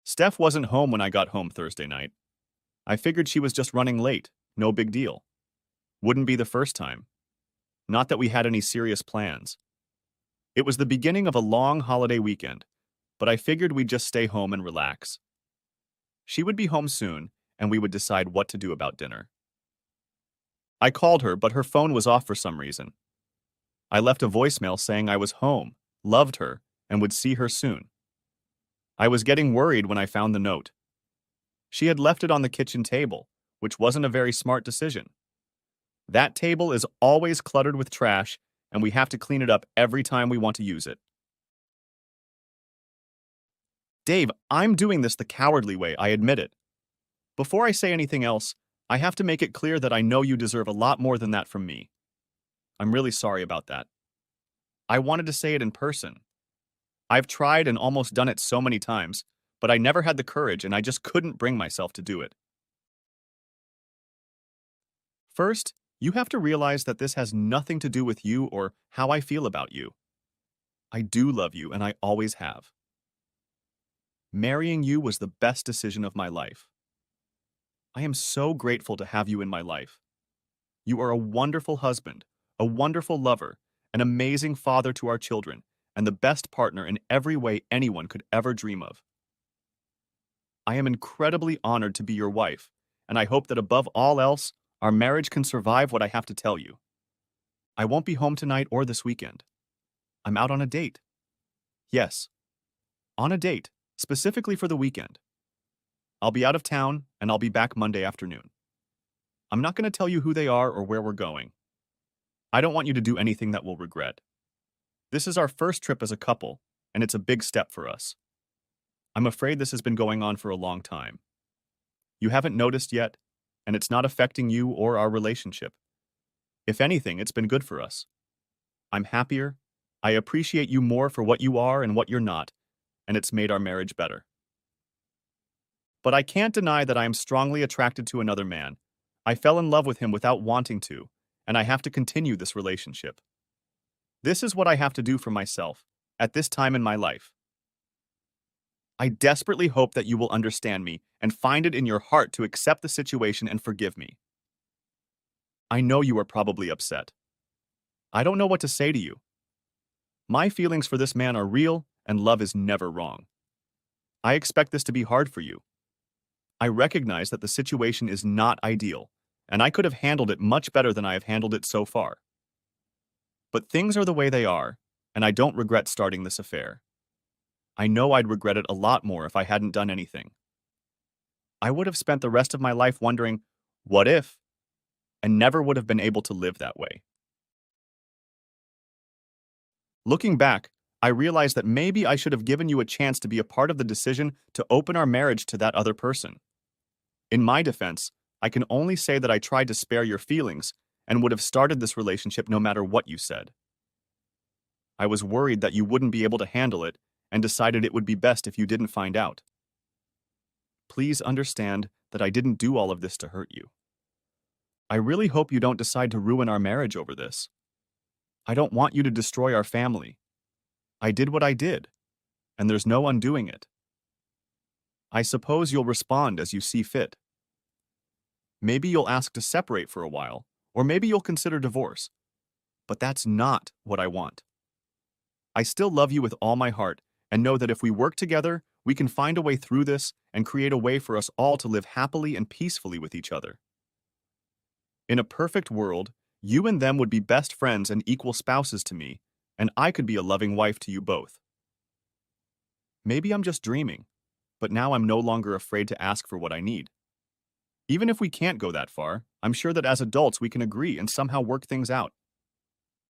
Steph wasn't home when I got home Thursday night. I figured she was just running late. No big deal. Wouldn't be the first time. Not that we had any serious plans. It was the beginning of a long holiday weekend, but I figured we'd just stay home and relax. She would be home soon, and we would decide what to do about dinner. I called her, but her phone was off for some reason. I left a voicemail saying I was home, loved her, and would see her soon. I was getting worried when I found the note. She had left it on the kitchen table, which wasn't a very smart decision. That table is always cluttered with trash, and we have to clean it up every time we want to use it. Dave, I'm doing this the cowardly way, I admit it. Before I say anything else, I have to make it clear that I know you deserve a lot more than that from me. I'm really sorry about that. I wanted to say it in person. I've tried and almost done it so many times, but I never had the courage and I just couldn't bring myself to do it. First, you have to realize that this has nothing to do with you or how I feel about you. I do love you and I always have. Marrying you was the best decision of my life. I am so grateful to have you in my life. You are a wonderful husband, a wonderful lover, an amazing father to our children, and the best partner in every way anyone could ever dream of. I am incredibly honored to be your wife, and I hope that above all else, our marriage can survive what I have to tell you. I won't be home tonight or this weekend. I'm out on a date. Yes, on a date, specifically for the weekend. I'll be out of town, and I'll be back Monday afternoon. I'm not going to tell you who they are or where we're going. I don't want you to do anything that we'll regret. This is our first trip as a couple, and it's a big step for us. I'm afraid this has been going on for a long time. You haven't noticed yet, and it's not affecting you or our relationship. If anything, it's been good for us. I'm happier, I appreciate you more for what you are and what you're not, and it's made our marriage better. But I can't deny that I am strongly attracted to another man. I fell in love with him without wanting to, and I have to continue this relationship. This is what I have to do for myself, at this time in my life. I desperately hope that you will understand me and find it in your heart to accept the situation and forgive me. I know you are probably upset. I don't know what to say to you. My feelings for this man are real, and love is never wrong. I expect this to be hard for you. I recognize that the situation is not ideal, and I could have handled it much better than I have handled it so far. But things are the way they are, and I don't regret starting this affair. I know I'd regret it a lot more if I hadn't done anything. I would have spent the rest of my life wondering, what if? And never would have been able to live that way. Looking back, I realized that maybe I should have given you a chance to be a part of the decision to open our marriage to that other person. In my defense, I can only say that I tried to spare your feelings and would have started this relationship no matter what you said. I was worried that you wouldn't be able to handle it and decided it would be best if you didn't find out. Please understand that I didn't do all of this to hurt you. I really hope you don't decide to ruin our marriage over this. I don't want you to destroy our family. I did what I did, and there's no undoing it. I suppose you'll respond as you see fit. Maybe you'll ask to separate for a while, or maybe you'll consider divorce. But that's not what I want. I still love you with all my heart, and know that if we work together, we can find a way through this and create a way for us all to live happily and peacefully with each other. In a perfect world, you and them would be best friends and equal spouses to me, and I could be a loving wife to you both. Maybe I'm just dreaming, but now I'm no longer afraid to ask for what I need. Even if we can't go that far, I'm sure that as adults we can agree and somehow work things out.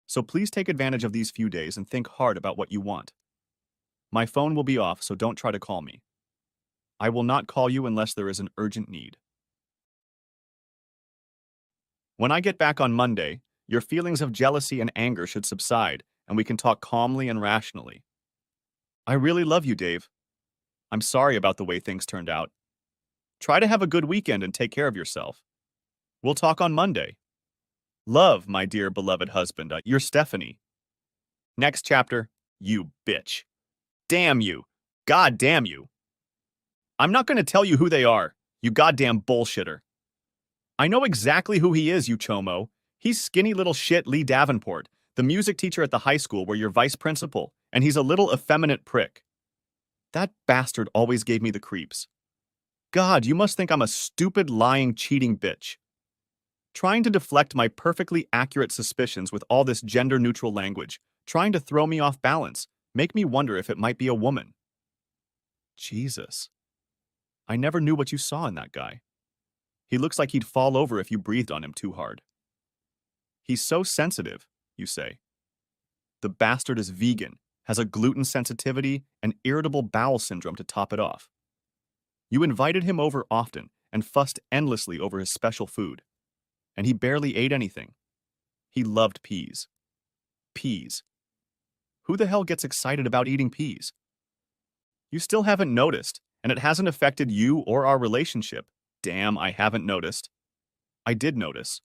So please take advantage of these few days and think hard about what you want. My phone will be off, so don't try to call me. I will not call you unless there is an urgent need. When I get back on Monday, your feelings of jealousy and anger should subside, and we can talk calmly and rationally. I really love you, Dave. I'm sorry about the way things turned out. Try to have a good weekend and take care of yourself. We'll talk on Monday. Love, my dear beloved husband, your Stephanie. Next chapter, you bitch. Damn you. God damn you. I'm not going to tell you who they are, you goddamn bullshitter. I know exactly who he is, you chomo. He's skinny little shit Lee Davenport, the music teacher at the high school where you're vice principal, and he's a little effeminate prick. That bastard always gave me the creeps. God, you must think I'm a stupid, lying, cheating bitch. Trying to deflect my perfectly accurate suspicions with all this gender-neutral language, trying to throw me off balance, make me wonder if it might be a woman. Jesus. I never knew what you saw in that guy. He looks like he'd fall over if you breathed on him too hard. He's so sensitive, you say. The bastard is vegan, has a gluten sensitivity and irritable bowel syndrome to top it off. You invited him over often and fussed endlessly over his special food. And he barely ate anything. He loved peas. Peas. Who the hell gets excited about eating peas? You still haven't noticed, and it hasn't affected you or our relationship. Damn, I haven't noticed. I did notice.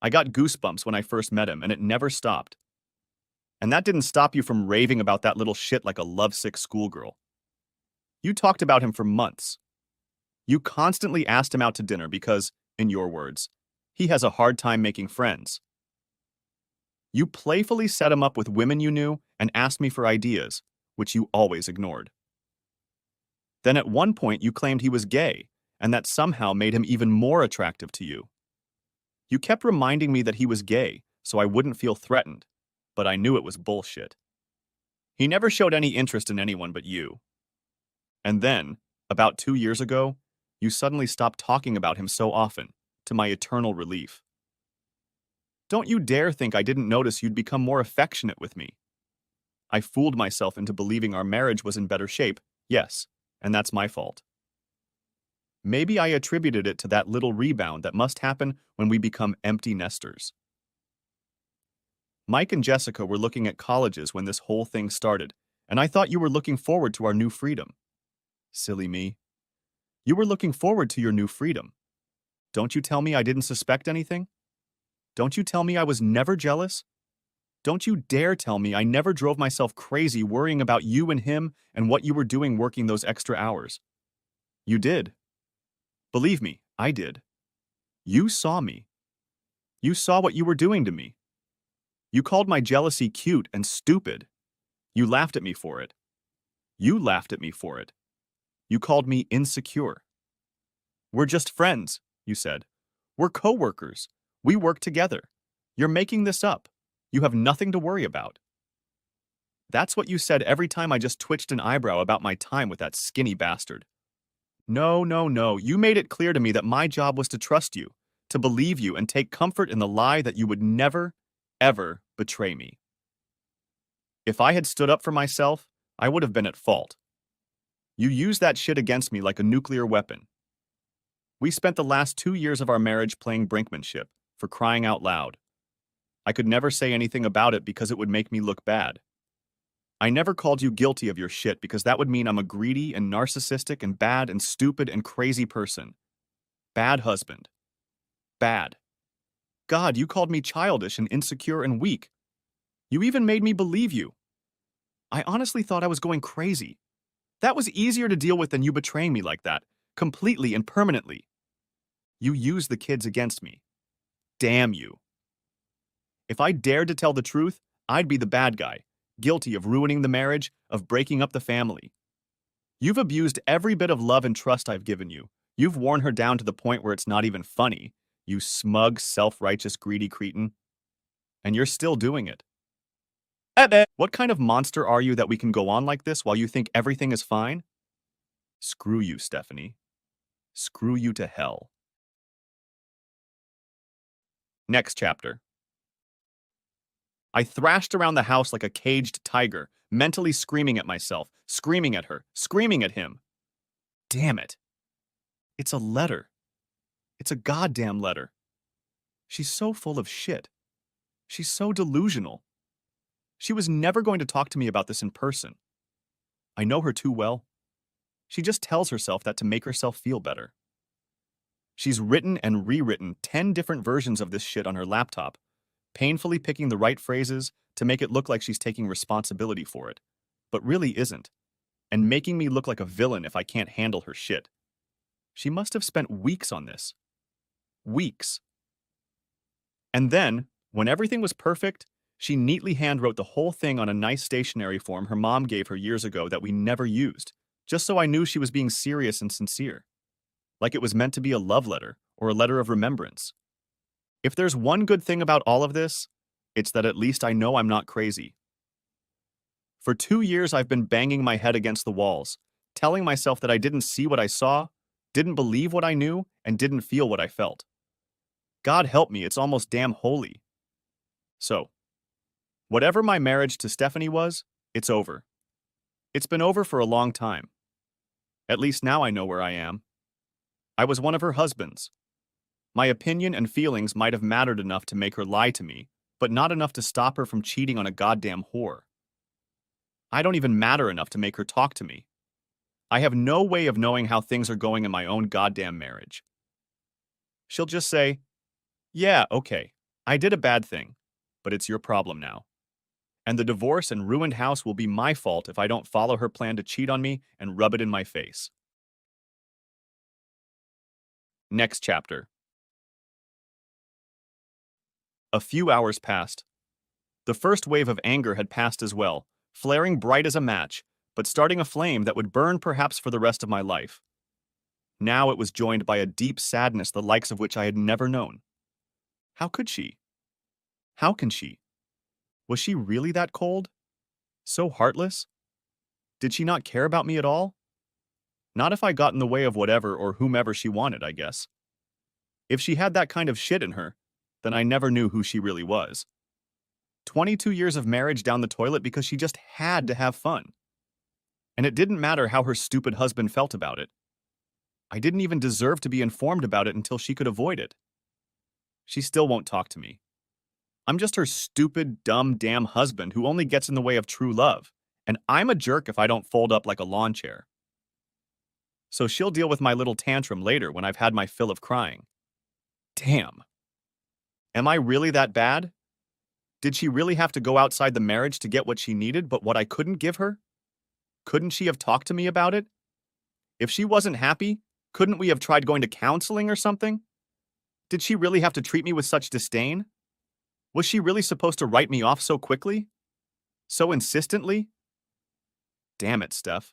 I got goosebumps when I first met him, and it never stopped. And that didn't stop you from raving about that little shit like a lovesick schoolgirl. You talked about him for months. You constantly asked him out to dinner because, in your words, he has a hard time making friends. You playfully set him up with women you knew and asked me for ideas, which you always ignored. Then at one point you claimed he was gay, and that somehow made him even more attractive to you. You kept reminding me that he was gay, so I wouldn't feel threatened, but I knew it was bullshit. He never showed any interest in anyone but you. And then, about 2 years ago, you suddenly stopped talking about him so often, to my eternal relief. Don't you dare think I didn't notice you'd become more affectionate with me. I fooled myself into believing our marriage was in better shape, yes, and that's my fault. Maybe I attributed it to that little rebound that must happen when we become empty nesters. Mike and Jessica were looking at colleges when this whole thing started, and I thought you were looking forward to our new freedom. Silly me. You were looking forward to your new freedom. Don't you tell me I didn't suspect anything? Don't you tell me I was never jealous? Don't you dare tell me I never drove myself crazy worrying about you and him and what you were doing working those extra hours. You did. Believe me, I did. You saw me. You saw what you were doing to me. You called my jealousy cute and stupid. You laughed at me for it. You laughed at me for it. You called me insecure. We're just friends, you said. We're co-workers. We work together. You're making this up. You have nothing to worry about. That's what you said every time I just twitched an eyebrow about my time with that skinny bastard. No, no, no. You made it clear to me that my job was to trust you, to believe you, and take comfort in the lie that you would never, ever betray me. If I had stood up for myself, I would have been at fault. You used that shit against me like a nuclear weapon. We spent the last 2 years of our marriage playing brinkmanship, for crying out loud. I could never say anything about it because it would make me look bad. I never called you guilty of your shit because that would mean I'm a greedy and narcissistic and bad and stupid and crazy person. Bad husband. Bad. God, you called me childish and insecure and weak. You even made me believe you. I honestly thought I was going crazy. That was easier to deal with than you betraying me like that, completely and permanently. You used the kids against me. Damn you. If I dared to tell the truth, I'd be the bad guy, guilty of ruining the marriage, of breaking up the family. You've abused every bit of love and trust I've given you. You've worn her down to the point where it's not even funny, you smug, self-righteous, greedy cretin. And you're still doing it. What kind of monster are you that we can go on like this while you think everything is fine? Screw you, Stephanie. Screw you to hell. Next chapter. I thrashed around the house like a caged tiger, mentally screaming at myself, screaming at her, screaming at him. Damn it. It's a letter. It's a goddamn letter. She's so full of shit. She's so delusional. She was never going to talk to me about this in person. I know her too well. She just tells herself that to make herself feel better. She's written and rewritten 10 different versions of this shit on her laptop, painfully picking the right phrases to make it look like she's taking responsibility for it, but really isn't. and making me look like a villain if I can't handle her shit. She must have spent weeks on this. Weeks. And then, when everything was perfect, she neatly handwrote the whole thing on a nice stationery form her mom gave her years ago that we never used, just so I knew she was being serious and sincere. Like it was meant to be a love letter or a letter of remembrance. If there's one good thing about all of this, it's that at least I know I'm not crazy. For 2 years, I've been banging my head against the walls, telling myself that I didn't see what I saw, didn't believe what I knew, and didn't feel what I felt. God help me, it's almost damn holy. So, whatever my marriage to Stephanie was, it's over. It's been over for a long time. At least now I know where I am. I was one of her husbands. My opinion and feelings might have mattered enough to make her lie to me, but not enough to stop her from cheating on a goddamn whore. I don't even matter enough to make her talk to me. I have no way of knowing how things are going in my own goddamn marriage. She'll just say, "Yeah, okay, I did a bad thing, but it's your problem now. And the divorce and ruined house will be my fault if I don't follow her plan to cheat on me and rub it in my face." Next chapter. A few hours passed. The first wave of anger had passed as well, flaring bright as a match, but starting a flame that would burn perhaps for the rest of my life. Now it was joined by a deep sadness the likes of which I had never known. How could she? How can she? Was she really that cold? So heartless? Did she not care about me at all? Not if I got in the way of whatever or whomever she wanted, I guess. If she had that kind of shit in her, then I never knew who she really was. 22 years of marriage down the toilet because she just had to have fun. And it didn't matter how her stupid husband felt about it. I didn't even deserve to be informed about it until she could avoid it. She still won't talk to me. I'm just her stupid, dumb, damn husband who only gets in the way of true love, and I'm a jerk if I don't fold up like a lawn chair. So she'll deal with my little tantrum later when I've had my fill of crying. Damn. Am I really that bad? Did she really have to go outside the marriage to get what she needed, but what I couldn't give her? Couldn't she have talked to me about it? If she wasn't happy, couldn't we have tried going to counseling or something? Did she really have to treat me with such disdain? Was she really supposed to write me off so quickly? So insistently? Damn it, Steph.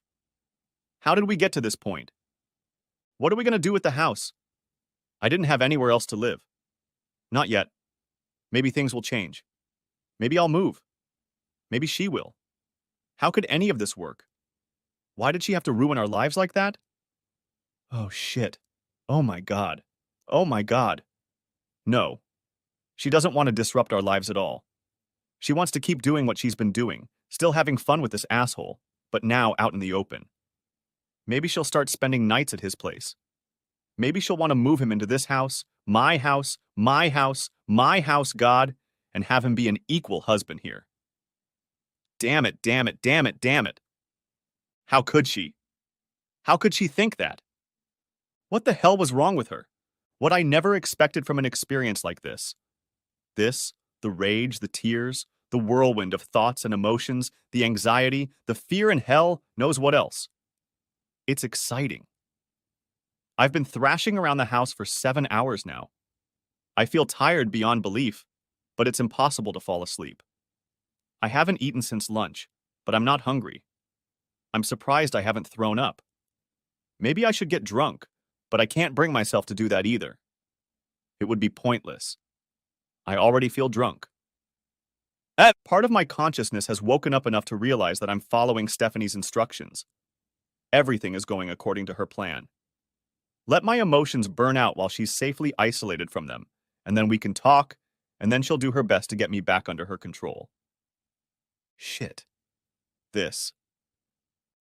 How did we get to this point? What are we going to do with the house? I didn't have anywhere else to live. Not yet. Maybe things will change. Maybe I'll move. Maybe she will. How could any of this work? Why did she have to ruin our lives like that? Oh, shit. Oh, my God. Oh, my God. No. She doesn't want to disrupt our lives at all. She wants to keep doing what she's been doing, still having fun with this asshole, but now out in the open. Maybe she'll start spending nights at his place. Maybe she'll want to move him into this house, my house, my house, my house, God, and have him be an equal husband here. Damn it, damn it, damn it, damn it. How could she? How could she think that? What the hell was wrong with her? What I never expected from an experience like this. This, the rage, the tears, the whirlwind of thoughts and emotions, the anxiety, the fear and hell knows what else. It's exciting. I've been thrashing around the house for 7 hours now. I feel tired beyond belief, but it's impossible to fall asleep. I haven't eaten since lunch, but I'm not hungry. I'm surprised I haven't thrown up. Maybe I should get drunk, but I can't bring myself to do that either. It would be pointless. I already feel drunk. Part of my consciousness has woken up enough to realize that I'm following Stephanie's instructions. Everything is going according to her plan. Let my emotions burn out while she's safely isolated from them, and then we can talk, and then she'll do her best to get me back under her control. Shit. This.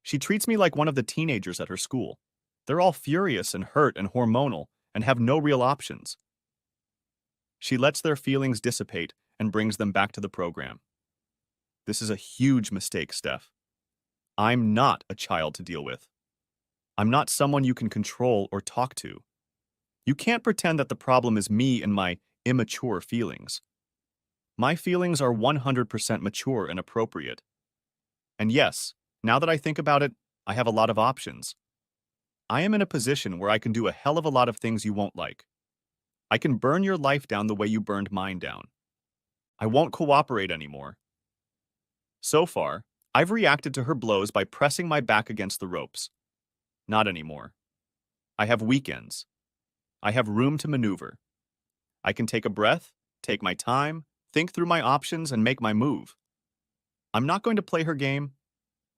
She treats me like one of the teenagers at her school. They're all furious and hurt and hormonal and have no real options. She lets their feelings dissipate and brings them back to the program. This is a huge mistake, Steph. I'm not a child to deal with. I'm not someone you can control or talk to. You can't pretend that the problem is me and my immature feelings. My feelings are 100% mature and appropriate. And yes, now that I think about it, I have a lot of options. I am in a position where I can do a hell of a lot of things you won't like. I can burn your life down the way you burned mine down. I won't cooperate anymore. So far, I've reacted to her blows by pressing my back against the ropes. Not anymore. I have weekends. I have room to maneuver. I can take a breath, take my time, think through my options, and make my move. I'm not going to play her game.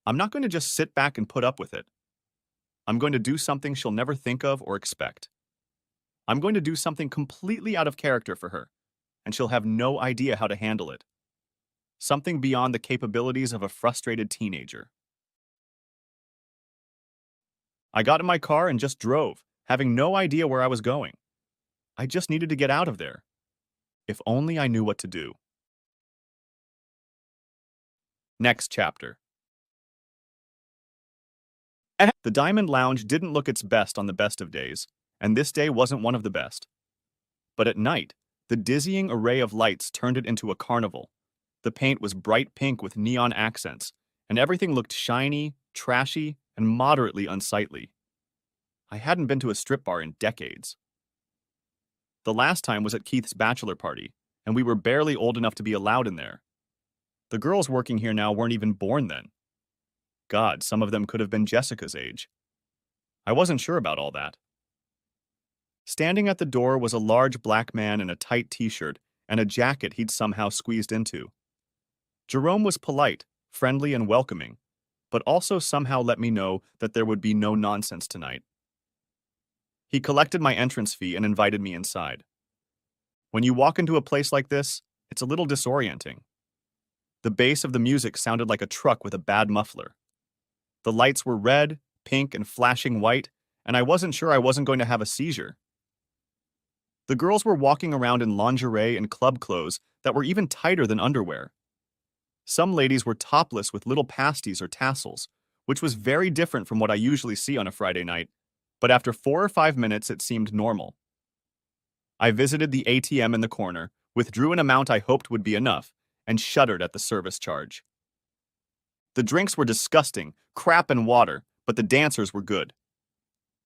I'm not going to just sit back and put up with it. I'm going to do something she'll never think of or expect. I'm going to do something completely out of character for her, and she'll have no idea how to handle it. Something beyond the capabilities of a frustrated teenager. I got in my car and just drove, having no idea where I was going. I just needed to get out of there. If only I knew what to do. Next chapter. The Diamond Lounge didn't look its best on the best of days, and this day wasn't one of the best. But at night, the dizzying array of lights turned it into a carnival. The paint was bright pink with neon accents, and everything looked shiny, trashy, and moderately unsightly. I hadn't been to a strip bar in decades. The last time was at Keith's bachelor party, and we were barely old enough to be allowed in there. The girls working here now weren't even born then. God, some of them could have been Jessica's age. I wasn't sure about all that. Standing at the door was a large black man in a tight t-shirt and a jacket he'd somehow squeezed into. Jerome was polite, friendly, and welcoming, but also somehow let me know that there would be no nonsense tonight. He collected my entrance fee and invited me inside. When you walk into a place like this, it's a little disorienting. The bass of the music sounded like a truck with a bad muffler. The lights were red, pink, and flashing white, and I wasn't sure I wasn't going to have a seizure. The girls were walking around in lingerie and club clothes that were even tighter than underwear. Some ladies were topless with little pasties or tassels, which was very different from what I usually see on a Friday night, but after 4 or 5 minutes it seemed normal. I visited the ATM in the corner, withdrew an amount I hoped would be enough, and shuddered at the service charge. The drinks were disgusting, crap and water, but the dancers were good.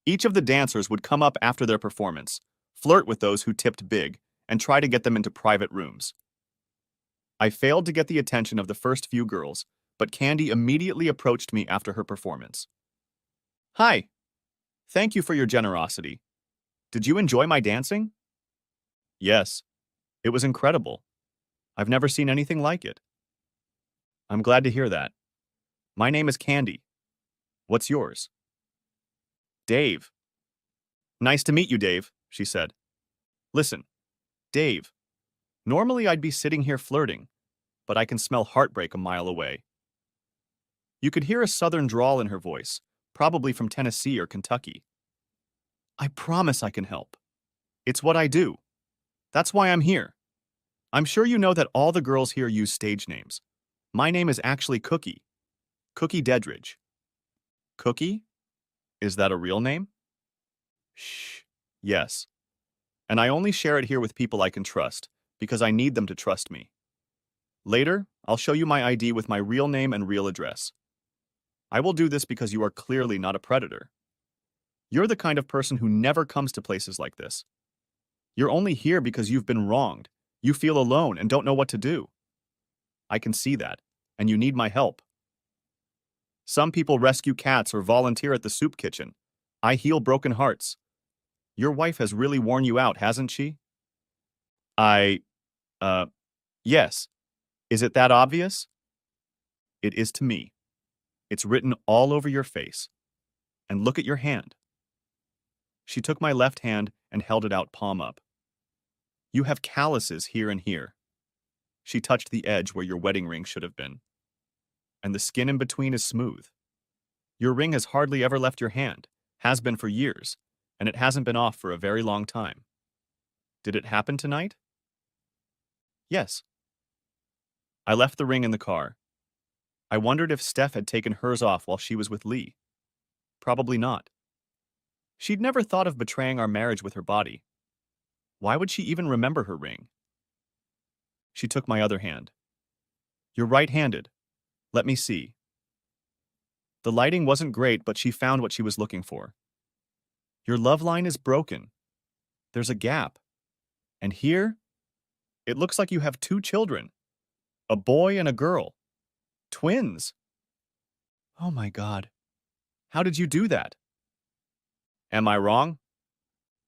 Each of the dancers would come up after their performance, flirt with those who tipped big, and try to get them into private rooms. I failed to get the attention of the first few girls, but Candy immediately approached me after her performance. Hi. Thank you for your generosity. Did you enjoy my dancing? Yes. It was incredible. I've never seen anything like it. I'm glad to hear that. My name is Candy. What's yours? Dave. Nice to meet you, Dave, she said. Listen, Dave, normally I'd be sitting here flirting, but I can smell heartbreak a mile away. You could hear a southern drawl in her voice, probably from Tennessee or Kentucky. I promise I can help. It's what I do. That's why I'm here. I'm sure you know that all the girls here use stage names. My name is actually Cookie. Cookie Dedridge. Cookie? Is that a real name? Shh. Yes. And I only share it here with people I can trust, because I need them to trust me. Later, I'll show you my ID with my real name and real address. I will do this because you are clearly not a predator. You're the kind of person who never comes to places like this. You're only here because you've been wronged. You feel alone and don't know what to do. I can see that, and you need my help. Some people rescue cats or volunteer at the soup kitchen. I heal broken hearts. Your wife has really worn you out, hasn't she? Yes. Is it that obvious? It is to me. It's written all over your face. And look at your hand. She took my left hand and held it out palm up. You have calluses here and here. She touched the edge where your wedding ring should have been. And the skin in between is smooth. Your ring has hardly ever left your hand, has been for years, and it hasn't been off for a very long time. Did it happen tonight? Yes. I left the ring in the car. I wondered if Steph had taken hers off while she was with Lee. Probably not. She'd never thought of betraying our marriage with her body. Why would she even remember her ring? She took my other hand. You're right-handed. Let me see. The lighting wasn't great, but she found what she was looking for. Your love line is broken. There's a gap. And here, it looks like you have two children, a boy and a girl. Twins. Oh my God. How did you do that? Am I wrong?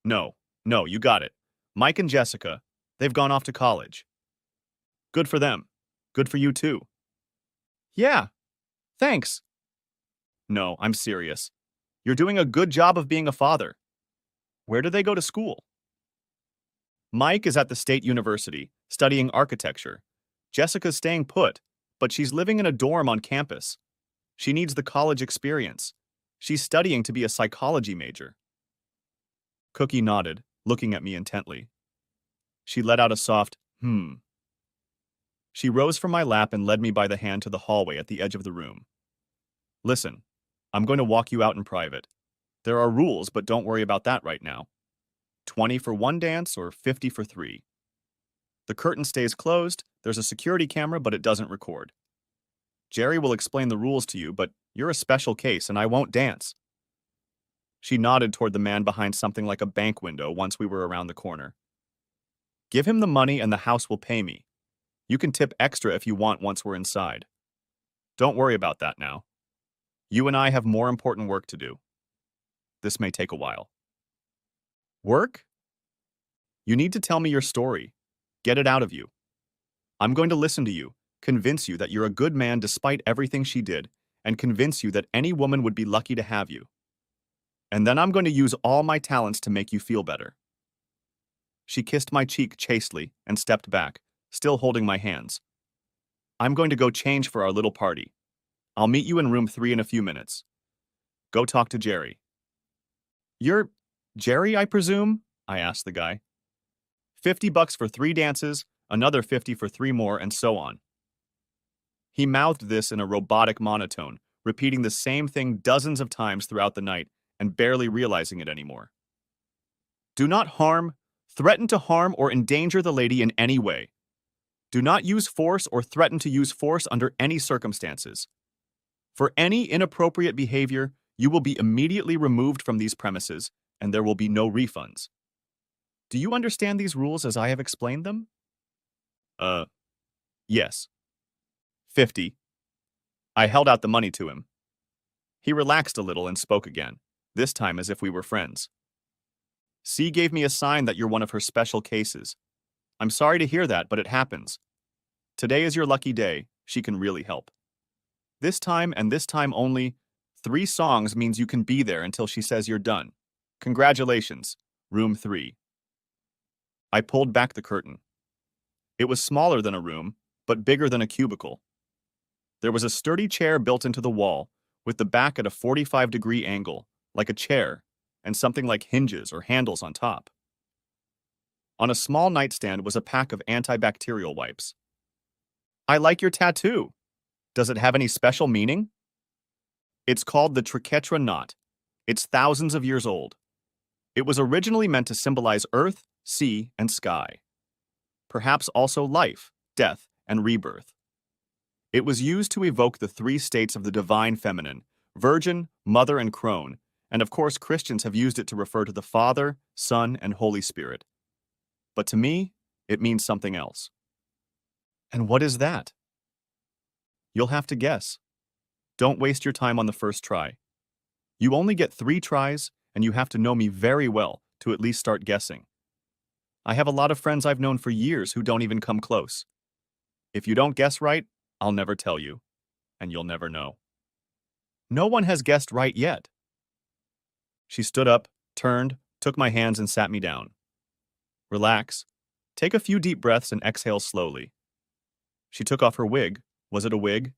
No, no, you got it. Mike and Jessica, they've gone off to college. Good for them. Good for you too. Yeah, thanks. No, I'm serious. You're doing a good job of being a father. Where do they go to school? Mike is at the State University, studying architecture. Jessica's staying put, but she's living in a dorm on campus. She needs the college experience. She's studying to be a psychology major. Cookie nodded, looking at me intently. She let out a soft, hmm. She rose from my lap and led me by the hand to the hallway at the edge of the room. Listen, I'm going to walk you out in private. There are rules, but don't worry about that right now. 20 for one dance or 50 for three. The curtain stays closed, there's a security camera, but it doesn't record. Jerry will explain the rules to you, but you're a special case and I won't dance. She nodded toward the man behind something like a bank window once we were around the corner. Give him the money and the house will pay me. You can tip extra if you want once we're inside. Don't worry about that now. You and I have more important work to do. This may take a while. Work? You need to tell me your story. Get it out of you. I'm going to listen to you, convince you that you're a good man despite everything she did, and convince you that any woman would be lucky to have you. And then I'm going to use all my talents to make you feel better. She kissed my cheek chastely and stepped back, still holding my hands. I'm going to go change for our little party. I'll meet you in room 3 in a few minutes. Go talk to Jerry. You're Jerry, I presume? I asked the guy. $50 for 3 dances, another 50 for 3 more, and so on. He mouthed this in a robotic monotone, repeating the same thing dozens of times throughout the night and barely realizing it anymore. Do not harm, threaten to harm, or endanger the lady in any way. Do not use force or threaten to use force under any circumstances. For any inappropriate behavior, you will be immediately removed from these premises, and there will be no refunds. Do you understand these rules as I have explained them? Yes. 50. I held out the money to him. He relaxed a little and spoke again, this time as if we were friends. C gave me a sign that you're one of her special cases. I'm sorry to hear that, but it happens. Today is your lucky day. She can really help. This time and this time only, 3 songs means you can be there until she says you're done. Congratulations, room 3. I pulled back the curtain. It was smaller than a room, but bigger than a cubicle. There was a sturdy chair built into the wall, with the back at a 45-degree angle, like a chair, and something like hinges or handles on top. On a small nightstand was a pack of antibacterial wipes. I like your tattoo. Does it have any special meaning? It's called the Triquetra knot. It's thousands of years old. It was originally meant to symbolize earth, sea, and sky. Perhaps also life, death, and rebirth. It was used to evoke the 3 states of the divine feminine, virgin, mother, and crone, and of course Christians have used it to refer to the Father, Son, and Holy Spirit. But to me, it means something else. And what is that? You'll have to guess. Don't waste your time on the first try. You only get 3 tries, and you have to know me very well to at least start guessing. I have a lot of friends I've known for years who don't even come close. If you don't guess right, I'll never tell you, and you'll never know. No one has guessed right yet. She stood up, turned, took my hands, and sat me down. Relax. Take a few deep breaths and exhale slowly. She took off her wig. Was it a wig?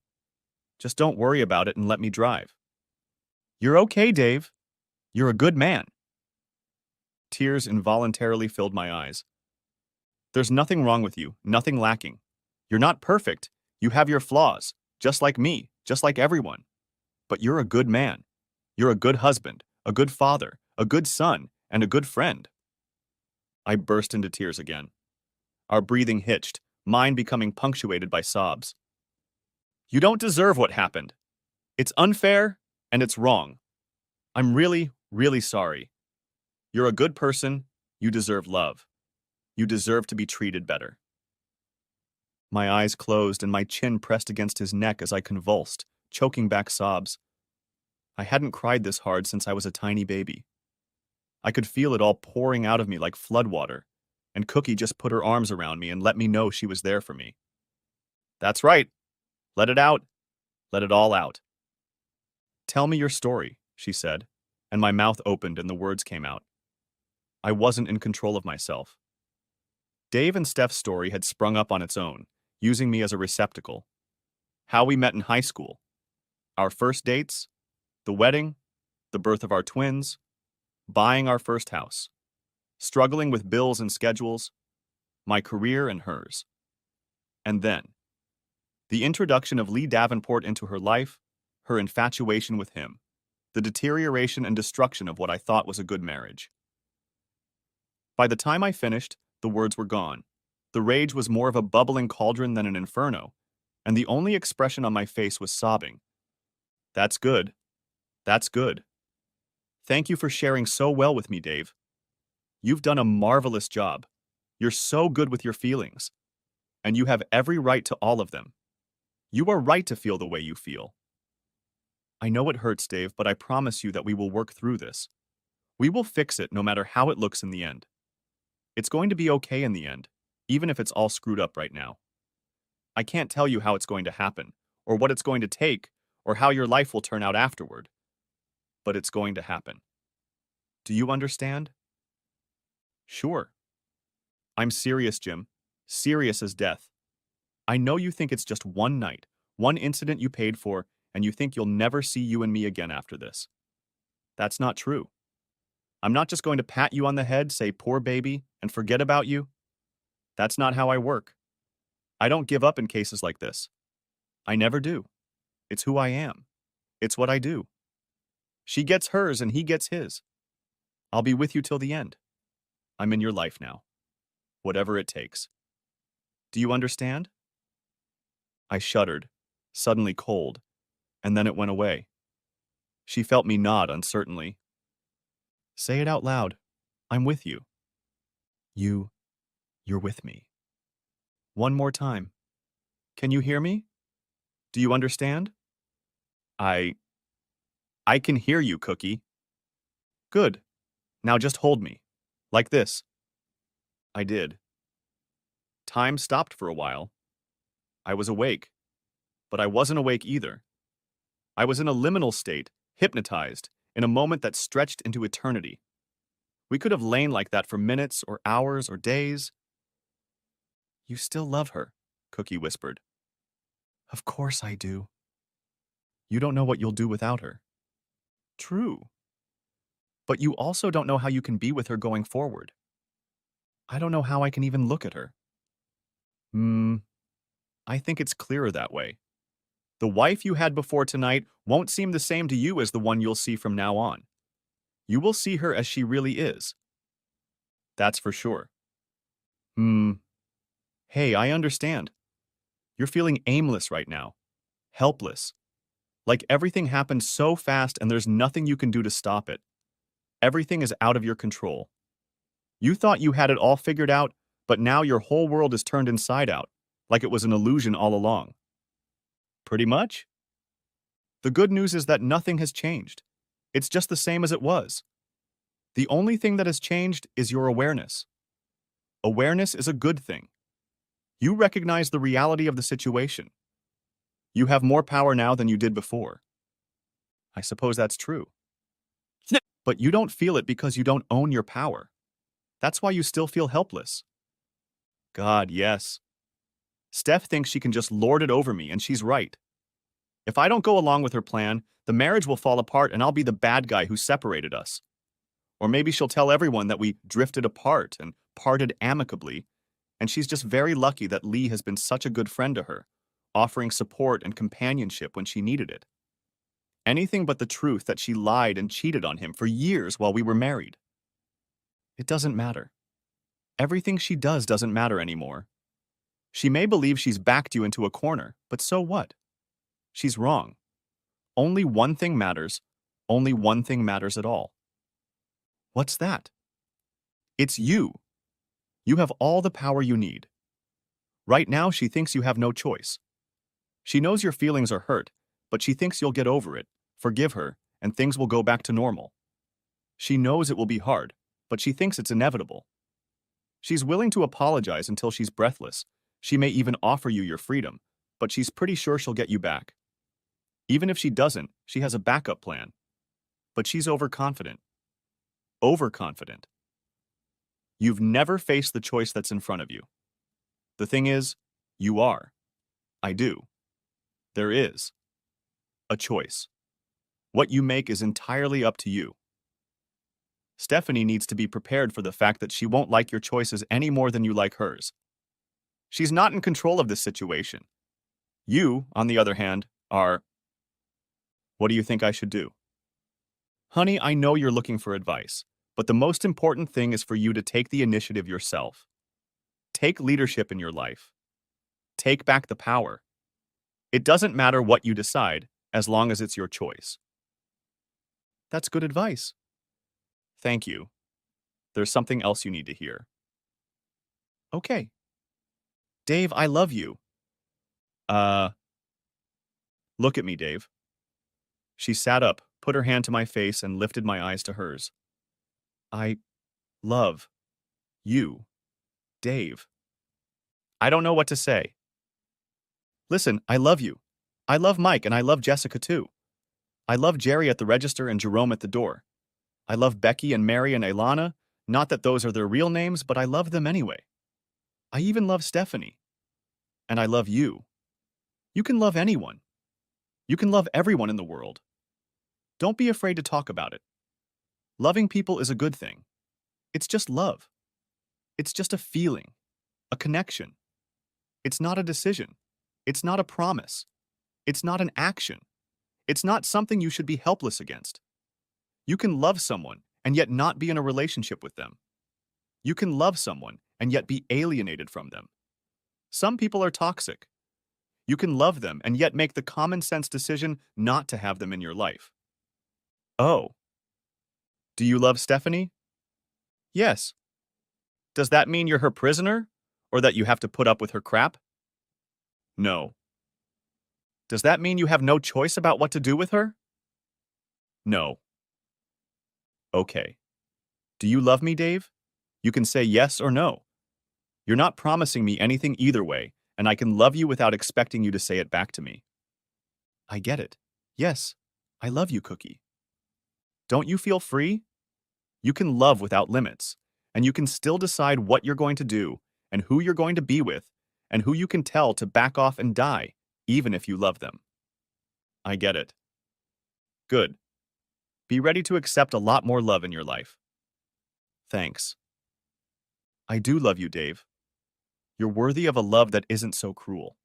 Just don't worry about it and let me drive. You're okay, Dave. You're a good man. Tears involuntarily filled my eyes. There's nothing wrong with you, nothing lacking. You're not perfect. You have your flaws, just like me, just like everyone. But you're a good man. You're a good husband, a good father, a good son, and a good friend. I burst into tears again. Our breathing hitched, mine becoming punctuated by sobs. You don't deserve what happened. It's unfair, And it's wrong. I'm really, really sorry. You're a good person. You deserve love. You deserve to be treated better. My eyes closed and my chin pressed against his neck as I convulsed, choking back sobs. I hadn't cried this hard since I was a tiny baby. I could feel it all pouring out of me like floodwater, and Cookie just put her arms around me and let me know she was there for me. That's right. Let it out. Let it all out. Tell me your story, she said, and my mouth opened and the words came out. I wasn't in control of myself. Dave and Steph's story had sprung up on its own, using me as a receptacle. How we met in high school, our first dates, the wedding, the birth of our twins, buying our first house, struggling with bills and schedules, my career and hers. And then, the introduction of Lee Davenport into her life, her infatuation with him, the deterioration and destruction of what I thought was a good marriage. By the time I finished, the words were gone. The rage was more of a bubbling cauldron than an inferno, and the only expression on my face was sobbing. That's good. That's good. Thank you for sharing so well with me, Dave. You've done a marvelous job. You're so good with your feelings, and you have every right to all of them. You are right to feel the way you feel. I know it hurts, Dave, but I promise you that we will work through this. We will fix it no matter how it looks in the end. It's going to be okay in the end, even if it's all screwed up right now. I can't tell you how it's going to happen, or what it's going to take, or how your life will turn out afterward. But it's going to happen. Do you understand? Sure. I'm serious, Jim. Serious as death. I know you think it's just one night, one incident you paid for, and you think you'll never see you and me again after this. That's not true. I'm not just going to pat you on the head, say poor baby, and forget about you. That's not how I work. I don't give up in cases like this. I never do. It's who I am. It's what I do. She gets hers and he gets his. I'll be with you till the end. I'm in your life now. Whatever it takes. Do you understand? I shuddered, suddenly cold, and then it went away. She felt me nod uncertainly. Say it out loud. I'm with you. You're with me. One more time. Can you hear me? Do you understand? I can hear you, Cookie. Good. Now just hold me. Like this. I did. Time stopped for a while. I was awake. But I wasn't awake either. I was in a liminal state, hypnotized, in a moment that stretched into eternity. We could have lain like that for minutes or hours or days. You still love her, Cookie whispered. Of course I do. You don't know what you'll do without her. True. But you also don't know how you can be with her going forward. I don't know how I can even look at her. I think it's clearer that way. The wife you had before tonight won't seem the same to you as the one you'll see from now on. You will see her as she really is. That's for sure. Hey, I understand. You're feeling aimless right now. Helpless. Like everything happened so fast and there's nothing you can do to stop it. Everything is out of your control. You thought you had it all figured out, but now your whole world is turned inside out, like it was an illusion all along. Pretty much. The good news is that nothing has changed. It's just the same as it was. The only thing that has changed is your awareness. Awareness is a good thing. You recognize the reality of the situation. You have more power now than you did before. I suppose that's true. But you don't feel it because you don't own your power. That's why you still feel helpless. God, yes. Steph thinks she can just lord it over me, and she's right. If I don't go along with her plan, the marriage will fall apart and I'll be the bad guy who separated us. Or maybe she'll tell everyone that we drifted apart and parted amicably, and she's just very lucky that Lee has been such a good friend to her, offering support and companionship when she needed it. Anything but the truth that she lied and cheated on him for years while we were married. It doesn't matter. Everything she does doesn't matter anymore. She may believe she's backed you into a corner, but so what? She's wrong. Only one thing matters. Only one thing matters at all. What's that? It's you. You have all the power you need. Right now, she thinks you have no choice. She knows your feelings are hurt, but she thinks you'll get over it, forgive her, and things will go back to normal. She knows it will be hard, but she thinks it's inevitable. She's willing to apologize until she's breathless. She may even offer you your freedom, but she's pretty sure she'll get you back. Even if she doesn't, she has a backup plan. But she's overconfident. Overconfident. You've never faced the choice that's in front of you. The thing is, you are. I do. There is. A choice. What you make is entirely up to you. Stephanie needs to be prepared for the fact that she won't like your choices any more than you like hers. She's not in control of this situation. You, on the other hand, are. What do you think I should do? Honey, I know you're looking for advice, but the most important thing is for you to take the initiative yourself. Take leadership in your life. Take back the power. It doesn't matter what you decide, as long as it's your choice. That's good advice. Thank you. There's something else you need to hear. Okay. Dave, I love you. Look at me, Dave. She sat up, put her hand to my face, and lifted my eyes to hers. I love you, Dave. I don't know what to say. Listen, I love you. I love Mike, and I love Jessica too. I love Jerry at the register and Jerome at the door. I love Becky and Mary and Ilana. Not that those are their real names, but I love them anyway. I even love Stephanie. And I love you. You can love anyone. You can love everyone in the world. Don't be afraid to talk about it. Loving people is a good thing. It's just love. It's just a feeling, a connection. It's not a decision. It's not a promise. It's not an action. It's not something you should be helpless against. You can love someone and yet not be in a relationship with them. You can love someone and yet be alienated from them. Some people are toxic. You can love them and yet make the common sense decision not to have them in your life. Oh, do you love Stephanie? Yes. Does that mean you're her prisoner? Or that you have to put up with her crap? No. Does that mean you have no choice about what to do with her? No. Okay. Do you love me, Dave? You can say yes or no. You're not promising me anything either way, and I can love you without expecting you to say it back to me. I get it. Yes, I love you, Cookie. Don't you feel free? You can love without limits, and you can still decide what you're going to do, and who you're going to be with, and who you can tell to back off and die, even if you love them. I get it. Good. Be ready to accept a lot more love in your life. Thanks. I do love you, Dave. You're worthy of a love that isn't so cruel.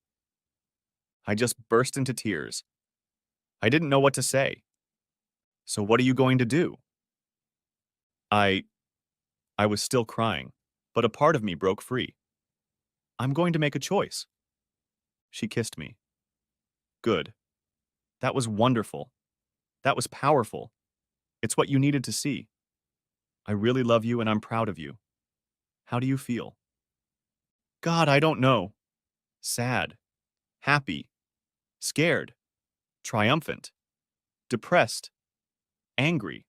I just burst into tears. I didn't know what to say. So what are you going to do? I was still crying, but a part of me broke free. I'm going to make a choice. She kissed me. Good. That was wonderful. That was powerful. It's what you needed to see. I really love you and I'm proud of you. How do you feel? God, I don't know. Sad. Happy. Scared. Triumphant. Depressed. Angry.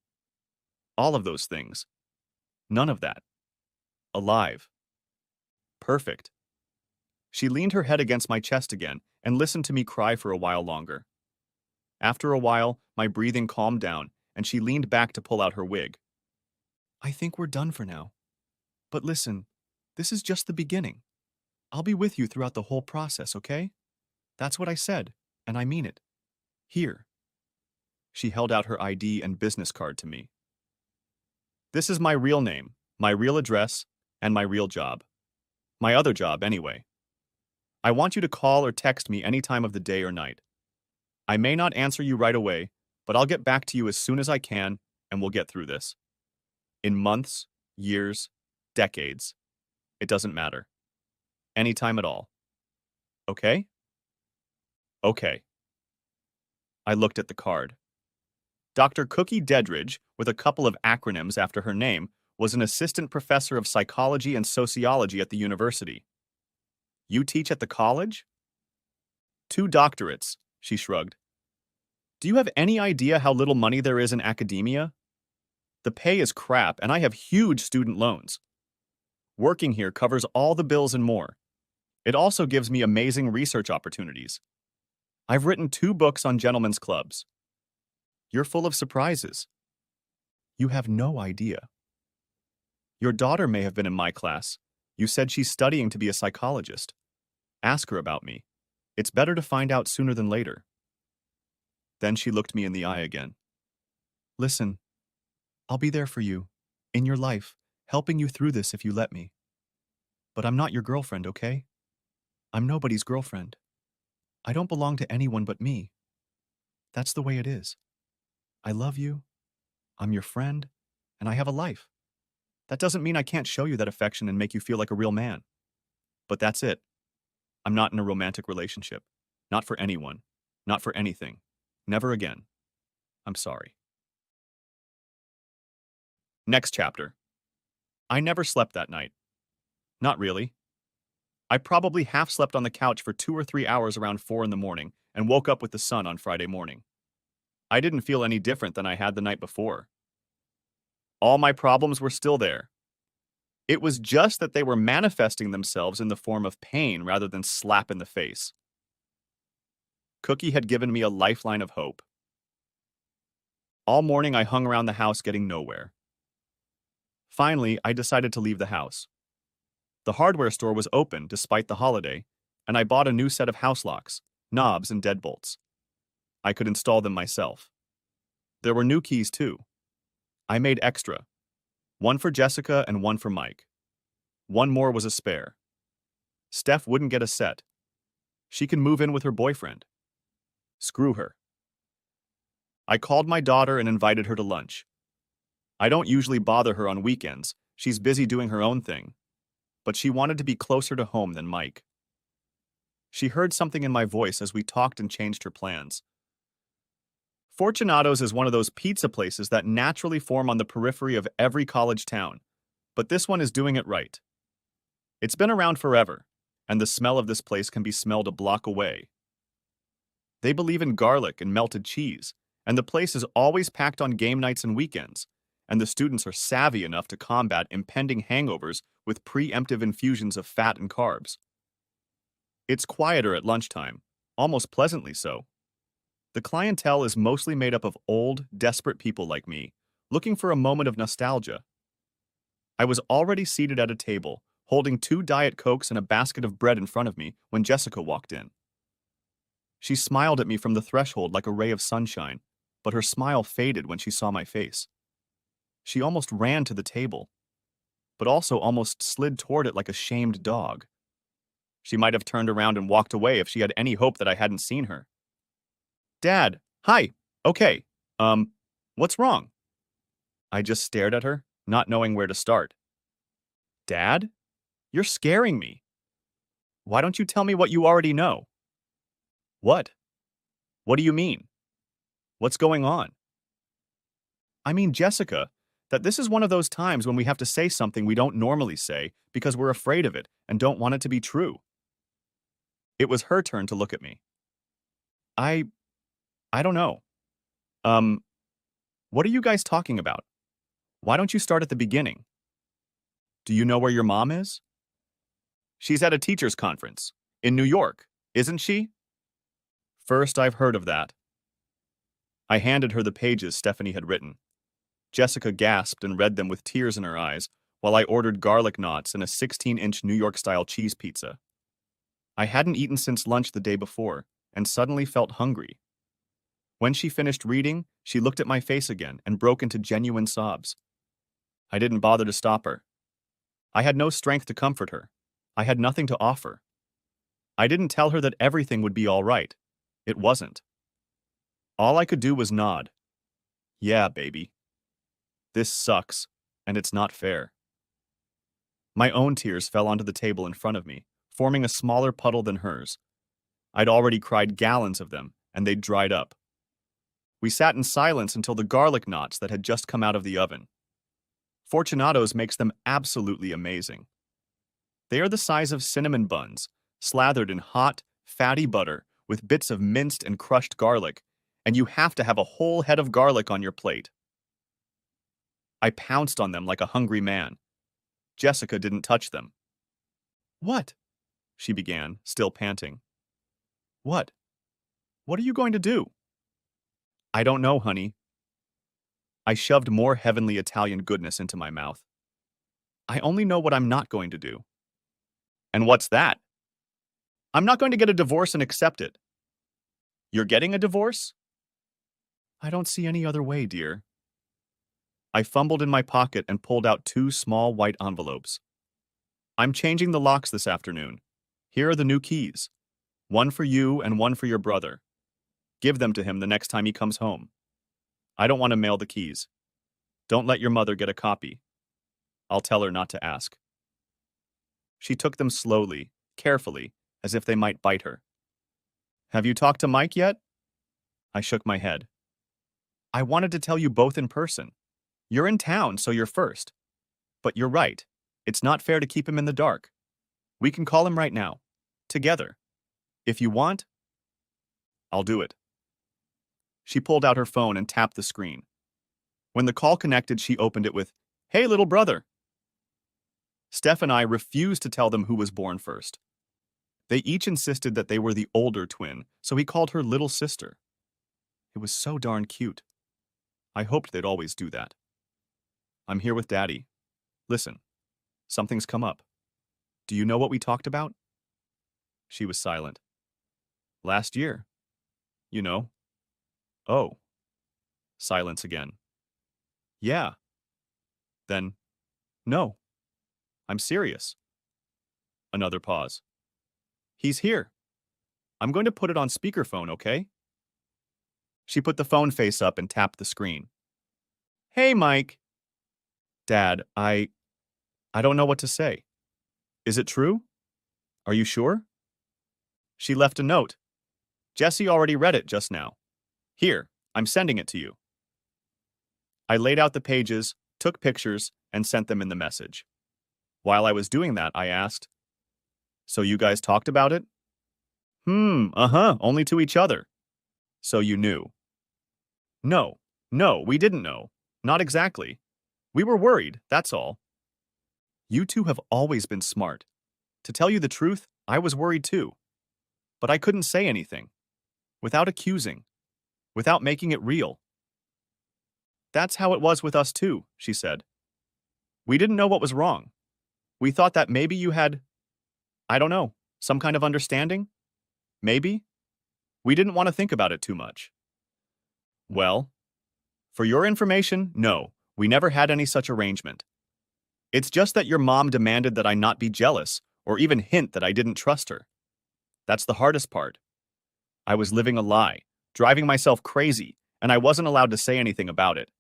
All of those things. None of that. Alive. Perfect. She leaned her head against my chest again and listened to me cry for a while longer. After a while, my breathing calmed down and she leaned back to pull out her wig. I think we're done for now. But listen, this is just the beginning. I'll be with you throughout the whole process, okay? That's what I said, and I mean it. Here. She held out her ID and business card to me. This is my real name, my real address, and my real job. My other job, anyway. I want you to call or text me any time of the day or night. I may not answer you right away, but I'll get back to you as soon as I can, and we'll get through this. In months, years, decades. It doesn't matter. Anytime at all. Okay? Okay. I looked at the card. Dr. Cookie Dedridge, with a couple of acronyms after her name, was an assistant professor of psychology and sociology at the university. You teach at the college? 2 doctorates, she shrugged. Do you have any idea how little money there is in academia? The pay is crap, and I have huge student loans. Working here covers all the bills and more. It also gives me amazing research opportunities. I've written 2 books on gentlemen's clubs. You're full of surprises. You have no idea. Your daughter may have been in my class. You said she's studying to be a psychologist. Ask her about me. It's better to find out sooner than later. Then she looked me in the eye again. Listen, I'll be there for you, in your life, helping you through this if you let me. But I'm not your girlfriend, okay? I'm nobody's girlfriend. I don't belong to anyone but me. That's the way it is. I love you, I'm your friend, and I have a life. That doesn't mean I can't show you that affection and make you feel like a real man. But that's it. I'm not in a romantic relationship. Not for anyone. Not for anything. Never again. I'm sorry. Next chapter. I never slept that night. Not really. I probably half slept on the couch for 2 or 3 hours around 4 in the morning and woke up with the sun on Friday morning. I didn't feel any different than I had the night before. All my problems were still there. It was just that they were manifesting themselves in the form of pain rather than slap in the face. Cookie had given me a lifeline of hope. All morning I hung around the house getting nowhere. Finally, I decided to leave the house. The hardware store was open despite the holiday, and I bought a new set of house locks, knobs, and deadbolts. I could install them myself. There were new keys too. I made extra. One for Jessica and one for Mike. One more was a spare. Steph wouldn't get a set. She can move in with her boyfriend. Screw her. I called my daughter and invited her to lunch. I don't usually bother her on weekends. She's busy doing her own thing. But she wanted to be closer to home than Mike. She heard something in my voice as we talked and changed her plans. Fortunato's is one of those pizza places that naturally form on the periphery of every college town, but this one is doing it right. It's been around forever, and the smell of this place can be smelled a block away. They believe in garlic and melted cheese, and the place is always packed on game nights and weekends, and the students are savvy enough to combat impending hangovers with preemptive infusions of fat and carbs. It's quieter at lunchtime, almost pleasantly so. The clientele is mostly made up of old, desperate people like me, looking for a moment of nostalgia. I was already seated at a table, holding 2 Diet Cokes and a basket of bread in front of me when Jessica walked in. She smiled at me from the threshold like a ray of sunshine, but her smile faded when she saw my face. She almost ran to the table, but also almost slid toward it like a shamed dog. She might have turned around and walked away if she had any hope that I hadn't seen her. Dad, hi, okay, what's wrong? I just stared at her, not knowing where to start. Dad? You're scaring me. Why don't you tell me what you already know? What? What do you mean? What's going on? I mean, Jessica, that this is one of those times when we have to say something we don't normally say because we're afraid of it and don't want it to be true. It was her turn to look at me. I don't know. What are you guys talking about? Why don't you start at the beginning? Do you know where your mom is? She's at a teachers' conference. In New York, isn't she? First, I've heard of that. I handed her the pages Stephanie had written. Jessica gasped and read them with tears in her eyes, while I ordered garlic knots and a 16-inch New York-style cheese pizza. I hadn't eaten since lunch the day before, and suddenly felt hungry. When she finished reading, she looked at my face again and broke into genuine sobs. I didn't bother to stop her. I had no strength to comfort her. I had nothing to offer. I didn't tell her that everything would be all right. It wasn't. All I could do was nod. Yeah, baby. This sucks, and it's not fair. My own tears fell onto the table in front of me, forming a smaller puddle than hers. I'd already cried gallons of them, and they'd dried up. We sat in silence until the garlic knots that had just come out of the oven. Fortunato's makes them absolutely amazing. They are the size of cinnamon buns, slathered in hot, fatty butter with bits of minced and crushed garlic, and you have to have a whole head of garlic on your plate. I pounced on them like a hungry man. Jessica didn't touch them. "What?" she began, still panting. "What? What are you going to do?" "I don't know, honey." I shoved more heavenly Italian goodness into my mouth. "I only know what I'm not going to do." "And what's that?" "I'm not going to get a divorce and accept it." "You're getting a divorce?" "I don't see any other way, dear." I fumbled in my pocket and pulled out 2 small white envelopes. "I'm changing the locks this afternoon. Here are the new keys. One for you and one for your brother. Give them to him the next time he comes home. I don't want to mail the keys. Don't let your mother get a copy. I'll tell her not to ask." She took them slowly, carefully, as if they might bite her. "Have you talked to Mike yet?" I shook my head. "I wanted to tell you both in person. You're in town, so you're first. But you're right. It's not fair to keep him in the dark. We can call him right now. Together. If you want, I'll do it." She pulled out her phone and tapped the screen. When the call connected, she opened it with, "Hey, little brother." Steph and I refused to tell them who was born first. They each insisted that they were the older twin, so he called her little sister. It was so darn cute. I hoped they'd always do that. "I'm here with Daddy. Listen, something's come up. Do you know what we talked about?" She was silent. "Last year. You know." "Oh." Silence again. "Yeah." Then, "No. I'm serious." Another pause. "He's here. I'm going to put it on speakerphone, okay?" She put the phone face up and tapped the screen. "Hey, Mike." "Dad, I don't know what to say. Is it true? Are you sure?" She left a note. "Jesse already read it just now. Here, I'm sending it to you." I laid out the pages, took pictures, and sent them in the message. While I was doing that, I asked, "So you guys talked about it?" Only to each other." "So you knew." No, we didn't know. Not exactly. We were worried, that's all." "You two have always been smart. To tell you the truth, I was worried too. But I couldn't say anything. Without accusing. Without making it real." "That's how it was with us too," she said. "We didn't know what was wrong. We thought that maybe you had, I don't know, some kind of understanding? Maybe? We didn't want to think about it too much." "Well, for your information, no, we never had any such arrangement. It's just that your mom demanded that I not be jealous or even hint that I didn't trust her. That's the hardest part. I was living a lie, driving myself crazy, and I wasn't allowed to say anything about it."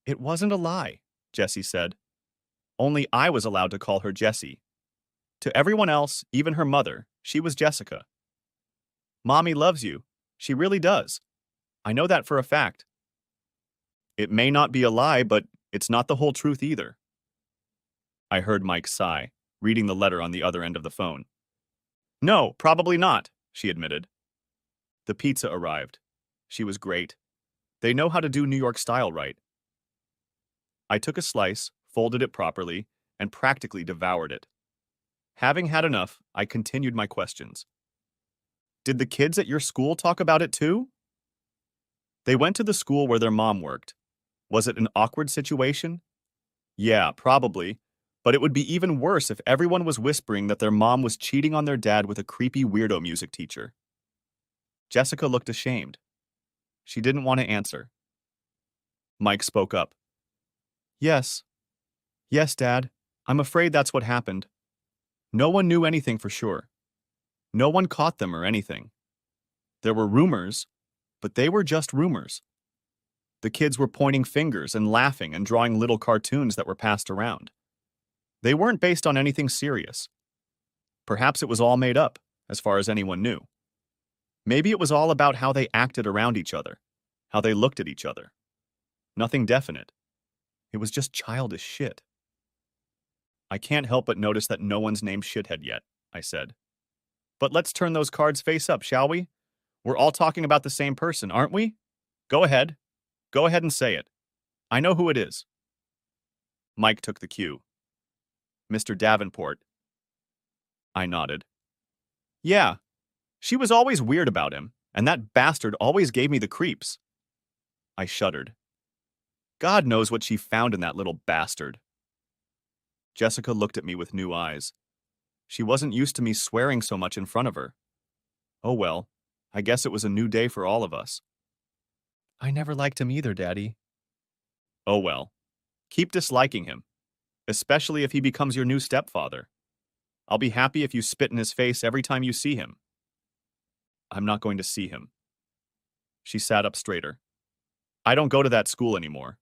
"It wasn't a lie," Jessie said. "Only I was allowed to call her Jessie. To everyone else, even her mother, she was Jessica. Mommy loves you. She really does. I know that for a fact." "It may not be a lie, but it's not the whole truth either." I heard Mike sigh, reading the letter on the other end of the phone. "No, probably not," she admitted. The pizza arrived. She was great. They know how to do New York style right. I took a slice, folded it properly, and practically devoured it. Having had enough, I continued my questions. "Did the kids at your school talk about it too?" "They went to the school where their mom worked. Was it an awkward situation? Yeah, probably. But it would be even worse if everyone was whispering that their mom was cheating on their dad with a creepy weirdo music teacher." Jessica looked ashamed. She didn't want to answer. Mike spoke up. "Yes. Yes, Dad. I'm afraid that's what happened. No one knew anything for sure. No one caught them or anything. There were rumors, but they were just rumors. The kids were pointing fingers and laughing and drawing little cartoons that were passed around. They weren't based on anything serious. Perhaps it was all made up, as far as anyone knew. Maybe it was all about how they acted around each other. how they looked at each other. Nothing definite. It was just childish shit. I can't help but notice that no one's named Shithead yet, I said. But let's turn those cards face up, shall we? We're all talking about the same person, aren't we? Go ahead. Go ahead and say it. I know who it is. Mike took the cue. Mr. Davenport. I nodded. Yeah, she was always weird about him, and that bastard always gave me the creeps. I shuddered. God knows what she found in that little bastard. Jessica looked at me with new eyes. She wasn't used to me swearing so much in front of her. Oh well, I guess it was a new day for all of us. I never liked him either, Daddy. Oh well, keep disliking him, especially if he becomes your new stepfather. I'll be happy if you spit in his face every time you see him. I'm not going to see him. She sat up straighter. I don't go to that school anymore.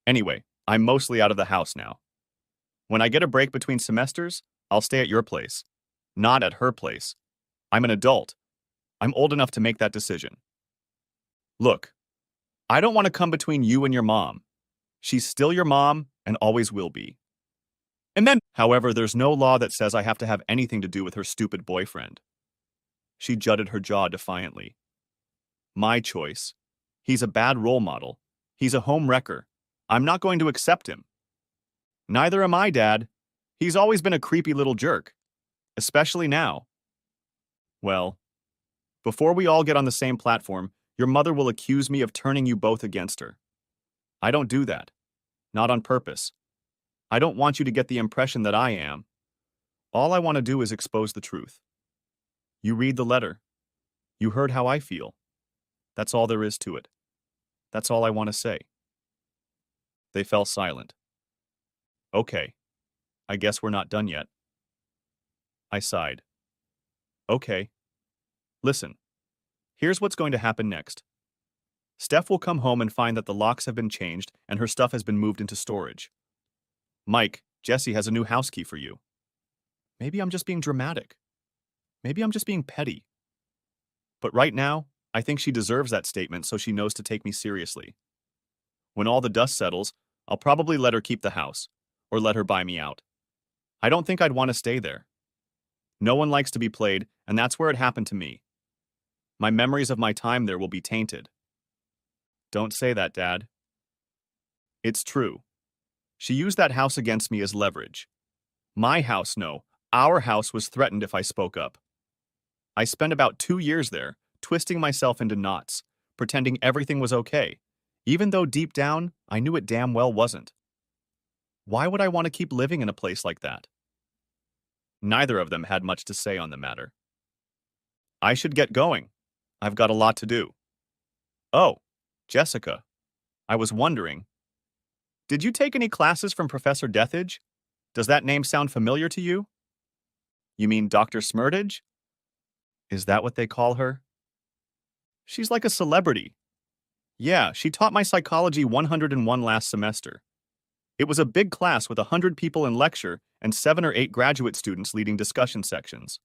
Anyway, I'm mostly out of the house now. When I get a break between semesters, I'll stay at your place. Not at her place. I'm an adult. I'm old enough to make that decision. Look, I don't want to come between you and your mom. She's still your mom and always will be. And then, however, there's no law that says I have to have anything to do with her stupid boyfriend. She jutted her jaw defiantly. My choice. He's a bad role model. He's a home wrecker. I'm not going to accept him. Neither am I, Dad. He's always been a creepy little jerk. Especially now. Well, before we all get on the same platform, your mother will accuse me of turning you both against her. I don't do that. Not on purpose. I don't want you to get the impression that I am. All I want to do is expose the truth. You read the letter. You heard how I feel. That's all there is to it. That's all I want to say. They fell silent. Okay. I guess we're not done yet. I sighed. Okay. Listen. Here's what's going to happen next. Steph will come home and find that the locks have been changed and her stuff has been moved into storage. Mike, Jesse has a new house key for you. Maybe I'm just being dramatic. Maybe I'm just being petty. But right now, I think she deserves that statement so she knows to take me seriously. When all the dust settles, I'll probably let her keep the house, or let her buy me out. I don't think I'd want to stay there. No one likes to be played, and that's where it happened to me. My memories of my time there will be tainted. Don't say that, Dad. It's true. She used that house against me as leverage. My house, no. Our house was threatened if I spoke up. I spent about 2 years there, twisting myself into knots, pretending everything was okay, even though deep down, I knew it damn well wasn't. Why would I want to keep living in a place like that? Neither of them had much to say on the matter. I should get going. I've got a lot to do. Oh, Jessica, I was wondering, did you take any classes from Professor Deathage? Does that name sound familiar to you? You mean Dr. Smurdage? Is that what they call her? She's like a celebrity. Yeah, she taught my psychology 101 last semester. It was a big class with 100 people in lecture and 7 or 8 graduate students leading discussion sections.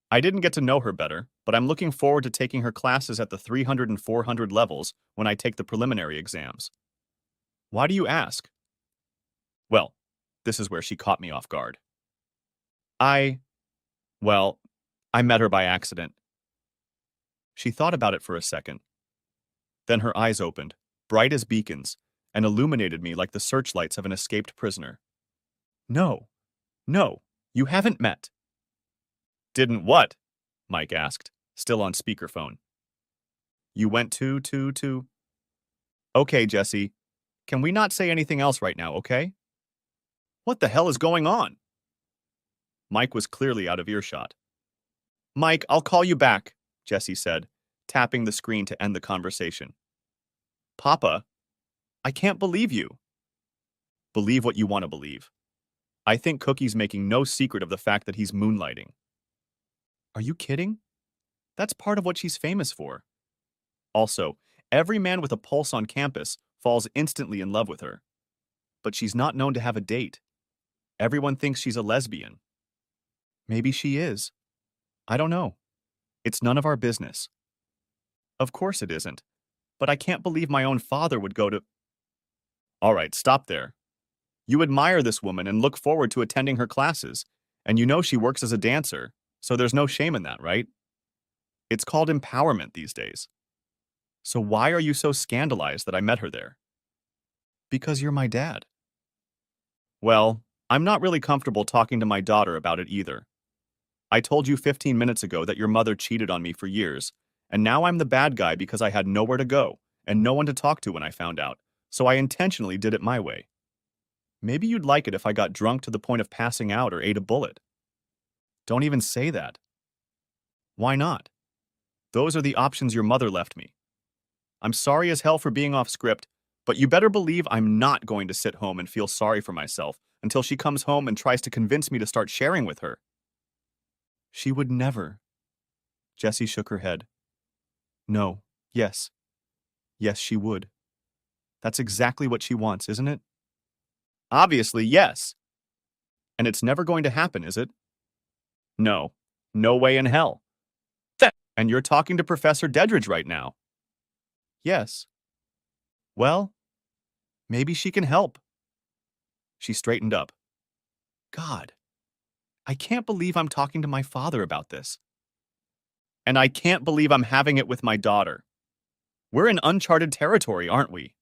I didn't get to know her better, but I'm looking forward to taking her classes at the 300 and 400 levels when I take the preliminary exams. Why do you ask? Well, this is where she caught me off guard. Well, I met her by accident. She thought about it for a second. Then her eyes opened, bright as beacons, and illuminated me like the searchlights of an escaped prisoner. No, you haven't met. Didn't what? Mike asked, still on speakerphone. You went to... Okay, Jesse. Can we not say anything else right now, okay? What the hell is going on? Mike was clearly out of earshot. Mike, I'll call you back, Jesse said, tapping the screen to end the conversation. Papa, I can't believe you. Believe what you want to believe. I think Cookie's making no secret of the fact that he's moonlighting. Are you kidding? That's part of what she's famous for. Also, every man with a pulse on campus falls instantly in love with her. But she's not known to have a date. Everyone thinks she's a lesbian. Maybe she is. I don't know. It's none of our business. Of course it isn't. But I can't believe my own father would go to... All right, stop there. You admire this woman and look forward to attending her classes, and you know she works as a dancer, so there's no shame in that, right? It's called empowerment these days. So why are you so scandalized that I met her there? Because you're my dad. Well, I'm not really comfortable talking to my daughter about it either. I told you 15 minutes ago that your mother cheated on me for years, and now I'm the bad guy because I had nowhere to go and no one to talk to when I found out, so I intentionally did it my way. Maybe you'd like it if I got drunk to the point of passing out or ate a bullet. Don't even say that. Why not? Those are the options your mother left me. I'm sorry as hell for being off script, but you better believe I'm not going to sit home and feel sorry for myself until she comes home and tries to convince me to start sharing with her. She would never. Jessie shook her head. No, yes. Yes, she would. That's exactly what she wants, isn't it? Obviously, yes. And it's never going to happen, is it? No. No way in hell. And you're talking to Professor Dedridge right now. Yes. Well, maybe she can help. She straightened up. God, I can't believe I'm talking to my father about this. And I can't believe I'm having it with my daughter. We're in uncharted territory, aren't we?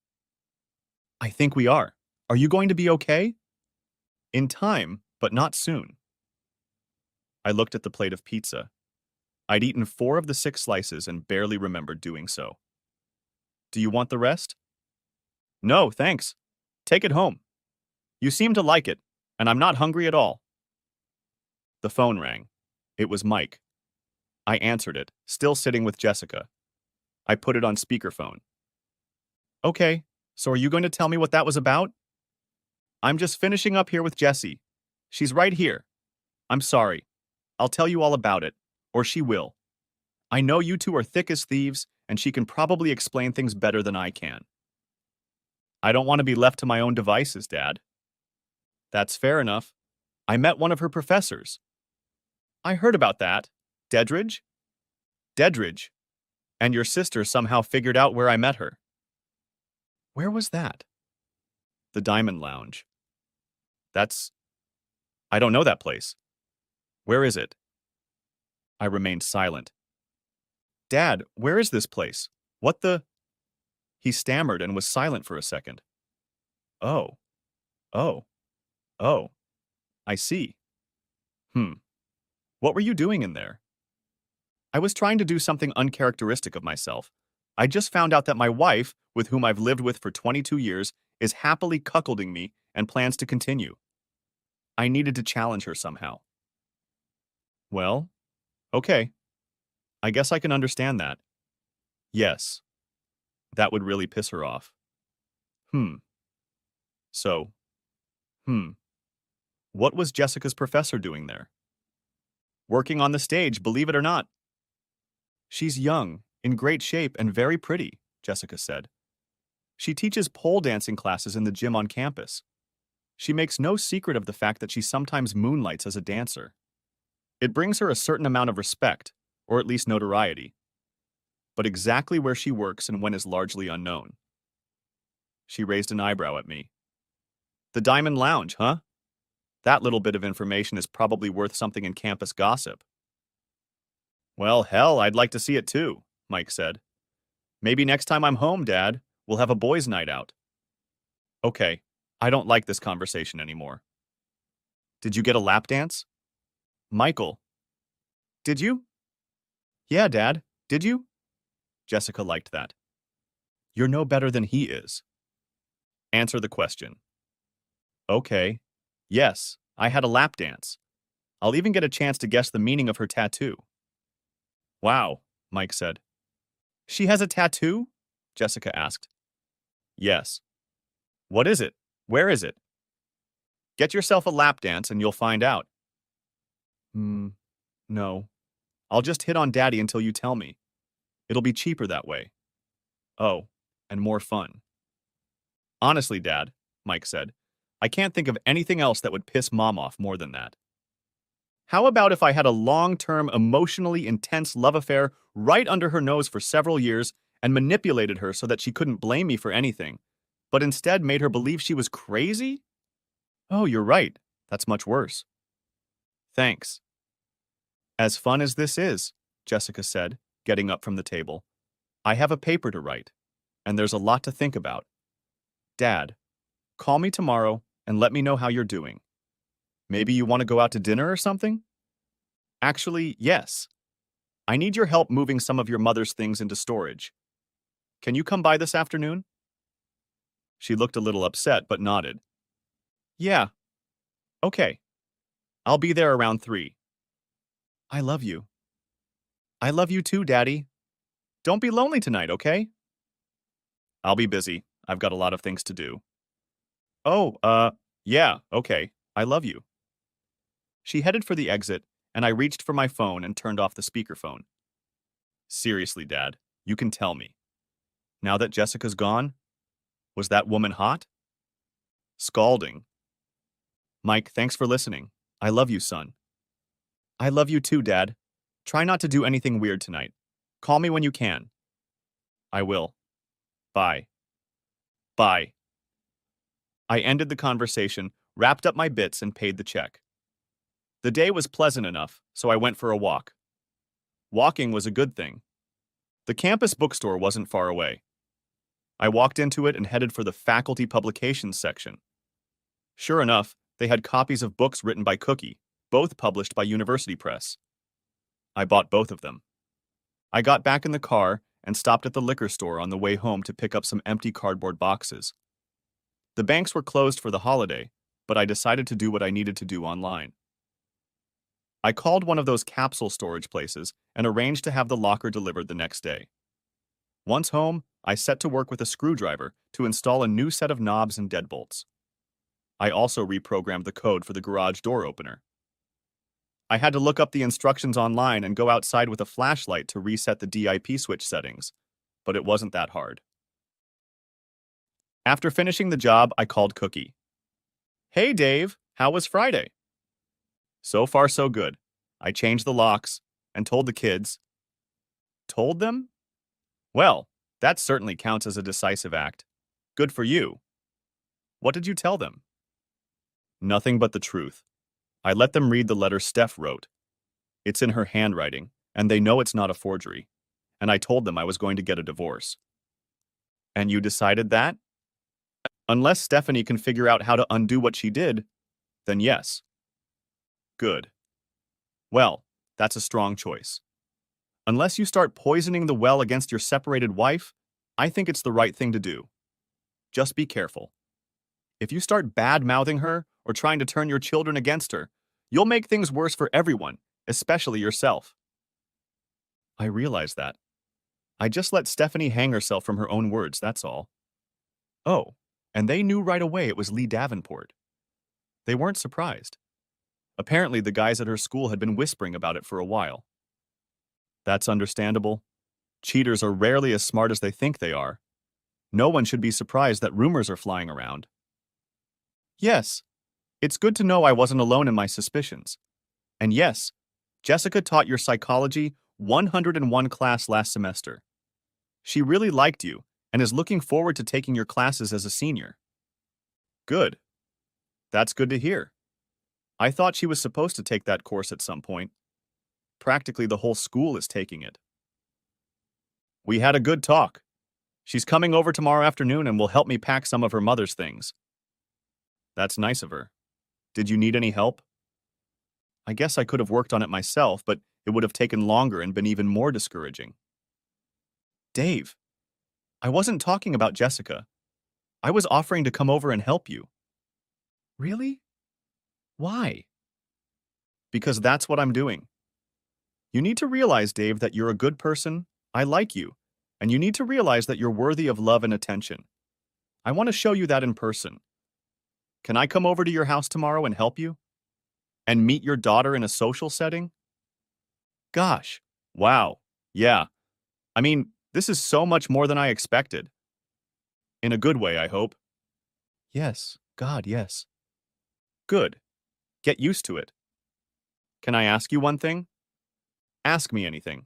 I think we are. Are you going to be okay? In time, but not soon. I looked at the plate of pizza. I'd eaten 4 of the 6 slices and barely remembered doing so. Do you want the rest? No, thanks. Take it home. You seem to like it, and I'm not hungry at all. The phone rang. It was Mike. I answered it, still sitting with Jessica. I put it on speakerphone. Okay, so are you going to tell me what that was about? I'm just finishing up here with Jessie. She's right here. I'm sorry. I'll tell you all about it, or she will. I know you two are thick as thieves, and she can probably explain things better than I can. I don't want to be left to my own devices, Dad. That's fair enough. I met one of her professors. I heard about that. Dedridge? Dedridge. And your sister somehow figured out where I met her. Where was that? The Diamond Lounge. I don't know that place. Where is it? I remained silent. Dad, where is this place? What the... He stammered and was silent for a second. Oh. Oh. Oh. I see. What were you doing in there? I was trying to do something uncharacteristic of myself. I just found out that my wife, with whom I've lived with for 22 years, is happily cuckolding me and plans to continue. I needed to challenge her somehow. Well, okay. I guess I can understand that. Yes. That would really piss her off. So, what was Jessica's professor doing there? Working on the stage, believe it or not. She's young, in great shape, and very pretty, Jessica said. She teaches pole dancing classes in the gym on campus. She makes no secret of the fact that she sometimes moonlights as a dancer. It brings her a certain amount of respect, or at least notoriety. But exactly where she works and when is largely unknown. She raised an eyebrow at me. The Diamond Lounge, huh? That little bit of information is probably worth something in campus gossip. Well, hell, I'd like to see it too, Mike said. Maybe next time I'm home, Dad, we'll have a boys' night out. Okay, I don't like this conversation anymore. Did you get a lap dance? Michael. Did you? Yeah, Dad, did you? Jessica liked that. You're no better than he is. Answer the question. Okay. Yes, I had a lap dance. I'll even get a chance to guess the meaning of her tattoo. Wow, Mike said. She has a tattoo? Jessica asked. Yes. What is it? Where is it? Get yourself a lap dance and you'll find out. No. I'll just hit on Daddy until you tell me. It'll be cheaper that way. Oh, and more fun. Honestly, Dad, Mike said, I can't think of anything else that would piss Mom off more than that. How about if I had a long-term, emotionally intense love affair right under her nose for several years, and manipulated her so that she couldn't blame me for anything, but instead made her believe she was crazy? Oh, you're right. That's much worse. Thanks. As fun as this is, Jessica said, getting up from the table, I have a paper to write, and there's a lot to think about. Dad, call me tomorrow and let me know how you're doing. Maybe you want to go out to dinner or something? Actually, yes. I need your help moving some of your mother's things into storage. Can you come by this afternoon? She looked a little upset but nodded. Yeah, okay. I'll be there around 3. I love you. I love you too, Daddy. Don't be lonely tonight, okay? I'll be busy. I've got a lot of things to do. Oh, yeah, okay. I love you. She headed for the exit, and I reached for my phone and turned off the speakerphone. Seriously, Dad, you can tell me. Now that Jessica's gone, was that woman hot? Scalding. Mike, thanks for listening. I love you, son. I love you too, Dad. Try not to do anything weird tonight. Call me when you can. I will. Bye. Bye. I ended the conversation, wrapped up my bits, and paid the check. The day was pleasant enough, so I went for a walk. Walking was a good thing. The campus bookstore wasn't far away. I walked into it and headed for the faculty publications section. Sure enough, they had copies of books written by Cookie, both published by University Press. I bought both of them. I got back in the car and stopped at the liquor store on the way home to pick up some empty cardboard boxes. The banks were closed for the holiday, but I decided to do what I needed to do online. I called one of those capsule storage places and arranged to have the locker delivered the next day. Once home, I set to work with a screwdriver to install a new set of knobs and deadbolts. I also reprogrammed the code for the garage door opener. I had to look up the instructions online and go outside with a flashlight to reset the DIP switch settings, but it wasn't that hard. After finishing the job, I called Cookie. Hey Dave, how was Friday? So far so good. I changed the locks and told the kids. Told them? Well, that certainly counts as a decisive act. Good for you. What did you tell them? Nothing but the truth. I let them read the letter Steph wrote. It's in her handwriting, and they know it's not a forgery. And I told them I was going to get a divorce. And you decided that? Unless Stephanie can figure out how to undo what she did, then yes. Good. Well, that's a strong choice. Unless you start poisoning the well against your separated wife, I think it's the right thing to do. Just be careful. If you start bad-mouthing her or trying to turn your children against her, you'll make things worse for everyone, especially yourself. I realize that. I just let Stephanie hang herself from her own words, that's all. Oh, and they knew right away it was Lee Davenport. They weren't surprised. Apparently, the guys at her school had been whispering about it for a while. That's understandable. Cheaters are rarely as smart as they think they are. No one should be surprised that rumors are flying around. Yes, it's good to know I wasn't alone in my suspicions. And yes, Jessica taught your psychology 101 class last semester. She really liked you and is looking forward to taking your classes as a senior. Good. That's good to hear. I thought she was supposed to take that course at some point. Practically the whole school is taking it. We had a good talk. She's coming over tomorrow afternoon and will help me pack some of her mother's things. That's nice of her. Did you need any help? I guess I could have worked on it myself, but it would have taken longer and been even more discouraging. Dave, I wasn't talking about Jessica. I was offering to come over and help you. Really? Why? Because that's what I'm doing. You need to realize, Dave, that you're a good person. I like you. And you need to realize that you're worthy of love and attention. I want to show you that in person. Can I come over to your house tomorrow and help you? And meet your daughter in a social setting? Gosh, wow, yeah. I mean, this is so much more than I expected. In a good way, I hope. Yes, God, yes. Good. Get used to it. Can I ask you one thing? Ask me anything.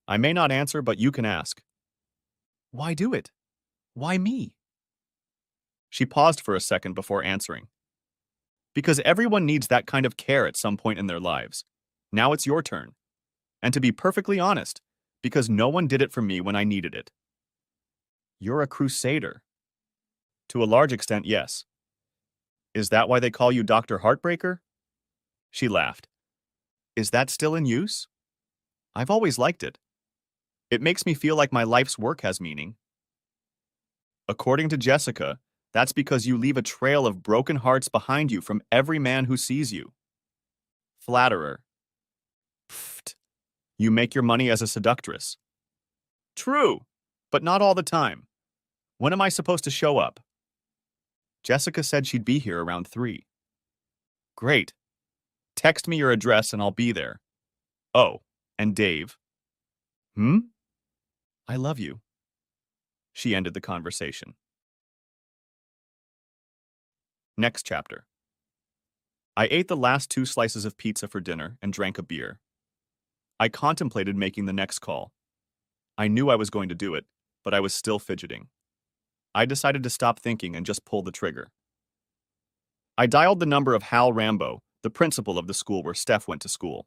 I may not answer, but you can ask. Why do it? Why me? She paused for a second before answering. Because everyone needs that kind of care at some point in their lives. Now it's your turn. And to be perfectly honest, because no one did it for me when I needed it. You're a crusader. To a large extent, yes. Is that why they call you Dr. Heartbreaker? She laughed. Is that still in use? I've always liked it. It makes me feel like my life's work has meaning. According to Jessica, that's because you leave a trail of broken hearts behind you from every man who sees you. Flatterer. Pfft. You make your money as a seductress. True, but not all the time. When am I supposed to show up? Jessica said she'd be here around 3. Great. Text me your address and I'll be there. Oh, and Dave. I love you. She ended the conversation. Next chapter. I ate the last 2 slices of pizza for dinner and drank a beer. I contemplated making the next call. I knew I was going to do it, but I was still fidgeting. I decided to stop thinking and just pull the trigger. I dialed the number of Hal Rambo, the principal of the school where Steph went to school.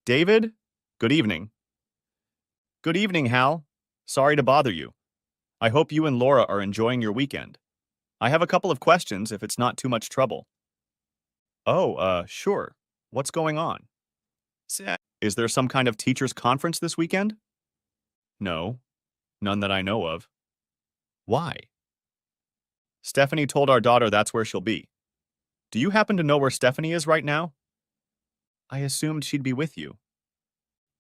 David? Good evening. Good evening, Hal. Sorry to bother you. I hope you and Laura are enjoying your weekend. I have a couple of questions if it's not too much trouble. Oh, sure. What's going on? Is there some kind of teachers' conference this weekend? No, none that I know of. Why? Stephanie told our daughter that's where she'll be. Do you happen to know where Stephanie is right now? I assumed she'd be with you.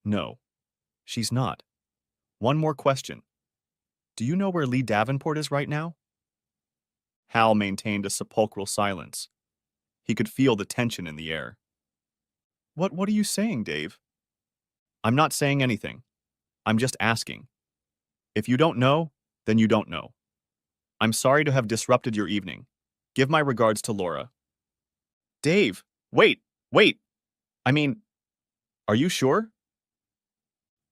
No, she's not. One more question. Do you know where Lee Davenport is right now? Hal maintained a sepulchral silence. He could feel the tension in the air. What are you saying, Dave? I'm not saying anything. I'm just asking. If you don't know, then you don't know. I'm sorry to have disrupted your evening. Give my regards to Laura. Dave, wait. I mean, are you sure?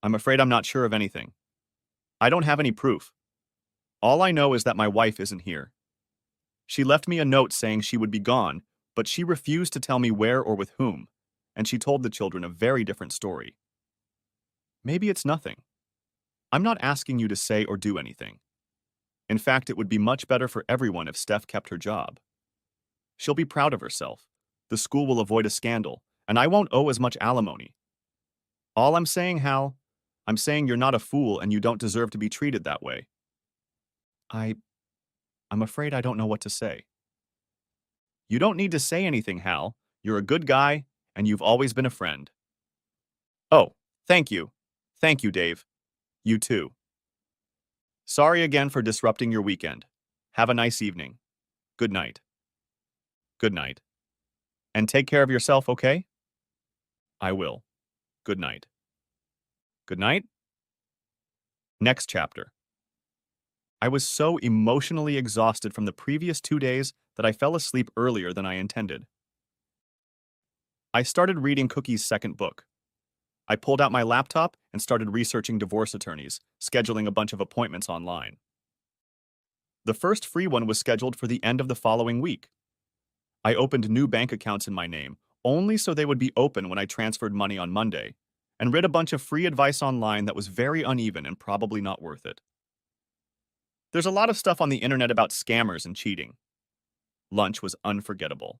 I'm afraid I'm not sure of anything. I don't have any proof. All I know is that my wife isn't here. She left me a note saying she would be gone, but she refused to tell me where or with whom, and she told the children a very different story. Maybe it's nothing. I'm not asking you to say or do anything. In fact, it would be much better for everyone if Steph kept her job. She'll be proud of herself. The school will avoid a scandal, and I won't owe as much alimony. All I'm saying, Hal, I'm saying you're not a fool and you don't deserve to be treated that way. I'm afraid I don't know what to say. You don't need to say anything, Hal. You're a good guy, and you've always been a friend. Oh, thank you. Thank you, Dave. You too. Sorry again for disrupting your weekend. Have a nice evening. Good night. Good night. And take care of yourself, okay? I will. Good night. Good night? Next chapter. I was so emotionally exhausted from the previous 2 days that I fell asleep earlier than I intended. I started reading Cookie's second book. I pulled out my laptop and started researching divorce attorneys, scheduling a bunch of appointments online. The first free one was scheduled for the end of the following week. I opened new bank accounts in my name, only so they would be open when I transferred money on Monday, and read a bunch of free advice online that was very uneven and probably not worth it. There's a lot of stuff on the internet about scammers and cheating. Lunch was unforgettable.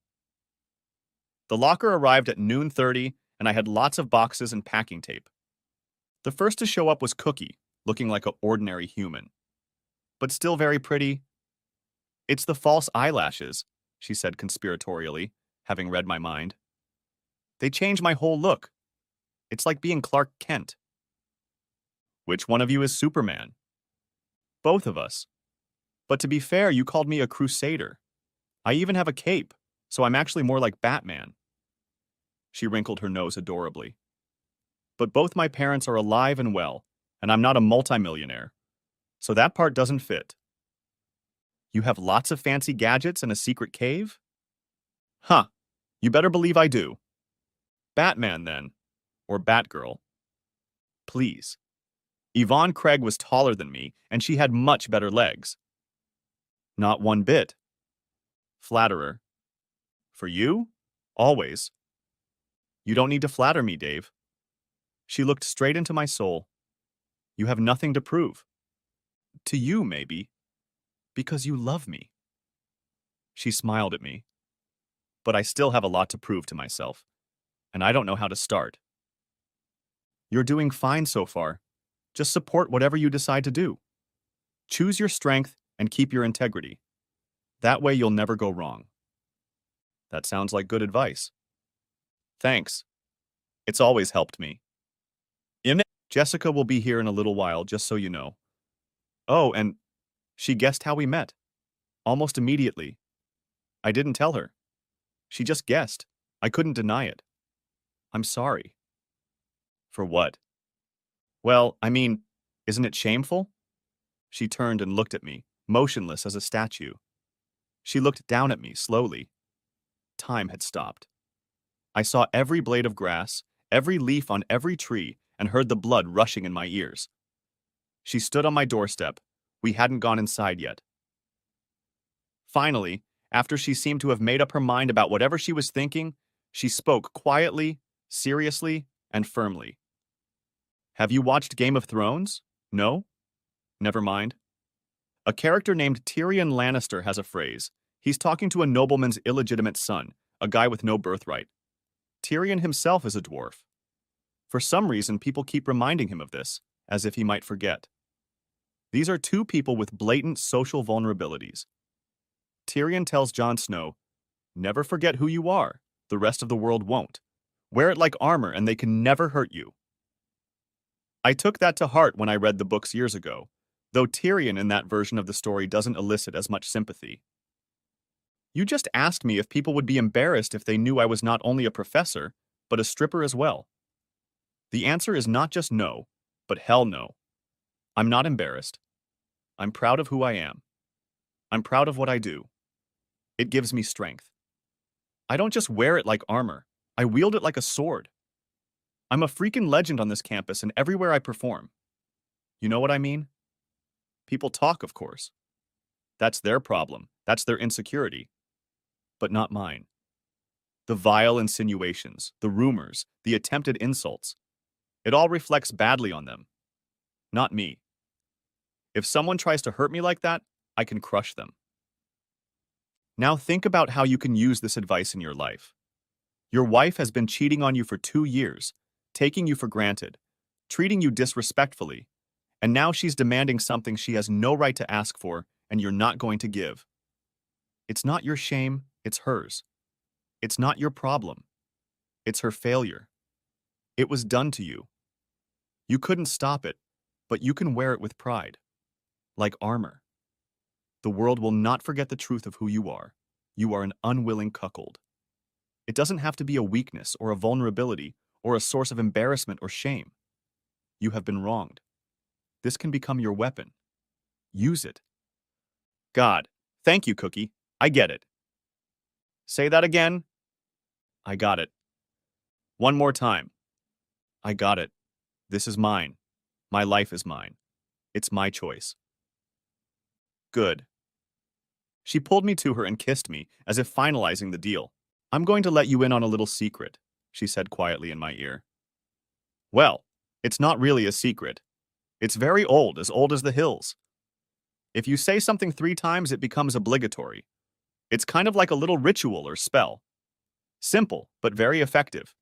The locker arrived at noon 30, and I had lots of boxes and packing tape. The first to show up was Cookie, looking like an ordinary human. But still very pretty. It's the false eyelashes, she said conspiratorially, having read my mind. They change my whole look. It's like being Clark Kent. Which one of you is Superman? Both of us. But to be fair, you called me a crusader. I even have a cape, so I'm actually more like Batman. She wrinkled her nose adorably. But both my parents are alive and well, and I'm not a multimillionaire. So that part doesn't fit. You have lots of fancy gadgets and a secret cave? Huh. You better believe I do. Batman, then. Or Batgirl. Please. Yvonne Craig was taller than me, and she had much better legs. Not one bit. Flatterer. For you? Always. You don't need to flatter me, Dave. She looked straight into my soul. You have nothing to prove. To you, maybe. Because you love me. She smiled at me. But I still have a lot to prove to myself, and I don't know how to start. You're doing fine so far. Just support whatever you decide to do. Choose your strength and keep your integrity. That way you'll never go wrong. That sounds like good advice. Thanks. It's always helped me. Jessica will be here in a little while, just so you know. Oh, and she guessed how we met. Almost immediately. I didn't tell her. She just guessed. I couldn't deny it. I'm sorry. For what? Well, I mean, isn't it shameful? She turned and looked at me, motionless as a statue. She looked down at me slowly. Time had stopped. I saw every blade of grass, every leaf on every tree, and heard the blood rushing in my ears. She stood on my doorstep. We hadn't gone inside yet. Finally, after she seemed to have made up her mind about whatever she was thinking, she spoke quietly, seriously, and firmly. Have you watched Game of Thrones? No? Never mind. A character named Tyrion Lannister has a phrase. He's talking to a nobleman's illegitimate son, a guy with no birthright. Tyrion himself is a dwarf. For some reason, people keep reminding him of this, as if he might forget. These are two people with blatant social vulnerabilities. Tyrion tells Jon Snow, "Never forget who you are. The rest of the world won't. Wear it like armor and they can never hurt you." I took that to heart when I read the books years ago, though Tyrion in that version of the story doesn't elicit as much sympathy. You just asked me if people would be embarrassed if they knew I was not only a professor, but a stripper as well. The answer is not just no, but hell no. I'm not embarrassed. I'm proud of who I am. I'm proud of what I do. It gives me strength. I don't just wear it like armor. I wield it like a sword. I'm a freaking legend on this campus and everywhere I perform. You know what I mean? People talk, of course. That's their problem. That's their insecurity. But not mine. The vile insinuations, the rumors, the attempted insults. It all reflects badly on them. Not me. If someone tries to hurt me like that, I can crush them. Now think about how you can use this advice in your life. Your wife has been cheating on you for 2 years, taking you for granted, treating you disrespectfully, and now she's demanding something she has no right to ask for and you're not going to give. It's not your shame, it's hers. It's not your problem. It's her failure. It was done to you. You couldn't stop it, but you can wear it with pride. Like armor. The world will not forget the truth of who you are. You are an unwilling cuckold. It doesn't have to be a weakness or a vulnerability or a source of embarrassment or shame. You have been wronged. This can become your weapon. Use it. God, thank you, Cookie. I get it. Say that again. I got it. One more time. I got it. This is mine. My life is mine. It's my choice. Good. She pulled me to her and kissed me, as if finalizing the deal. I'm going to let you in on a little secret, she said quietly in my ear. Well, it's not really a secret. It's very old as the hills. If you say something 3 times, it becomes obligatory. It's kind of like a little ritual or spell. Simple, but very effective.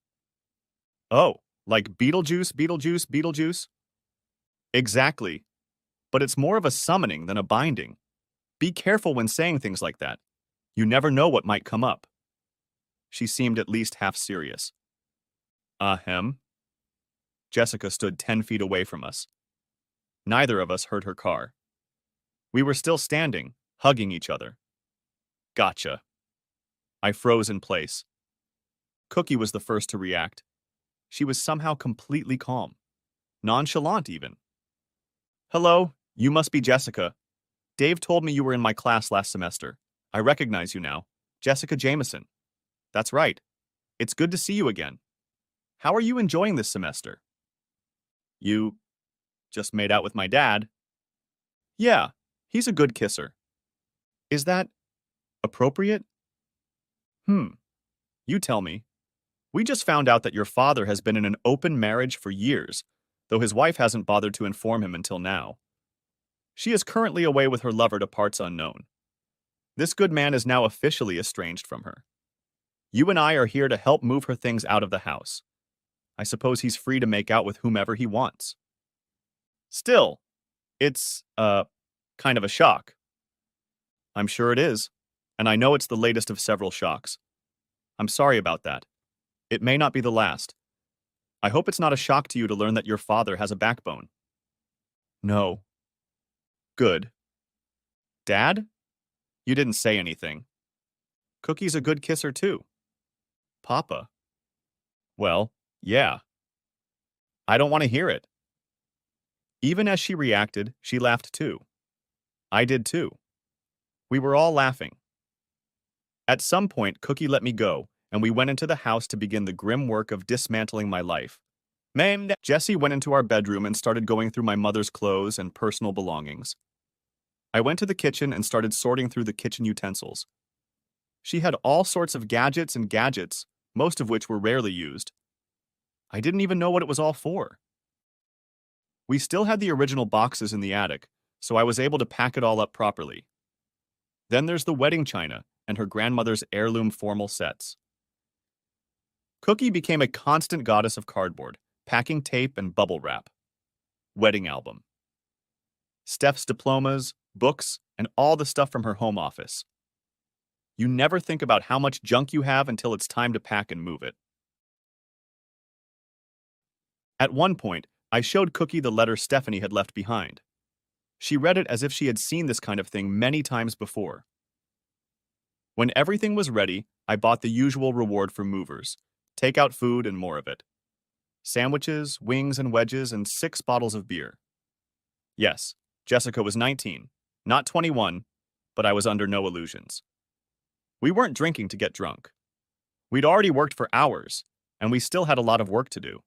Oh, like Beetlejuice, Beetlejuice, Beetlejuice? Exactly. But it's more of a summoning than a binding. Be careful when saying things like that. You never know what might come up. She seemed at least half serious. Ahem. Jessica stood 10 feet away from us. Neither of us heard her car. We were still standing, hugging each other. Gotcha. I froze in place. Cookie was the first to react. She was somehow completely calm. Nonchalant, even. Hello, you must be Jessica. Dave told me you were in my class last semester. I recognize you now. Jessica Jameson. That's right. It's good to see you again. How are you enjoying this semester? You Just made out with my dad. Yeah, he's a good kisser. Is that appropriate? Hmm, you tell me. We just found out that your father has been in an open marriage for years, though his wife hasn't bothered to inform him until now. She is currently away with her lover to parts unknown. This good man is now officially estranged from her. You and I are here to help move her things out of the house. I suppose he's free to make out with whomever he wants. Still, it's, kind of a shock. I'm sure it is, and I know it's the latest of several shocks. I'm sorry about that. It may not be the last. I hope it's not a shock to you to learn that your father has a backbone. No. Good. Dad? You didn't say anything. Cookie's a good kisser, too. Papa? Well, yeah. I don't want to hear it. Even as she reacted, she laughed too. I did too. We were all laughing. At some point, Cookie let me go, and we went into the house to begin the grim work of dismantling my life. Jessie went into our bedroom and started going through my mother's clothes and personal belongings. I went to the kitchen and started sorting through the kitchen utensils. She had all sorts of gadgets and gadgets, most of which were rarely used. I didn't even know what it was all for. We still had the original boxes in the attic, so I was able to pack it all up properly. Then there's the wedding china and her grandmother's heirloom formal sets. Cookie became a constant goddess of cardboard, packing tape and bubble wrap. Wedding album. Steph's diplomas, books, and all the stuff from her home office. You never think about how much junk you have until it's time to pack and move it. At one point, I showed Cookie the letter Stephanie had left behind. She read it as if she had seen this kind of thing many times before. When everything was ready, I bought the usual reward for movers: takeout food and more of it. Sandwiches, wings and wedges, and 6 bottles of beer. Yes, Jessica was 19, not 21, but I was under no illusions. We weren't drinking to get drunk. We'd already worked for hours, and we still had a lot of work to do.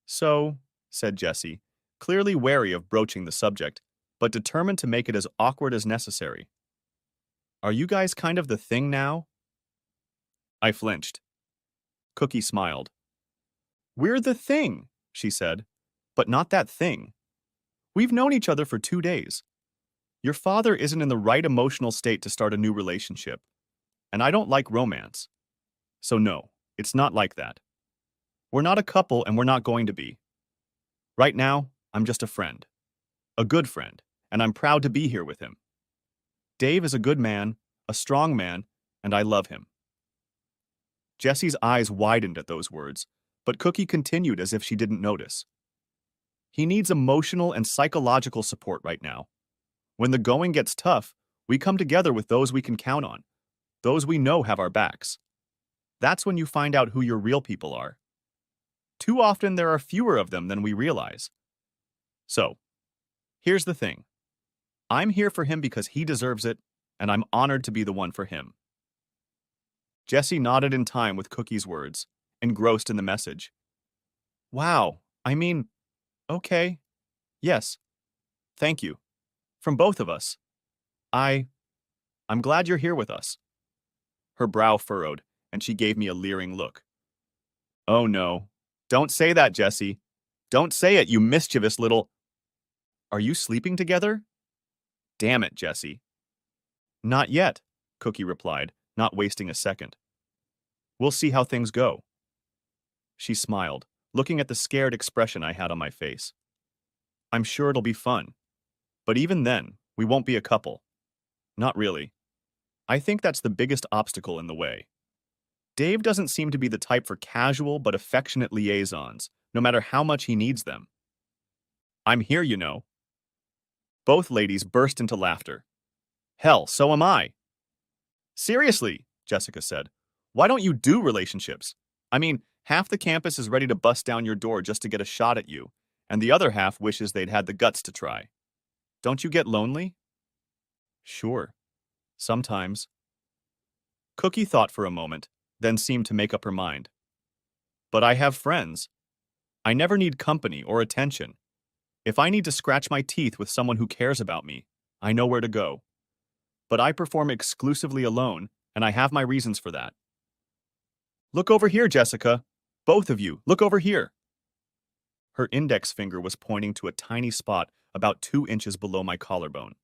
So, said Jessie, clearly wary of broaching the subject, but determined to make it as awkward as necessary. Are you guys kind of the thing now? I flinched. Cookie smiled. We're the thing, she said, but not that thing. We've known each other for 2 days. Your father isn't in the right emotional state to start a new relationship, and I don't like romance. So no, it's not like that. We're not a couple and we're not going to be. Right now, I'm just a friend. A good friend, and I'm proud to be here with him. Dave is a good man, a strong man, and I love him. Jessie's eyes widened at those words, but Cookie continued as if she didn't notice. He needs emotional and psychological support right now. When the going gets tough, we come together with those we can count on, those we know have our backs. That's when you find out who your real people are. Too often there are fewer of them than we realize. So, here's the thing. I'm here for him because he deserves it, and I'm honored to be the one for him. Jessie nodded in time with Cookie's words, engrossed in the message. Wow, okay. Yes. Thank you. From both of us. I'm glad you're here with us. Her brow furrowed, and she gave me a leering look. Oh no. Don't say that, Jessie. Don't say it, you mischievous little... Are you sleeping together? Damn it, Jessie. Not yet, Cookie replied, not wasting a second. We'll see how things go. She smiled, looking at the scared expression I had on my face. I'm sure it'll be fun. But even then, we won't be a couple. Not really. I think that's the biggest obstacle in the way. Dave doesn't seem to be the type for casual but affectionate liaisons, no matter how much he needs them. I'm here, you know. Both ladies burst into laughter. Hell, so am I. Seriously, Jessica said. Why don't you do relationships? Half the campus is ready to bust down your door just to get a shot at you, and the other half wishes they'd had the guts to try. Don't you get lonely? Sure. Sometimes. Cookie thought for a moment, then seemed to make up her mind. But I have friends. I never need company or attention. If I need to scratch my teeth with someone who cares about me, I know where to go. But I perform exclusively alone, and I have my reasons for that. Look over here, Jessica. Both of you, look over here. Her index finger was pointing to a tiny spot about 2 inches below my collarbone.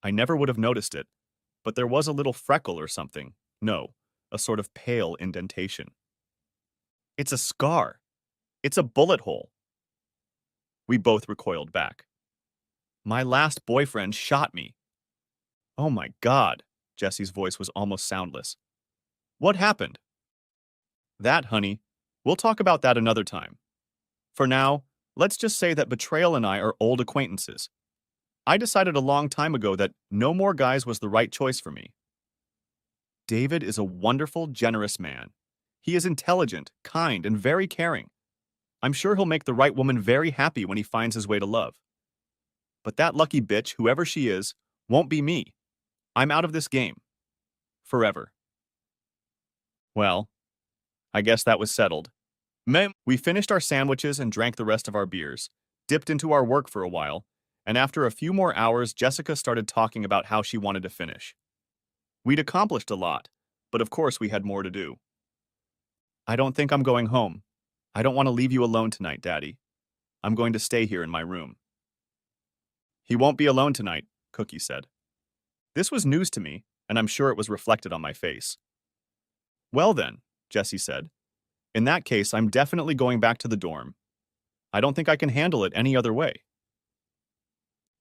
I never would have noticed it, but there was a little freckle or something. No, a sort of pale indentation. It's a scar. It's a bullet hole. We both recoiled back. My last boyfriend shot me. Oh my God, Jesse's voice was almost soundless. What happened? That, honey, we'll talk about that another time. For now, let's just say that Betrayal and I are old acquaintances. I decided a long time ago that no more guys was the right choice for me. David is a wonderful, generous man. He is intelligent, kind, and very caring. I'm sure he'll make the right woman very happy when he finds his way to love. But that lucky bitch, whoever she is, won't be me. I'm out of this game. Forever. Well, I guess that was settled. We finished our sandwiches and drank the rest of our beers, dipped into our work for a while, and after a few more hours, Jessica started talking about how she wanted to finish. We'd accomplished a lot, but of course we had more to do. I don't think I'm going home. I don't want to leave you alone tonight, Daddy. I'm going to stay here in my room. He won't be alone tonight, Cookie said. This was news to me, and I'm sure it was reflected on my face. Well then, Jessie said. In that case, I'm definitely going back to the dorm. I don't think I can handle it any other way.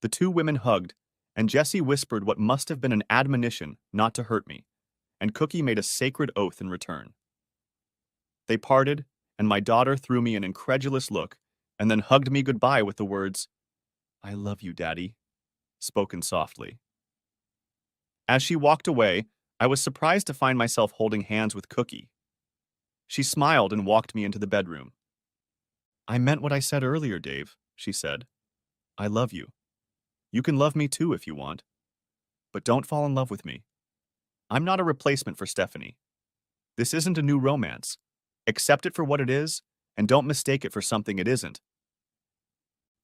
The two women hugged, and Jessie whispered what must have been an admonition not to hurt me, and Cookie made a sacred oath in return. They parted, and my daughter threw me an incredulous look and then hugged me goodbye with the words, "I love you, Daddy," spoken softly. As she walked away, I was surprised to find myself holding hands with Cookie. She smiled and walked me into the bedroom. I meant what I said earlier, Dave, she said. I love you. You can love me too if you want. But don't fall in love with me. I'm not a replacement for Stephanie. This isn't a new romance. Accept it for what it is, and don't mistake it for something it isn't.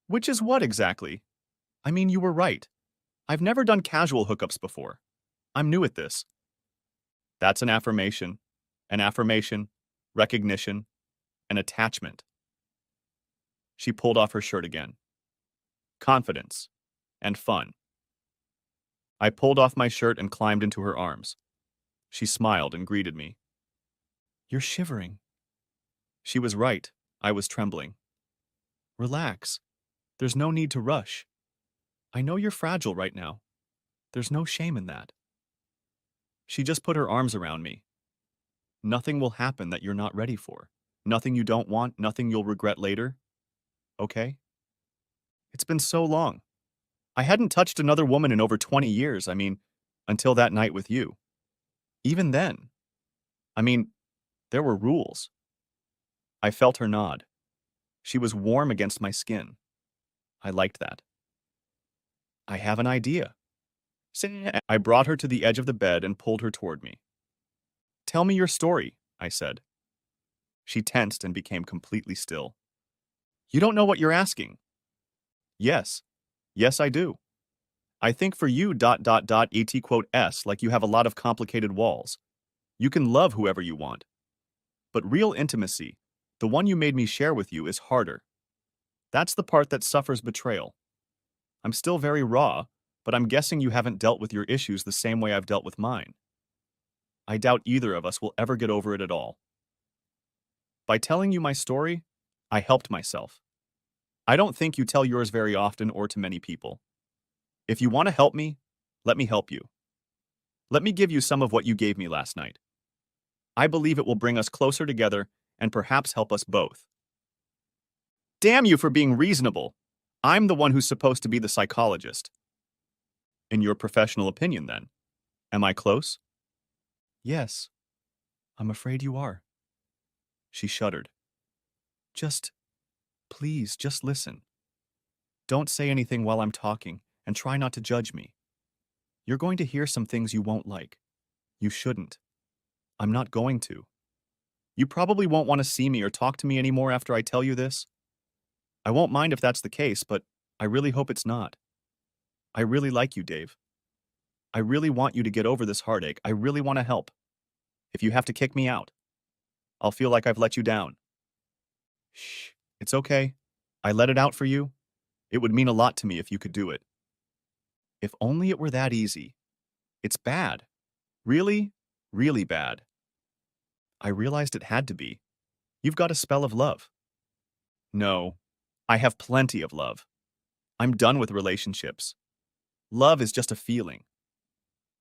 Which is what exactly? I mean, you were right. I've never done casual hookups before. I'm new at this. That's an affirmation, recognition, and attachment. She pulled off her shirt again. Confidence and fun. I pulled off my shirt and climbed into her arms. She smiled and greeted me. You're shivering. She was right. I was trembling. Relax. There's no need to rush. I know you're fragile right now. There's no shame in that. She just put her arms around me. Nothing will happen that you're not ready for. Nothing you don't want, nothing you'll regret later. Okay? It's been so long. I hadn't touched another woman in over 20 years, until that night with you. Even then. There were rules. I felt her nod. She was warm against my skin. I liked that. I have an idea. I brought her to the edge of the bed and pulled her toward me. Tell me your story, I said. She tensed and became completely still. You don't know what you're asking. Yes. Yes, I do. I think for you, .. like you have a lot of complicated walls. You can love whoever you want. But real intimacy, the one you made me share with you, is harder. That's the part that suffers betrayal. I'm still very raw, but I'm guessing you haven't dealt with your issues the same way I've dealt with mine. I doubt either of us will ever get over it at all. By telling you my story, I helped myself. I don't think you tell yours very often or to many people. If you want to help me, let me help you. Let me give you some of what you gave me last night. I believe it will bring us closer together and perhaps help us both. Damn you for being reasonable. I'm the one who's supposed to be the psychologist. In your professional opinion, then, am I close? Yes. I'm afraid you are. She shuddered. Please, just listen. Don't say anything while I'm talking, and try not to judge me. You're going to hear some things you won't like. You shouldn't. I'm not going to. You probably won't want to see me or talk to me anymore after I tell you this. I won't mind if that's the case, but I really hope it's not. I really like you, Dave. I really want you to get over this heartache. I really want to help. If you have to kick me out, I'll feel like I've let you down. Shh, it's okay. I let it out for you. It would mean a lot to me if you could do it. If only it were that easy. It's bad. Really, really bad. I realized it had to be. You've got a spell of love. No, I have plenty of love. I'm done with relationships. Love is just a feeling.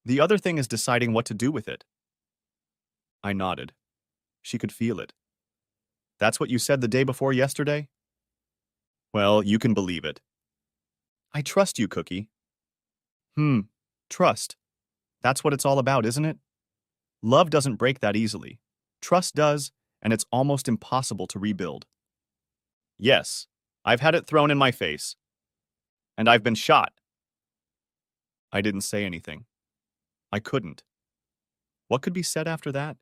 The other thing is deciding what to do with it. I nodded. She could feel it. That's what you said the day before yesterday? Well, you can believe it. I trust you, Cookie. Trust. That's what it's all about, isn't it? Love doesn't break that easily. Trust does, and it's almost impossible to rebuild. Yes, I've had it thrown in my face. And I've been shot. I didn't say anything. I couldn't. What could be said after that?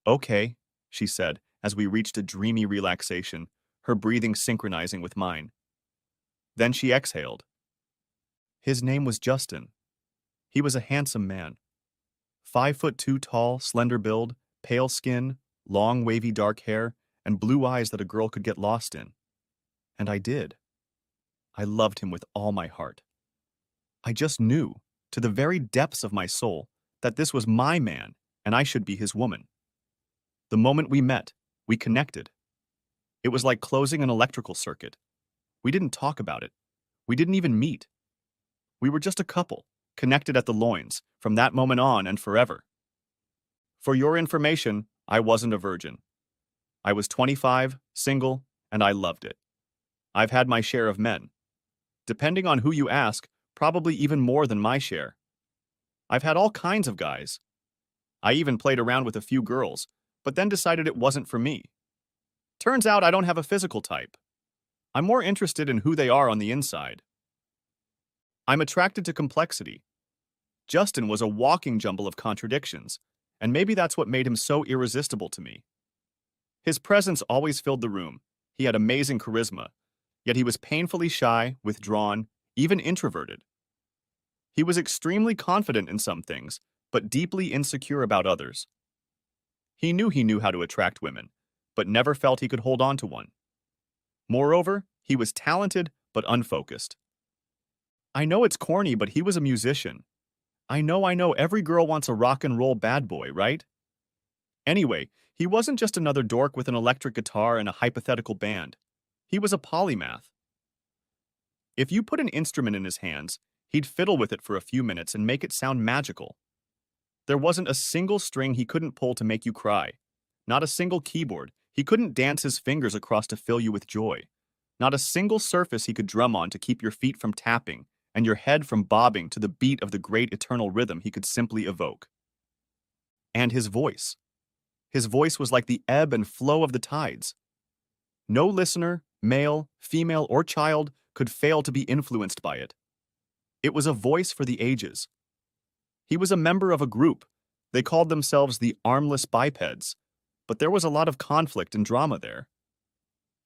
Okay, she said, as we reached a dreamy relaxation, her breathing synchronizing with mine. Then she exhaled. His name was Justin. He was a handsome man. 5'2" tall, slender build, pale skin, long wavy dark hair, and blue eyes that a girl could get lost in. And I did. I loved him with all my heart. I just knew, to the very depths of my soul, that this was my man and I should be his woman. The moment we met, we connected. It was like closing an electrical circuit. We didn't talk about it. We didn't even meet. We were just a couple, connected at the loins, from that moment on and forever. For your information, I wasn't a virgin. I was 25, single, and I loved it. I've had my share of men. Depending on who you ask, probably even more than my share. I've had all kinds of guys. I even played around with a few girls, but then decided it wasn't for me. Turns out I don't have a physical type. I'm more interested in who they are on the inside. I'm attracted to complexity. Justin was a walking jumble of contradictions, and maybe that's what made him so irresistible to me. His presence always filled the room. He had amazing charisma, yet he was painfully shy, withdrawn, even introverted. He was extremely confident in some things, but deeply insecure about others. He knew how to attract women, but never felt he could hold on to one. Moreover, he was talented but unfocused. I know it's corny, but he was a musician. I know, every girl wants a rock and roll bad boy, right? Anyway, he wasn't just another dork with an electric guitar and a hypothetical band. He was a polymath. If you put an instrument in his hands, he'd fiddle with it for a few minutes and make it sound magical. There wasn't a single string he couldn't pull to make you cry. Not a single keyboard. He couldn't dance his fingers across to fill you with joy. Not a single surface he could drum on to keep your feet from tapping and your head from bobbing to the beat of the great eternal rhythm he could simply evoke. And his voice. His voice was like the ebb and flow of the tides. No listener, male, female, or child, could fail to be influenced by it. It was a voice for the ages. He was a member of a group. They called themselves the Armless Bipeds, but there was a lot of conflict and drama there.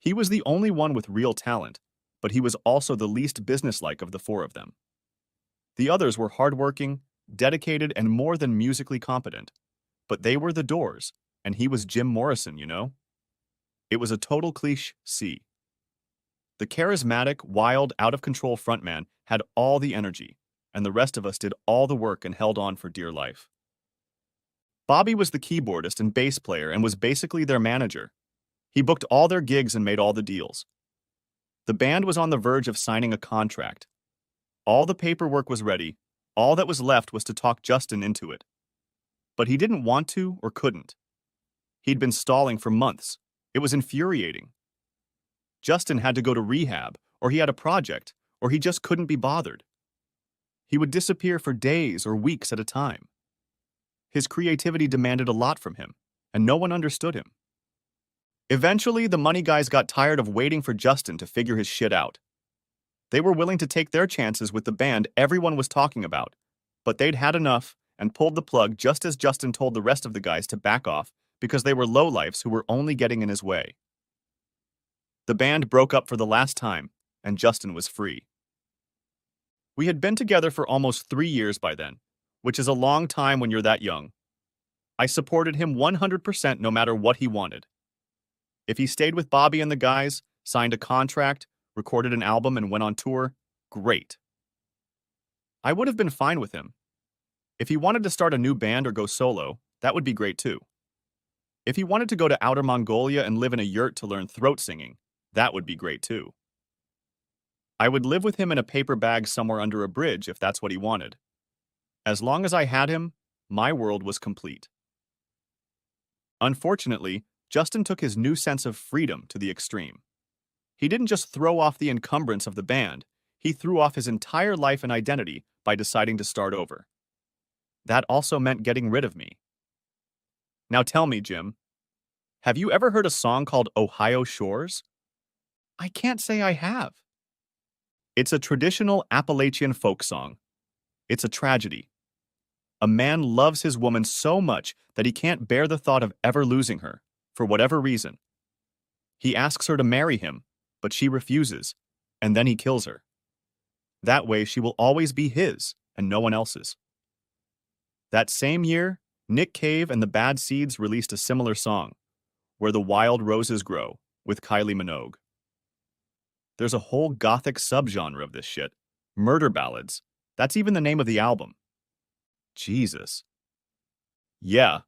He was the only one with real talent, but he was also the least businesslike of the four of them. The others were hardworking, dedicated, and more than musically competent. But they were the Doors, and he was Jim Morrison, you know? It was a total cliché. The charismatic, wild, out-of-control frontman had all the energy, and the rest of us did all the work and held on for dear life. Bobby was the keyboardist and bass player and was basically their manager. He booked all their gigs and made all the deals. The band was on the verge of signing a contract. All the paperwork was ready. All that was left was to talk Justin into it. But he didn't want to or couldn't. He'd been stalling for months. It was infuriating. Justin had to go to rehab, or he had a project, or he just couldn't be bothered. He would disappear for days or weeks at a time. His creativity demanded a lot from him, and no one understood him. Eventually, the money guys got tired of waiting for Justin to figure his shit out. They were willing to take their chances with the band everyone was talking about, but they'd had enough and pulled the plug just as Justin told the rest of the guys to back off because they were lowlifes who were only getting in his way. The band broke up for the last time, and Justin was free. We had been together for almost 3 years by then, which is a long time when you're that young. I supported him 100% no matter what he wanted. If he stayed with Bobby and the guys, signed a contract, recorded an album, and went on tour, great. I would have been fine with him. If he wanted to start a new band or go solo, that would be great too. If he wanted to go to outer Mongolia and live in a yurt to learn throat singing, that would be great too. I would live with him in a paper bag somewhere under a bridge if that's what he wanted. As long as I had him, my world was complete. Unfortunately, Justin took his new sense of freedom to the extreme. He didn't just throw off the encumbrance of the band, he threw off his entire life and identity by deciding to start over. That also meant getting rid of me. Now tell me, Jim, have you ever heard a song called Ohio Shores? I can't say I have. It's a traditional Appalachian folk song. It's a tragedy. A man loves his woman so much that he can't bear the thought of ever losing her, for whatever reason. He asks her to marry him, but she refuses, and then he kills her. That way she will always be his and no one else's. That same year, Nick Cave and the Bad Seeds released a similar song, Where the Wild Roses Grow, with Kylie Minogue. There's a whole gothic subgenre of this shit. Murder ballads. That's even the name of the album. Jesus. Yeah.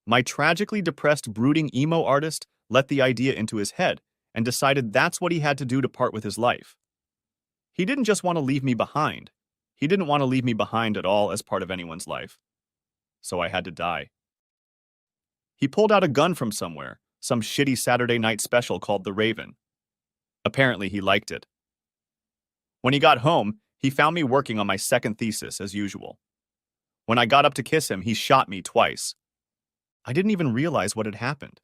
My tragically depressed, brooding emo artist let the idea into his head and decided that's what he had to do to part with his life. He didn't just want to leave me behind. He didn't want to leave me behind at all as part of anyone's life. So I had to die. He pulled out a gun from somewhere, some shitty Saturday night special called The Raven. Apparently he liked it. When he got home, he found me working on my second thesis as usual. When I got up to kiss him, he shot me twice. I didn't even realize what had happened.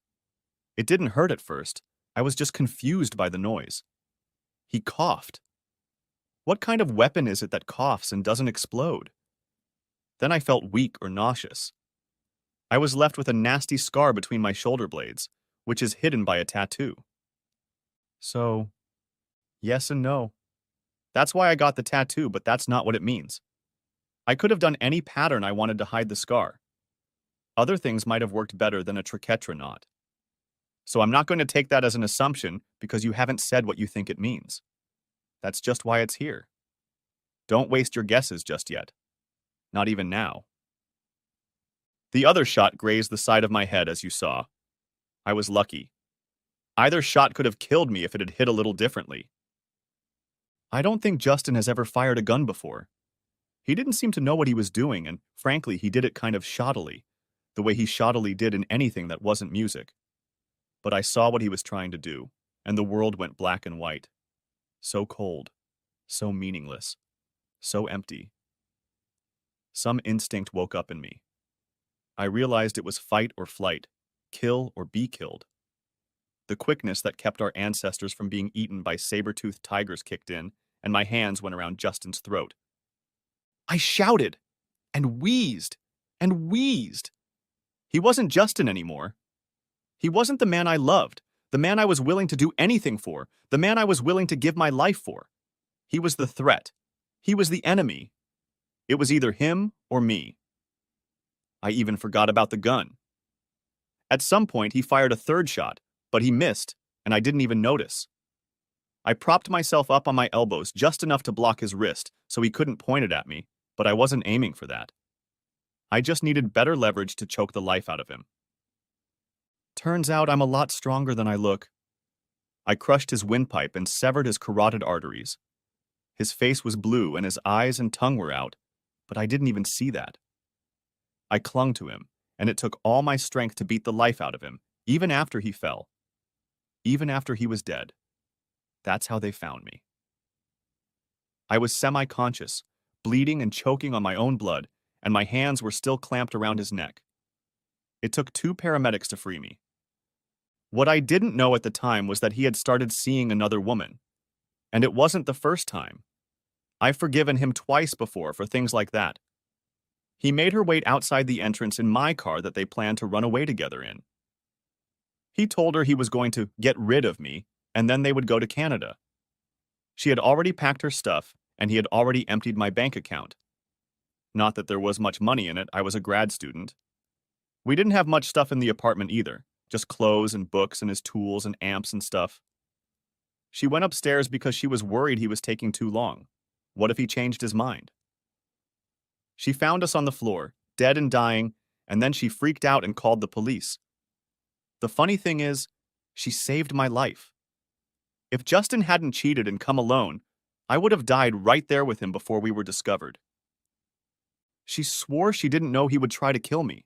It didn't hurt at first. I was just confused by the noise. He coughed. What kind of weapon is it that coughs and doesn't explode? Then I felt weak or nauseous. I was left with a nasty scar between my shoulder blades, which is hidden by a tattoo. So, yes and no. That's why I got the tattoo, but that's not what it means. I could have done any pattern I wanted to hide the scar. Other things might have worked better than a triquetra knot. So I'm not going to take that as an assumption because you haven't said what you think it means. That's just why it's here. Don't waste your guesses just yet. Not even now. The other shot grazed the side of my head, as you saw. I was lucky. Either shot could have killed me if it had hit a little differently. I don't think Justin has ever fired a gun before. He didn't seem to know what he was doing, and frankly, he did it kind of shoddily, the way he shoddily did in anything that wasn't music. But I saw what he was trying to do, and the world went black and white. So cold, so meaningless, so empty. Some instinct woke up in me. I realized it was fight or flight, kill or be killed. The quickness that kept our ancestors from being eaten by saber-toothed tigers kicked in, and my hands went around Justin's throat. I shouted, and wheezed, and wheezed. He wasn't Justin anymore. He wasn't the man I loved, the man I was willing to do anything for, the man I was willing to give my life for. He was the threat. He was the enemy. It was either him or me. I even forgot about the gun. At some point, he fired a third shot, but he missed, and I didn't even notice. I propped myself up on my elbows just enough to block his wrist so he couldn't point it at me, but I wasn't aiming for that. I just needed better leverage to choke the life out of him. Turns out I'm a lot stronger than I look. I crushed his windpipe and severed his carotid arteries. His face was blue and his eyes and tongue were out, but I didn't even see that. I clung to him, and it took all my strength to beat the life out of him, even after he fell. Even after he was dead. That's how they found me. I was semi-conscious, bleeding and choking on my own blood, and my hands were still clamped around his neck. It took 2 paramedics to free me. What I didn't know at the time was that he had started seeing another woman. And it wasn't the first time. I've forgiven him twice before for things like that. He made her wait outside the entrance in my car that they planned to run away together in. He told her he was going to get rid of me, and then they would go to Canada. She had already packed her stuff, and he had already emptied my bank account. Not that there was much money in it, I was a grad student. We didn't have much stuff in the apartment either, just clothes and books and his tools and amps and stuff. She went upstairs because she was worried he was taking too long. What if he changed his mind? She found us on the floor, dead and dying, and then she freaked out and called the police. The funny thing is, she saved my life. If Justin hadn't cheated and come alone, I would have died right there with him before we were discovered. She swore she didn't know he would try to kill me.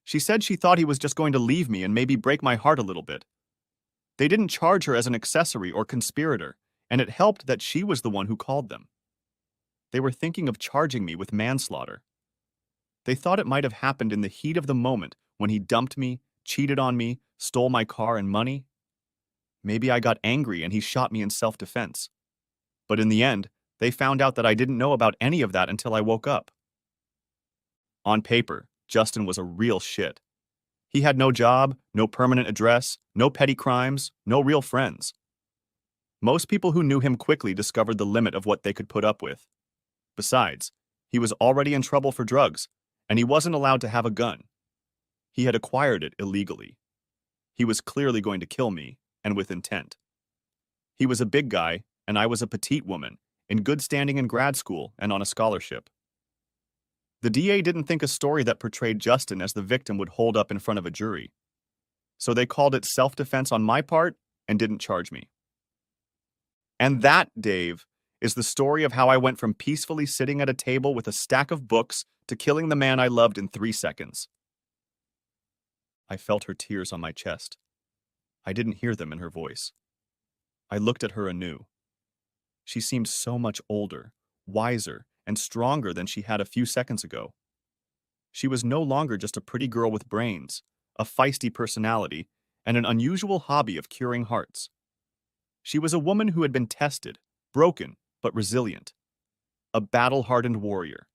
She said she thought he was just going to leave me and maybe break my heart a little bit. They didn't charge her as an accessory or conspirator, and it helped that she was the one who called them. They were thinking of charging me with manslaughter. They thought it might have happened in the heat of the moment when he dumped me, cheated on me, stole my car and money. Maybe I got angry and he shot me in self-defense. But in the end, they found out that I didn't know about any of that until I woke up. On paper, Justin was a real shit. He had no job, no permanent address, no petty crimes, no real friends. Most people who knew him quickly discovered the limit of what they could put up with. Besides, he was already in trouble for drugs, and he wasn't allowed to have a gun. He had acquired it illegally. He was clearly going to kill me, and with intent. He was a big guy, and I was a petite woman, in good standing in grad school and on a scholarship. The DA didn't think a story that portrayed Justin as the victim would hold up in front of a jury. So they called it self-defense on my part and didn't charge me. And that, Dave, is the story of how I went from peacefully sitting at a table with a stack of books to killing the man I loved in 3 seconds. I felt her tears on my chest. I didn't hear them in her voice. I looked at her anew. She seemed so much older, wiser, and stronger than she had a few seconds ago. She was no longer just a pretty girl with brains, a feisty personality, and an unusual hobby of curing hearts. She was a woman who had been tested, broken, but resilient. A battle-hardened warrior.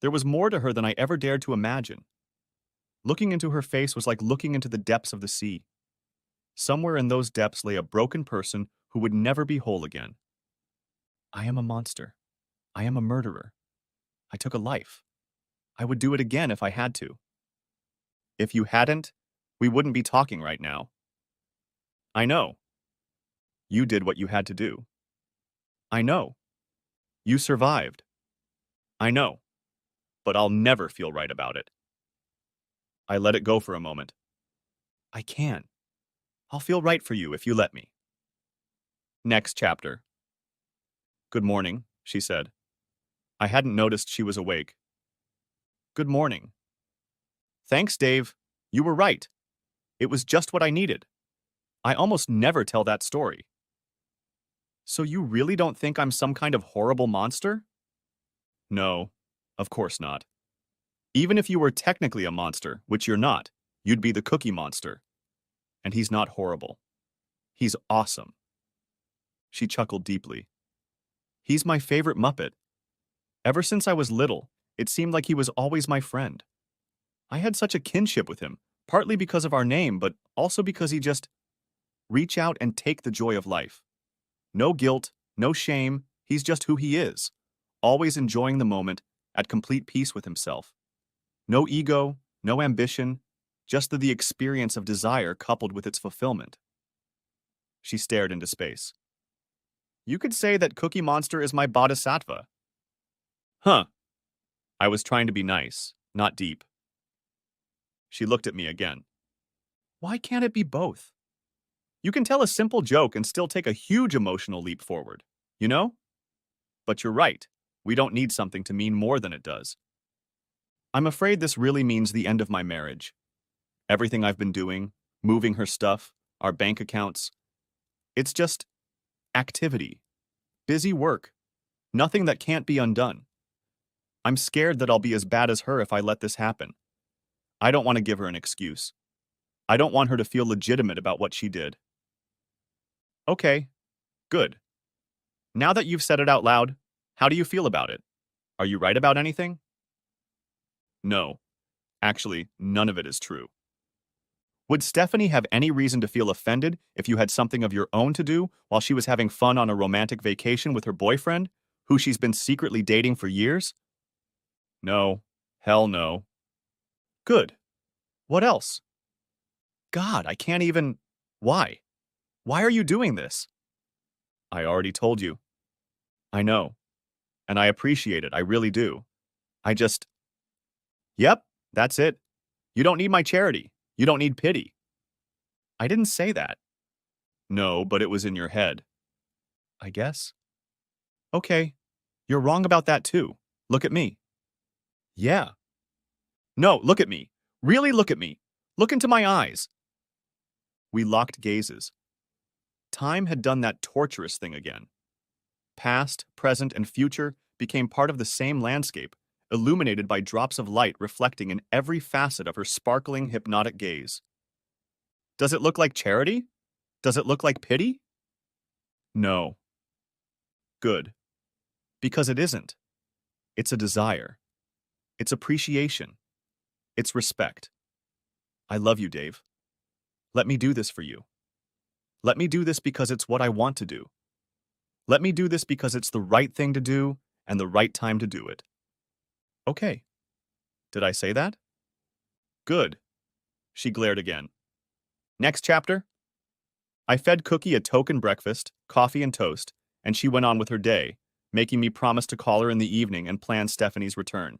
There was more to her than I ever dared to imagine. Looking into her face was like looking into the depths of the sea. Somewhere in those depths lay a broken person who would never be whole again. I am a monster. I am a murderer. I took a life. I would do it again if I had to. If you hadn't, we wouldn't be talking right now. I know. You did what you had to do. I know. You survived. I know. But I'll never feel right about it. I let it go for a moment. I can. I'll feel right for you if you let me. Next chapter. Good morning, she said. I hadn't noticed she was awake. Good morning. Thanks, Dave. You were right. It was just what I needed. I almost never tell that story. So you really don't think I'm some kind of horrible monster? No, of course not. Even if you were technically a monster, which you're not, you'd be the Cookie Monster. And he's not horrible. He's awesome. She chuckled deeply. He's my favorite Muppet. Ever since I was little, it seemed like he was always my friend. I had such a kinship with him, partly because of our name, but also because he just reach out and take the joy of life. No guilt, no shame, he's just who he is, always enjoying the moment, at complete peace with himself. No ego, no ambition, just the experience of desire coupled with its fulfillment. She stared into space. You could say that Cookie Monster is my bodhisattva. Huh. I was trying to be nice, not deep. She looked at me again. Why can't it be both? You can tell a simple joke and still take a huge emotional leap forward, you know? But you're right. We don't need something to mean more than it does. I'm afraid this really means the end of my marriage. Everything I've been doing, moving her stuff, our bank accounts. It's just activity, busy work, nothing that can't be undone. I'm scared that I'll be as bad as her if I let this happen. I don't want to give her an excuse. I don't want her to feel legitimate about what she did. Okay, good. Now that you've said it out loud, how do you feel about it? Are you right about anything? No. Actually, none of it is true. Would Stephanie have any reason to feel offended if you had something of your own to do while she was having fun on a romantic vacation with her boyfriend, who she's been secretly dating for years? No. Hell no. Good. What else? God, I can't even... Why? Why are you doing this? I already told you. I know. And I appreciate it, I really do. I just... Yep, that's it. You don't need my charity. You don't need pity. I didn't say that. No, but it was in your head. I guess. Okay. You're wrong about that too. Look at me. Yeah. No, look at me. Really look at me. Look into my eyes. We locked gazes. Time had done that torturous thing again. Past, present, and future became part of the same landscape, illuminated by drops of light reflecting in every facet of her sparkling, hypnotic gaze. Does it look like charity? Does it look like pity? No. Good. Because it isn't. It's a desire. It's appreciation. It's respect. I love you, Dave. Let me do this for you. Let me do this because it's what I want to do. Let me do this because it's the right thing to do and the right time to do it. Okay. Did I say that? Good. She glared again. Next chapter? I fed Cookie a token breakfast, coffee and toast, and she went on with her day, making me promise to call her in the evening and plan Stephanie's return.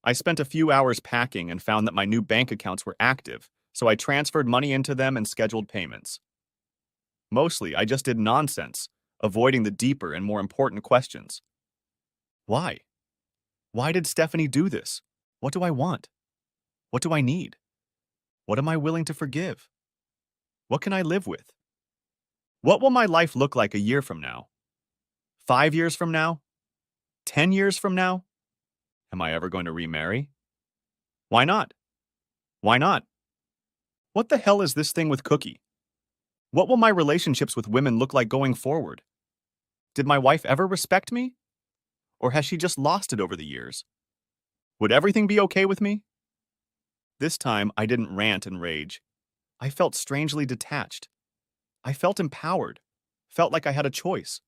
I spent a few hours packing and found that my new bank accounts were active, so I transferred money into them and scheduled payments. Mostly, I just did nonsense, avoiding the deeper and more important questions. Why? Why did Stephanie do this? What do I want? What do I need? What am I willing to forgive? What can I live with? What will my life look like a year from now? 5 years from now? 10 years from now? Am I ever going to remarry? Why not? Why not? What the hell is this thing with Cookie? What will my relationships with women look like going forward? Did my wife ever respect me? Or has she just lost it over the years? Would everything be okay with me? This time, I didn't rant and rage. I felt strangely detached. I felt empowered. Felt like I had a choice.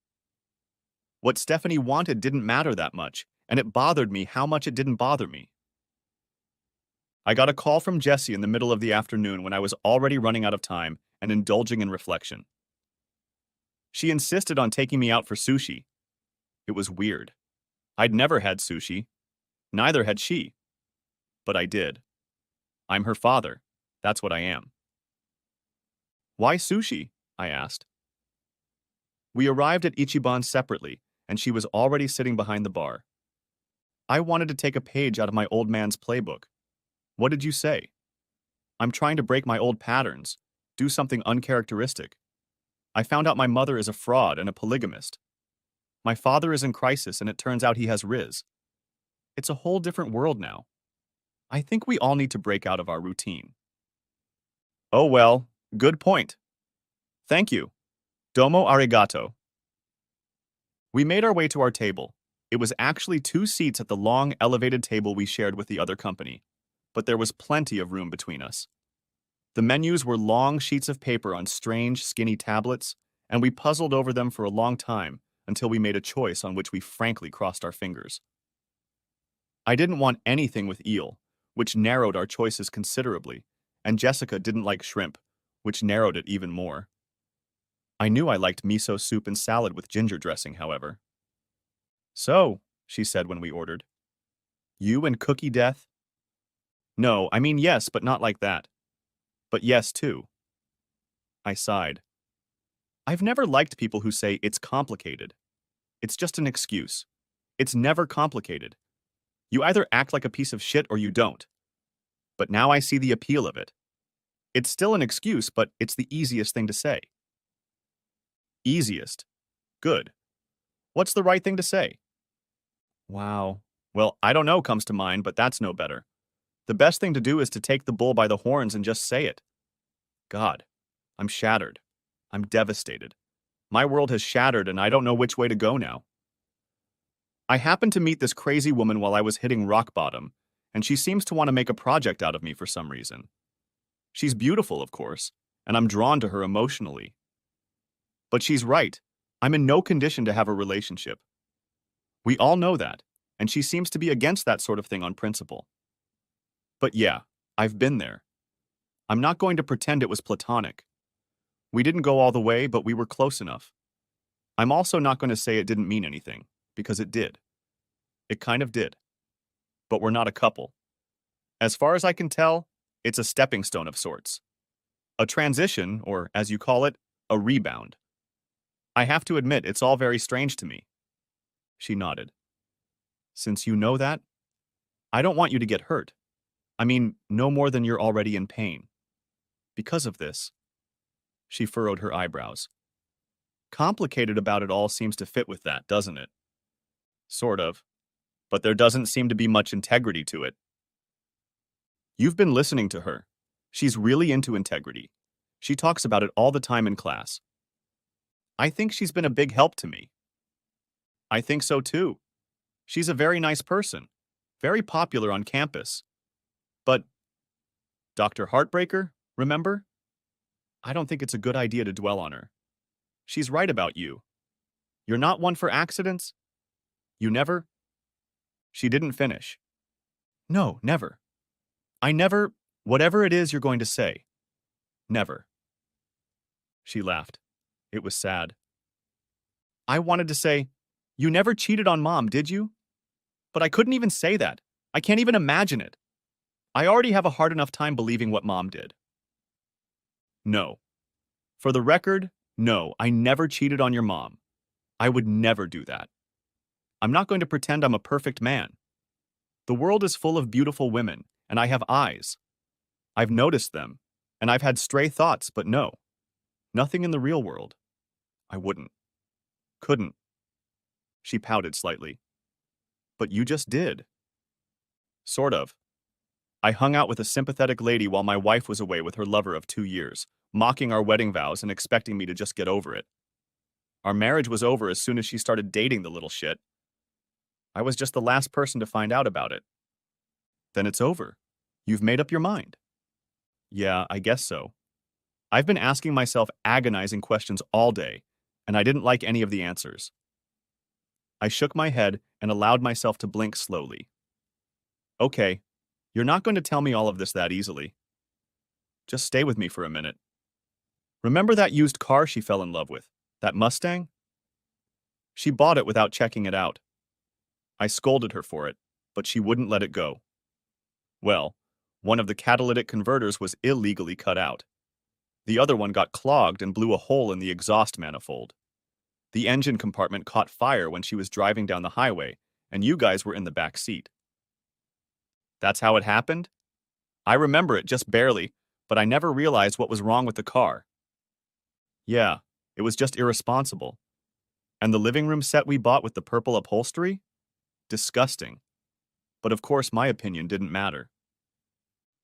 What Stephanie wanted didn't matter that much, and it bothered me how much it didn't bother me. I got a call from Jessie in the middle of the afternoon when I was already running out of time and indulging in reflection. She insisted on taking me out for sushi. It was weird. I'd never had sushi. Neither had she. But I did. I'm her father. That's what I am. Why sushi? I asked. We arrived at Ichiban separately, and she was already sitting behind the bar. I wanted to take a page out of my old man's playbook. What did you say? I'm trying to break my old patterns, do something uncharacteristic. I found out my mother is a fraud and a polygamist. My father is in crisis, and it turns out he has Riz. It's a whole different world now. I think we all need to break out of our routine. Oh well, good point. Thank you. Domo arigato. We made our way to our table. It was actually 2 seats at the long, elevated table we shared with the other company, but there was plenty of room between us. The menus were long sheets of paper on strange, skinny tablets, and we puzzled over them for a long time until we made a choice on which we frankly crossed our fingers. I didn't want anything with eel, which narrowed our choices considerably, and Jessica didn't like shrimp, which narrowed it even more. I knew I liked miso soup and salad with ginger dressing, however. So, she said when we ordered. You and Cookie Death? No, I mean yes, but not like that. But yes, too. I sighed. I've never liked people who say it's complicated. It's just an excuse. It's never complicated. You either act like a piece of shit or you don't. But now I see the appeal of it. It's still an excuse, but it's the easiest thing to say. Easiest. Good. What's the right thing to say? Wow. Well, I don't know comes to mind, but that's no better. The best thing to do is to take the bull by the horns and just say it. God, I'm shattered. I'm devastated. My world has shattered and I don't know which way to go now. I happened to meet this crazy woman while I was hitting rock bottom, and she seems to want to make a project out of me for some reason. She's beautiful, of course, and I'm drawn to her emotionally. But she's right. I'm in no condition to have a relationship. We all know that, and she seems to be against that sort of thing on principle. But yeah, I've been there. I'm not going to pretend it was platonic. We didn't go all the way, but we were close enough. I'm also not going to say it didn't mean anything, because it did. It kind of did. But we're not a couple. As far as I can tell, it's a stepping stone of sorts. A transition, or as you call it, a rebound. I have to admit, it's all very strange to me. She nodded. Since you know that, I don't want you to get hurt. I mean, no more than you're already in pain. Because of this, she furrowed her eyebrows. Complicated about it all seems to fit with that, doesn't it? Sort of. But there doesn't seem to be much integrity to it. You've been listening to her. She's really into integrity. She talks about it all the time in class. I think she's been a big help to me. I think so too. She's a very nice person, very popular on campus. But Dr. Heartbreaker, remember? I don't think it's a good idea to dwell on her. She's right about you. You're not one for accidents. You never. She didn't finish. No, never. I never, whatever it is you're going to say. Never. She laughed. It was sad. I wanted to say, you never cheated on Mom, did you? But I couldn't even say that. I can't even imagine it. I already have a hard enough time believing what Mom did. No. For the record, no, I never cheated on your mom. I would never do that. I'm not going to pretend I'm a perfect man. The world is full of beautiful women, and I have eyes. I've noticed them, and I've had stray thoughts, but no. Nothing in the real world. I wouldn't. Couldn't. She pouted slightly. But you just did. Sort of. I hung out with a sympathetic lady while my wife was away with her lover of 2 years, mocking our wedding vows and expecting me to just get over it. Our marriage was over as soon as she started dating the little shit. I was just the last person to find out about it. Then it's over. You've made up your mind. Yeah, I guess so. I've been asking myself agonizing questions all day, and I didn't like any of the answers. I shook my head and allowed myself to blink slowly. Okay, you're not going to tell me all of this that easily. Just stay with me for a minute. Remember that used car she fell in love with? That Mustang? She bought it without checking it out. I scolded her for it, but she wouldn't let it go. Well, one of the catalytic converters was illegally cut out. The other one got clogged and blew a hole in the exhaust manifold. The engine compartment caught fire when she was driving down the highway, and you guys were in the back seat. That's how it happened? I remember it just barely, but I never realized what was wrong with the car. Yeah, it was just irresponsible. And the living room set we bought with the purple upholstery? Disgusting. But of course my opinion didn't matter.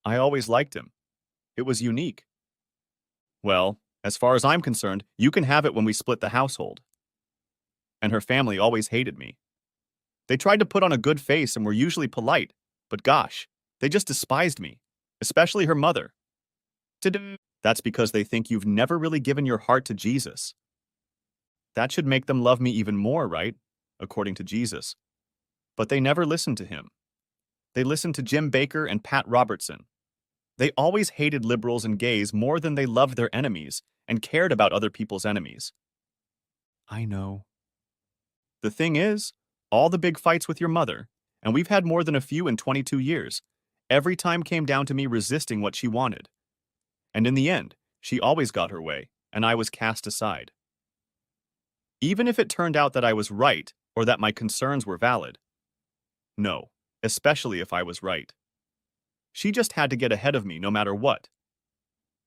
I always liked him. It was unique. Well, as far as I'm concerned, you can have it when we split the household. And her family always hated me. They tried to put on a good face and were usually polite, but gosh, they just despised me, especially her mother. That's because they think you've never really given your heart to Jesus. That should make them love me even more, right? According to Jesus. But they never listened to him. They listened to Jim Bakker and Pat Robertson. They always hated liberals and gays more than they loved their enemies and cared about other people's enemies. I know. The thing is, all the big fights with your mother, and we've had more than a few in 22 years, every time came down to me resisting what she wanted. And in the end, she always got her way, and I was cast aside. Even if it turned out that I was right or that my concerns were valid. No, especially if I was right. She just had to get ahead of me no matter what.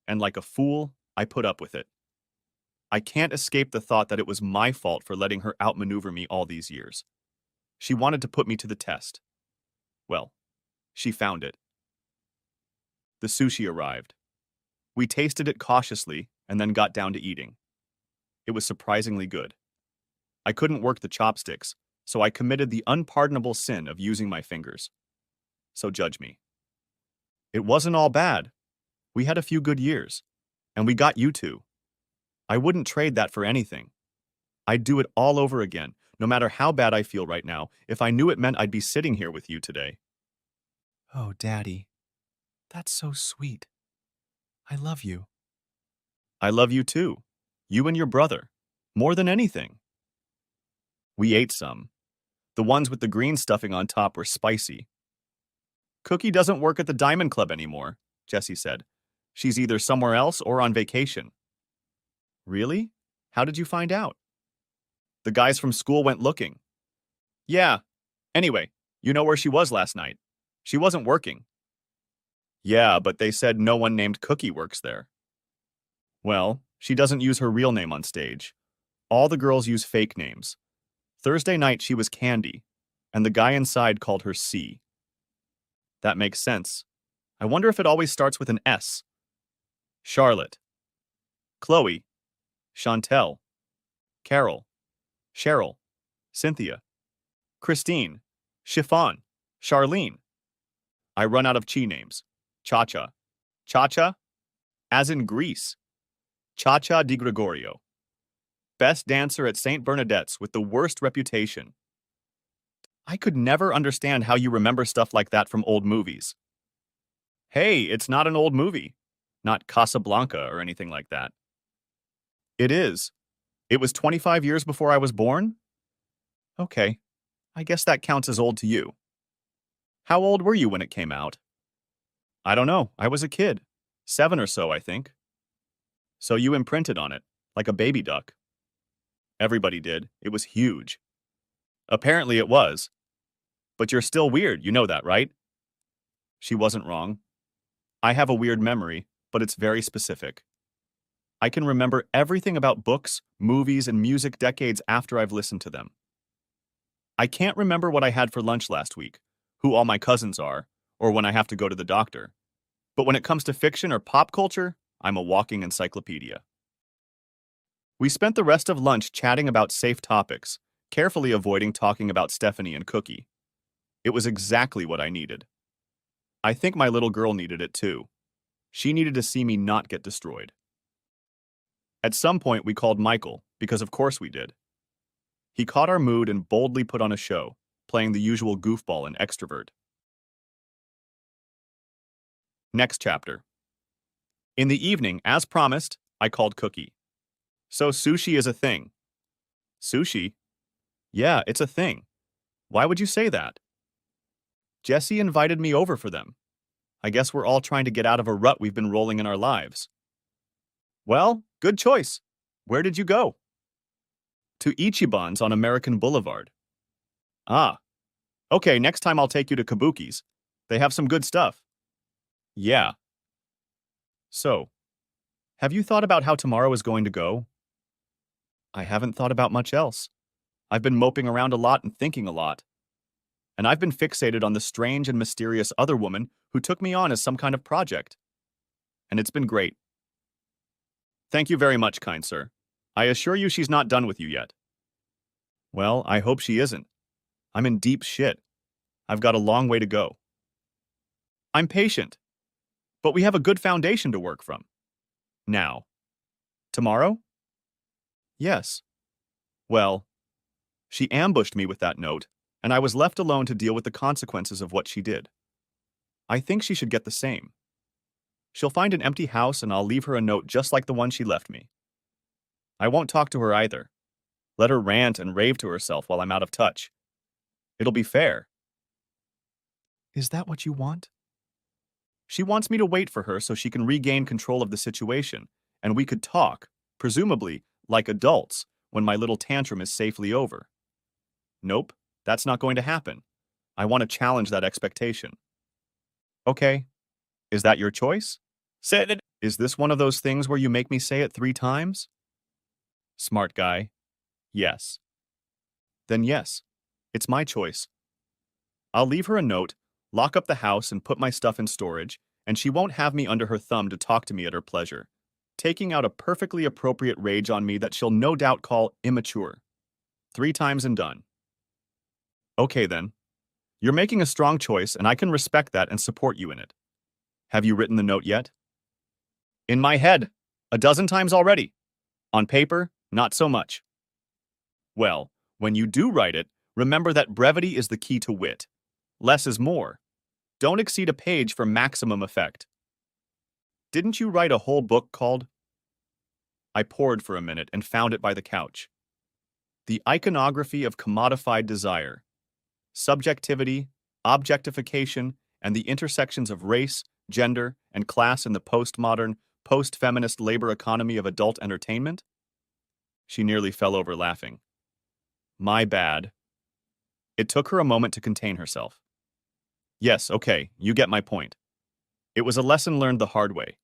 And like a fool, I put up with it. I can't escape the thought that it was my fault for letting her outmaneuver me all these years. She wanted to put me to the test. Well, she found it. The sushi arrived. We tasted it cautiously and then got down to eating. It was surprisingly good. I couldn't work the chopsticks, so I committed the unpardonable sin of using my fingers. So judge me. It wasn't all bad. We had a few good years. And we got you two. I wouldn't trade that for anything. I'd do it all over again, no matter how bad I feel right now, if I knew it meant I'd be sitting here with you today. Oh, Daddy, that's so sweet. I love you. I love you too. You and your brother. More than anything. We ate some. The ones with the green stuffing on top were spicy. Cookie doesn't work at the Diamond Club anymore, Jessie said. She's either somewhere else or on vacation. Really? How did you find out? The guys from school went looking. Yeah. Anyway, you know where she was last night. She wasn't working. Yeah, but they said no one named Cookie works there. Well, she doesn't use her real name on stage. All the girls use fake names. Thursday night she was Candy, and the guy inside called her C. That makes sense. I wonder if it always starts with an S. Charlotte. Chloe. Chantel. Carol. Cheryl. Cynthia. Christine. Chiffon. Charlene. I run out of chi names. Cha-Cha. Cha-Cha? As in Greece. Cha-Cha di Gregorio. Best dancer at St. Bernadette's with the worst reputation. I could never understand how you remember stuff like that from old movies. Hey, it's not an old movie. Not Casablanca or anything like that. It is. It was 25 years before I was born? Okay, I guess that counts as old to you. How old were you when it came out? I don't know, I was a kid. 7 or so, I think. So you imprinted on it, like a baby duck. Everybody did. It was huge. Apparently it was. But you're still weird, you know that, right? She wasn't wrong. I have a weird memory, but it's very specific. I can remember everything about books, movies, and music decades after I've listened to them. I can't remember what I had for lunch last week, who all my cousins are, or when I have to go to the doctor. But when it comes to fiction or pop culture, I'm a walking encyclopedia. We spent the rest of lunch chatting about safe topics, carefully avoiding talking about Stephanie and Cookie. It was exactly what I needed. I think my little girl needed it too. She needed to see me not get destroyed. At some point, we called Michael, because of course we did. He caught our mood and boldly put on a show, playing the usual goofball and extrovert. Next chapter. In the evening, as promised, I called Cookie. So sushi is a thing. Sushi? Yeah, it's a thing. Why would you say that? Jessie invited me over for them. I guess we're all trying to get out of a rut we've been rolling in our lives. Well, good choice. Where did you go? To Ichiban's on American Boulevard. Ah. Okay, next time I'll take you to Kabuki's. They have some good stuff. Yeah. So, have you thought about how tomorrow is going to go? I haven't thought about much else. I've been moping around a lot and thinking a lot. And I've been fixated on the strange and mysterious other woman who took me on as some kind of project. And it's been great. Thank you very much, kind sir. I assure you she's not done with you yet. Well, I hope she isn't. I'm in deep shit. I've got a long way to go. I'm patient. But we have a good foundation to work from. Now. Tomorrow? Yes. Well, she ambushed me with that note, and I was left alone to deal with the consequences of what she did. I think she should get the same. She'll find an empty house and I'll leave her a note just like the one she left me. I won't talk to her either. Let her rant and rave to herself while I'm out of touch. It'll be fair. Is that what you want? She wants me to wait for her so she can regain control of the situation, and we could talk, presumably, like adults, when my little tantrum is safely over. Nope, that's not going to happen. I want to challenge that expectation. Okay, is that your choice? Said it. Is this one of those things where you make me say it 3 times? Smart guy. Yes. Then yes, it's my choice. I'll leave her a note, lock up the house and put my stuff in storage, and she won't have me under her thumb to talk to me at her pleasure, taking out a perfectly appropriate rage on me that she'll no doubt call immature. 3 times and done. Okay then. You're making a strong choice and I can respect that and support you in it. Have you written the note yet? In my head, a dozen times already. On paper, not so much. Well, when you do write it, remember that brevity is the key to wit. Less is more. Don't exceed a page for maximum effect. Didn't you write a whole book called? I pored for a minute and found it by the couch. The Iconography of Commodified Desire. Subjectivity, Objectification, and the Intersections of Race, Gender, and Class in the Postmodern, Post-Feminist Labor Economy of Adult Entertainment? She nearly fell over laughing. My bad. It took her a moment to contain herself. Yes, okay, you get my point. It was a lesson learned the hard way.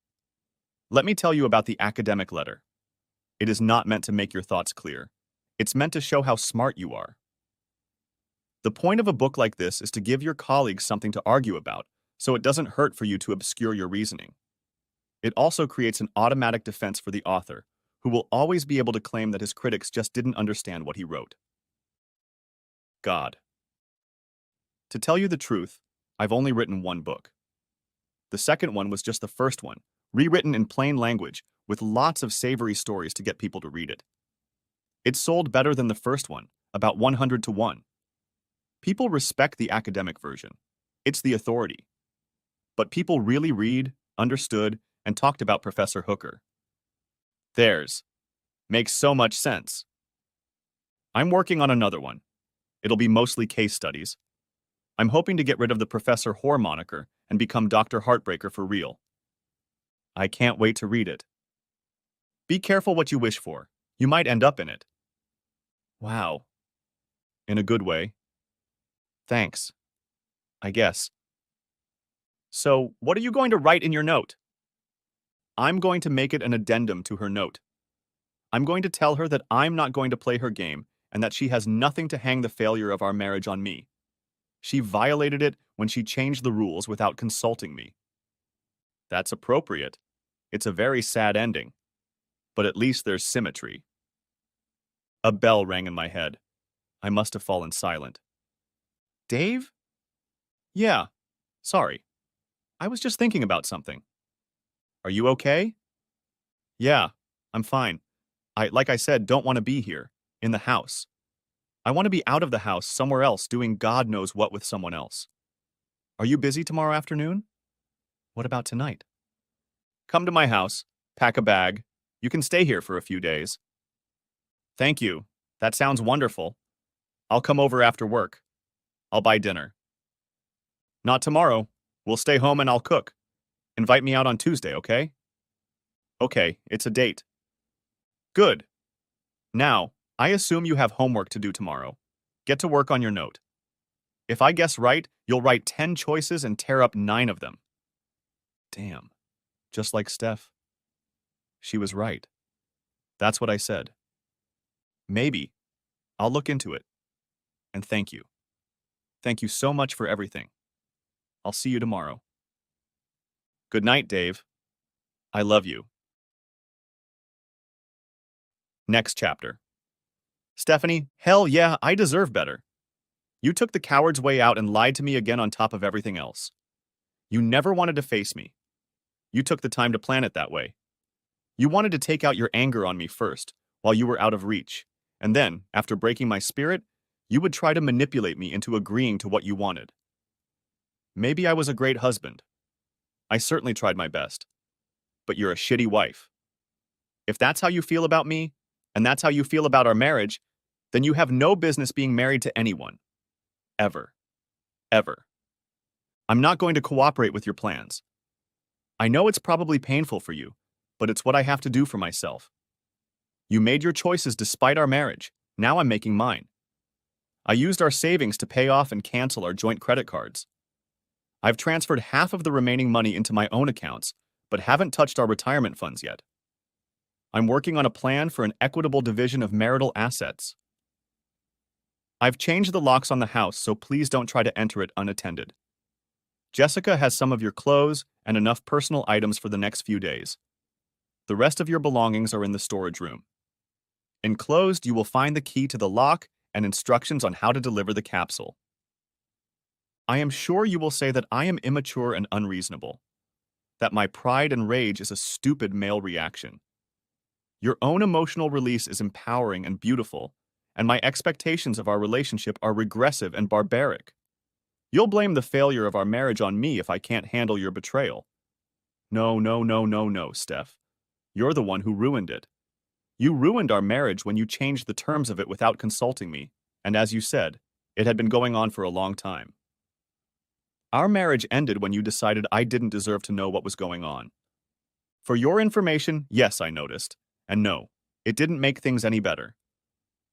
Let me tell you about the academic letter. It is not meant to make your thoughts clear. It's meant to show how smart you are. The point of a book like this is to give your colleagues something to argue about, so it doesn't hurt for you to obscure your reasoning. It also creates an automatic defense for the author, who will always be able to claim that his critics just didn't understand what he wrote. God. To tell you the truth, I've only written one book. The second one was just the first one, rewritten in plain language, with lots of savory stories to get people to read it. It sold better than the first one, about 100 to 1. People respect the academic version. It's the authority. But people really read, understood, and talked about Professor Hooker. Theirs. Makes so much sense. I'm working on another one. It'll be mostly case studies. I'm hoping to get rid of the Professor Whore moniker and become Dr. Heartbreaker for real. I can't wait to read it. Be careful what you wish for. You might end up in it. Wow. In a good way. Thanks. I guess. So, what are you going to write in your note? I'm going to make it an addendum to her note. I'm going to tell her that I'm not going to play her game and that she has nothing to hang the failure of our marriage on me. She violated it when she changed the rules without consulting me. That's appropriate. It's a very sad ending. But at least there's symmetry. A bell rang in my head. I must have fallen silent. Dave? Yeah. Sorry. I was just thinking about something. Are you okay? Yeah, I'm fine. Like I said, don't want to be here, in the house. I want to be out of the house, somewhere else, doing God knows what with someone else. Are you busy tomorrow afternoon? What about tonight? Come to my house, pack a bag. You can stay here for a few days. Thank you. That sounds wonderful. I'll come over after work. I'll buy dinner. Not tomorrow. We'll stay home and I'll cook. Invite me out on Tuesday, okay? Okay, it's a date. Good. Now, I assume you have homework to do tomorrow. Get to work on your note. If I guess right, you'll write 10 choices and tear up 9 of them. Damn. Just like Steph. She was right. That's what I said. Maybe. I'll look into it. And thank you. Thank you so much for everything. I'll see you tomorrow. Good night, Dave. I love you. Next chapter. Stephanie, hell yeah, I deserve better. You took the coward's way out and lied to me again on top of everything else. You never wanted to face me. You took the time to plan it that way. You wanted to take out your anger on me first, while you were out of reach, and then, after breaking my spirit, you would try to manipulate me into agreeing to what you wanted. Maybe I was a great husband. I certainly tried my best. But you're a shitty wife. If that's how you feel about me, and that's how you feel about our marriage, then you have no business being married to anyone. Ever. Ever. I'm not going to cooperate with your plans. I know it's probably painful for you, but it's what I have to do for myself. You made your choices despite our marriage. Now I'm making mine. I used our savings to pay off and cancel our joint credit cards. I've transferred half of the remaining money into my own accounts, but haven't touched our retirement funds yet. I'm working on a plan for an equitable division of marital assets. I've changed the locks on the house, so please don't try to enter it unattended. Jessica has some of your clothes and enough personal items for the next few days. The rest of your belongings are in the storage room. Enclosed, you will find the key to the lock and instructions on how to deliver the capsule. I am sure you will say that I am immature and unreasonable. that my pride and rage is a stupid male reaction. Your own emotional release is empowering and beautiful, and my expectations of our relationship are regressive and barbaric. You'll blame the failure of our marriage on me if I can't handle your betrayal. No, no, no, no, no, Steph. You're the one who ruined it. You ruined our marriage when you changed the terms of it without consulting me, and as you said, it had been going on for a long time. Our marriage ended when you decided I didn't deserve to know what was going on. For your information, yes, I noticed. And no, it didn't make things any better.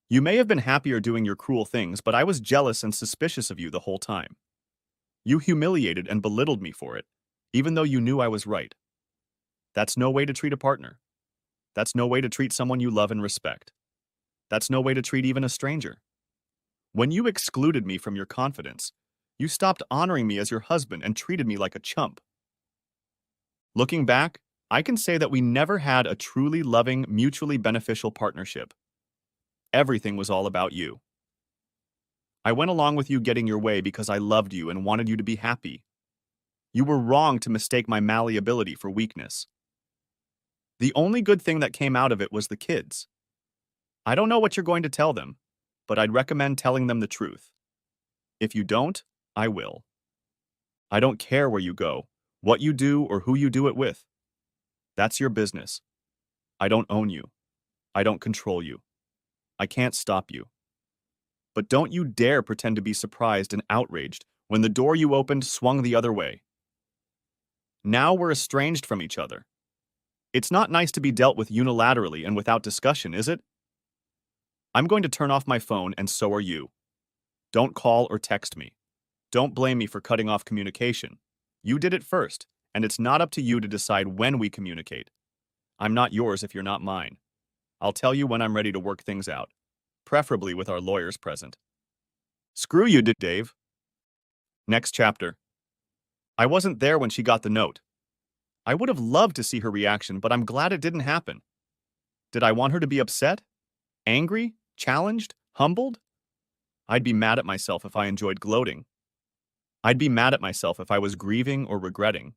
You may have been happier doing your cruel things, but I was jealous and suspicious of you the whole time. You humiliated and belittled me for it, even though you knew I was right. That's no way to treat a partner. That's no way to treat someone you love and respect. That's no way to treat even a stranger. When you excluded me from your confidence, you stopped honoring me as your husband and treated me like a chump. Looking back, I can say that we never had a truly loving, mutually beneficial partnership. Everything was all about you. I went along with you getting your way because I loved you and wanted you to be happy. You were wrong to mistake my malleability for weakness. The only good thing that came out of it was the kids. I don't know what you're going to tell them, but I'd recommend telling them the truth. If you don't, I will. I don't care where you go, what you do, or who you do it with. That's your business. I don't own you. I don't control you. I can't stop you. But don't you dare pretend to be surprised and outraged when the door you opened swung the other way. Now we're estranged from each other. It's not nice to be dealt with unilaterally and without discussion, is it? I'm going to turn off my phone, and so are you. Don't call or text me. Don't blame me for cutting off communication. You did it first, and it's not up to you to decide when we communicate. I'm not yours if you're not mine. I'll tell you when I'm ready to work things out, preferably with our lawyers present. Screw you, Dave. Next chapter. I wasn't there when she got the note. I would have loved to see her reaction, but I'm glad it didn't happen. Did I want her to be upset? Angry? Challenged? Humbled? I'd be mad at myself if I enjoyed gloating. I'd be mad at myself if I was grieving or regretting.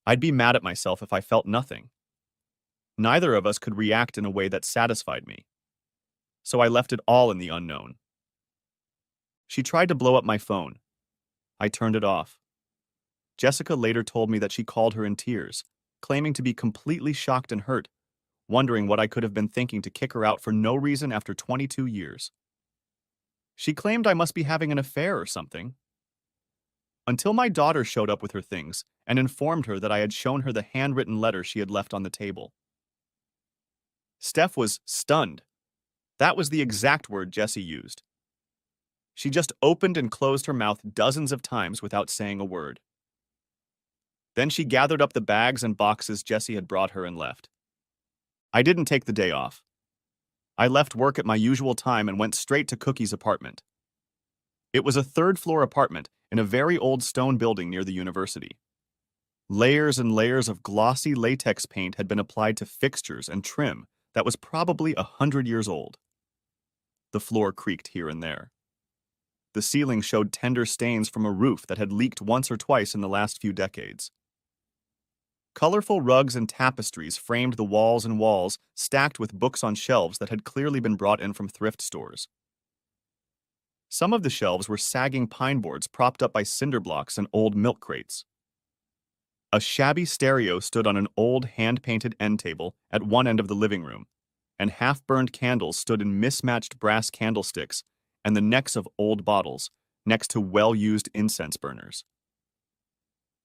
I'd be mad at myself if I felt nothing. Neither of us could react in a way that satisfied me. So I left it all in the unknown. She tried to blow up my phone. I turned it off. Jessica later told me that she called her in tears, claiming to be completely shocked and hurt, wondering what I could have been thinking to kick her out for no reason after 22 years. She claimed I must be having an affair or something. Until my daughter showed up with her things and informed her that I had shown her the handwritten letter she had left on the table. Steph was stunned. That was the exact word Jessie used. She just opened and closed her mouth dozens of times without saying a word. Then she gathered up the bags and boxes Jessie had brought her and left. I didn't take the day off. I left work at my usual time and went straight to Cookie's apartment. It was a third-floor apartment in a very old stone building near the university. Layers and layers of glossy latex paint had been applied to fixtures and trim that was probably 100 years old. The floor creaked here and there. The ceiling showed tender stains from a roof that had leaked once or twice in the last few decades. Colorful rugs and tapestries framed the walls and walls, stacked with books on shelves that had clearly been brought in from thrift stores. Some of the shelves were sagging pine boards propped up by cinder blocks and old milk crates. A shabby stereo stood on an old hand-painted end table at one end of the living room, and half-burned candles stood in mismatched brass candlesticks and the necks of old bottles next to well-used incense burners.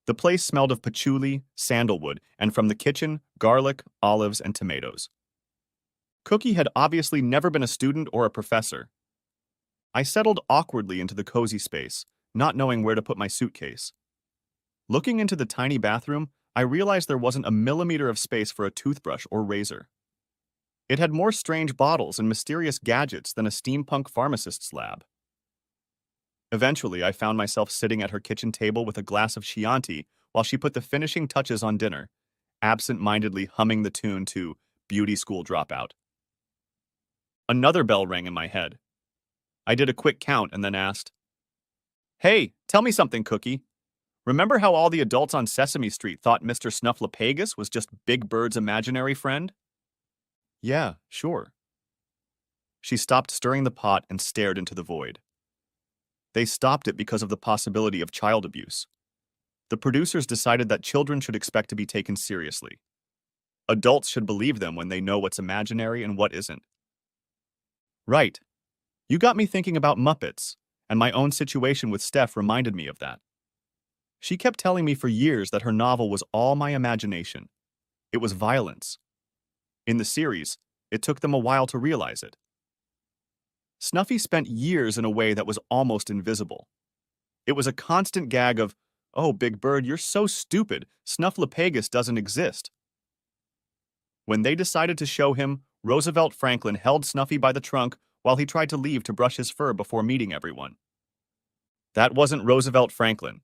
The place smelled of patchouli, sandalwood, and from the kitchen, garlic, olives, and tomatoes. Cookie had obviously never been a student or a professor. I settled awkwardly into the cozy space, not knowing where to put my suitcase. Looking into the tiny bathroom, I realized there wasn't a millimeter of space for a toothbrush or razor. It had more strange bottles and mysterious gadgets than a steampunk pharmacist's lab. Eventually, I found myself sitting at her kitchen table with a glass of Chianti while she put the finishing touches on dinner, absent-mindedly humming the tune to Beauty School Dropout. Another bell rang in my head. I did a quick count and then asked, "Hey, tell me something, Cookie. Remember how all the adults on Sesame Street thought Mr. Snuffleupagus was just Big Bird's imaginary friend? Yeah, sure. She stopped stirring the pot and stared into the void. They stopped it because of the possibility of child abuse. The producers decided that children should expect to be taken seriously. Adults should believe them when they know what's imaginary and what isn't. Right. You got me thinking about Muppets, and my own situation with Steph reminded me of that. She kept telling me for years that her novel was all my imagination. It was violence. In the series, it took them a while to realize it. Snuffy spent years in a way that was almost invisible. It was a constant gag of, "Oh, Big Bird, you're so stupid. Snuffleupagus doesn't exist." When they decided to show him, Roosevelt Franklin held Snuffy by the trunk while he tried to leave to brush his fur before meeting everyone. That wasn't Roosevelt Franklin.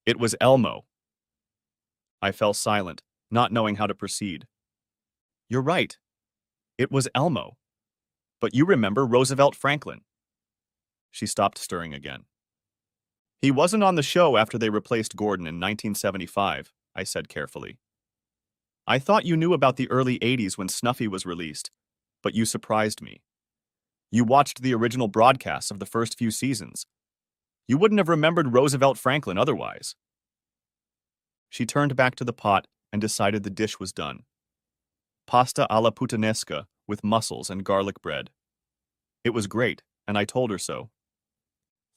It was Elmo. I fell silent, not knowing how to proceed. You're right. It was Elmo. But you remember Roosevelt Franklin. She stopped stirring again. He wasn't on the show after they replaced Gordon in 1975, I said carefully. I thought you knew about the early 80s when Snuffy was released, but you surprised me. You watched the original broadcasts of the first few seasons. You wouldn't have remembered Roosevelt Franklin otherwise. She turned back to the pot and decided the dish was done. Pasta alla puttanesca with mussels and garlic bread. It was great, and I told her so.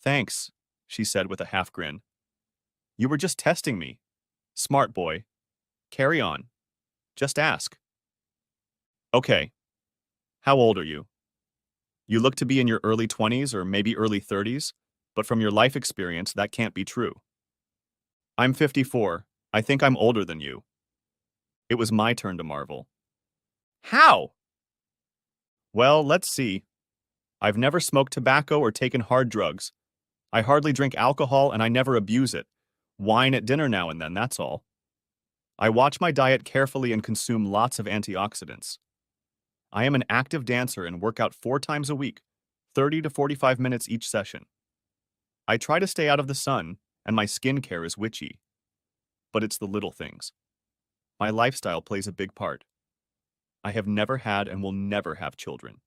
Thanks, she said with a half grin. You were just testing me. Smart boy. Carry on. Just ask. Okay. How old are you? You look to be in your early 20s or maybe early 30s, but from your life experience, that can't be true. I'm 54. I think I'm older than you. It was my turn to marvel. How? Well, let's see. I've never smoked tobacco or taken hard drugs. I hardly drink alcohol and I never abuse it. Wine at dinner now and then, that's all. I watch my diet carefully and consume lots of antioxidants. I am an active dancer and work out 4 times a week, 30 to 45 minutes each session. I try to stay out of the sun, and my skincare is witchy. But it's the little things. My lifestyle plays a big part. I have never had and will never have children.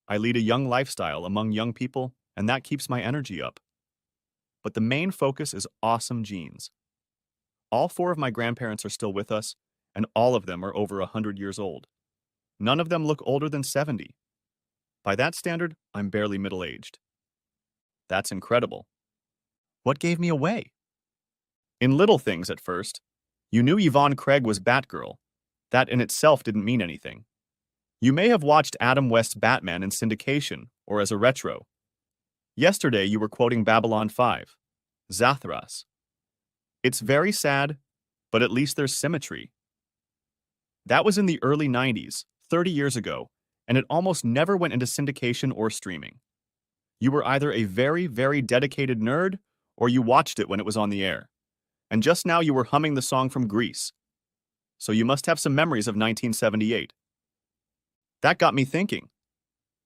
I lead a young lifestyle among young people, and that keeps my energy up. But the main focus is awesome genes. All 4 of my grandparents are still with us, and all of them are over 100 years old. None of them look older than 70. By that standard, I'm barely middle-aged. That's incredible. What gave me away? In little things at first. You knew Yvonne Craig was Batgirl. That in itself didn't mean anything. You may have watched Adam West's Batman in syndication, or as a retro. Yesterday you were quoting Babylon 5, Zathras. It's very sad, but at least there's symmetry. That was in the early 90s, 30 years ago, and it almost never went into syndication or streaming. You were either a very, very dedicated nerd, or you watched it when it was on the air. And just now you were humming the song from Grease. So you must have some memories of 1978. That got me thinking.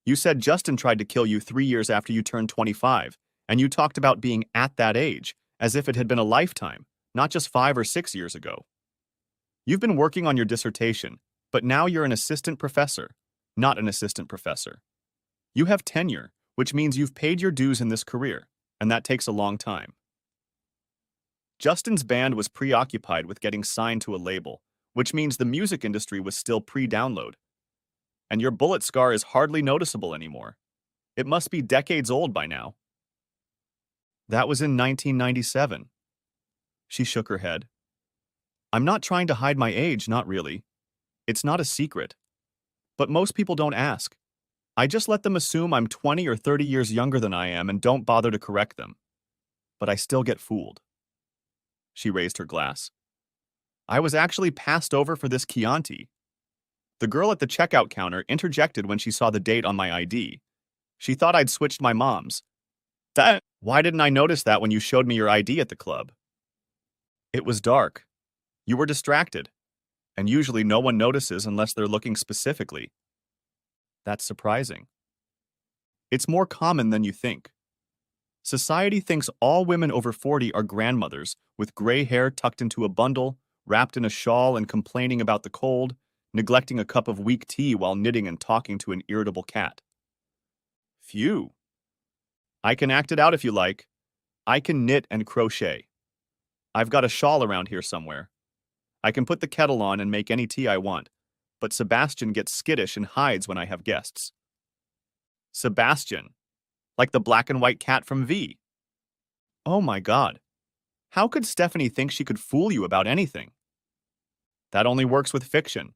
You said Justin tried to kill you 3 years after you turned 25, and you talked about being at that age, as if it had been a lifetime, not just 5 or 6 years ago. You've been working on your dissertation, but now you're an assistant professor, not an assistant professor. You have tenure, which means you've paid your dues in this career, and that takes a long time. Justin's band was preoccupied with getting signed to a label, which means the music industry was still pre-download. And your bullet scar is hardly noticeable anymore. It must be decades old by now. That was in 1997. She shook her head. I'm not trying to hide my age, not really. It's not a secret. But most people don't ask. I just let them assume I'm 20 or 30 years younger than I am and don't bother to correct them. But I still get fooled. She raised her glass. I was actually passed over for this Chianti. The girl at the checkout counter interjected when she saw the date on my ID. She thought I'd switched my mom's. Why didn't I notice that when you showed me your ID at the club? It was dark. You were distracted. And usually no one notices unless they're looking specifically. That's surprising. It's more common than you think. Society thinks all women over 40 are grandmothers, with gray hair tucked into a bundle, wrapped in a shawl and complaining about the cold, neglecting a cup of weak tea while knitting and talking to an irritable cat. Phew. I can act it out if you like. I can knit and crochet. I've got a shawl around here somewhere. I can put the kettle on and make any tea I want, but Sebastian gets skittish and hides when I have guests. Sebastian, like the black and white cat from V. Oh my god. How could Stephanie think she could fool you about anything? That only works with fiction.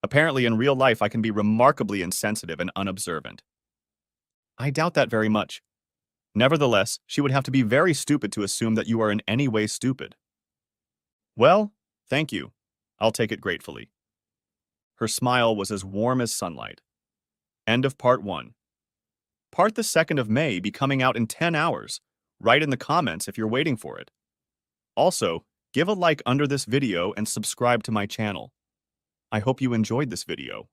Apparently, in real life, I can be remarkably insensitive and unobservant. I doubt that very much. Nevertheless, she would have to be very stupid to assume that you are in any way stupid. Well, thank you. I'll take it gratefully. Her smile was as warm as sunlight. End of part 1. Part the 2nd of May be coming out in 10 hours. Write in the comments if you're waiting for it. Also, give a like under this video and subscribe to my channel. I hope you enjoyed this video.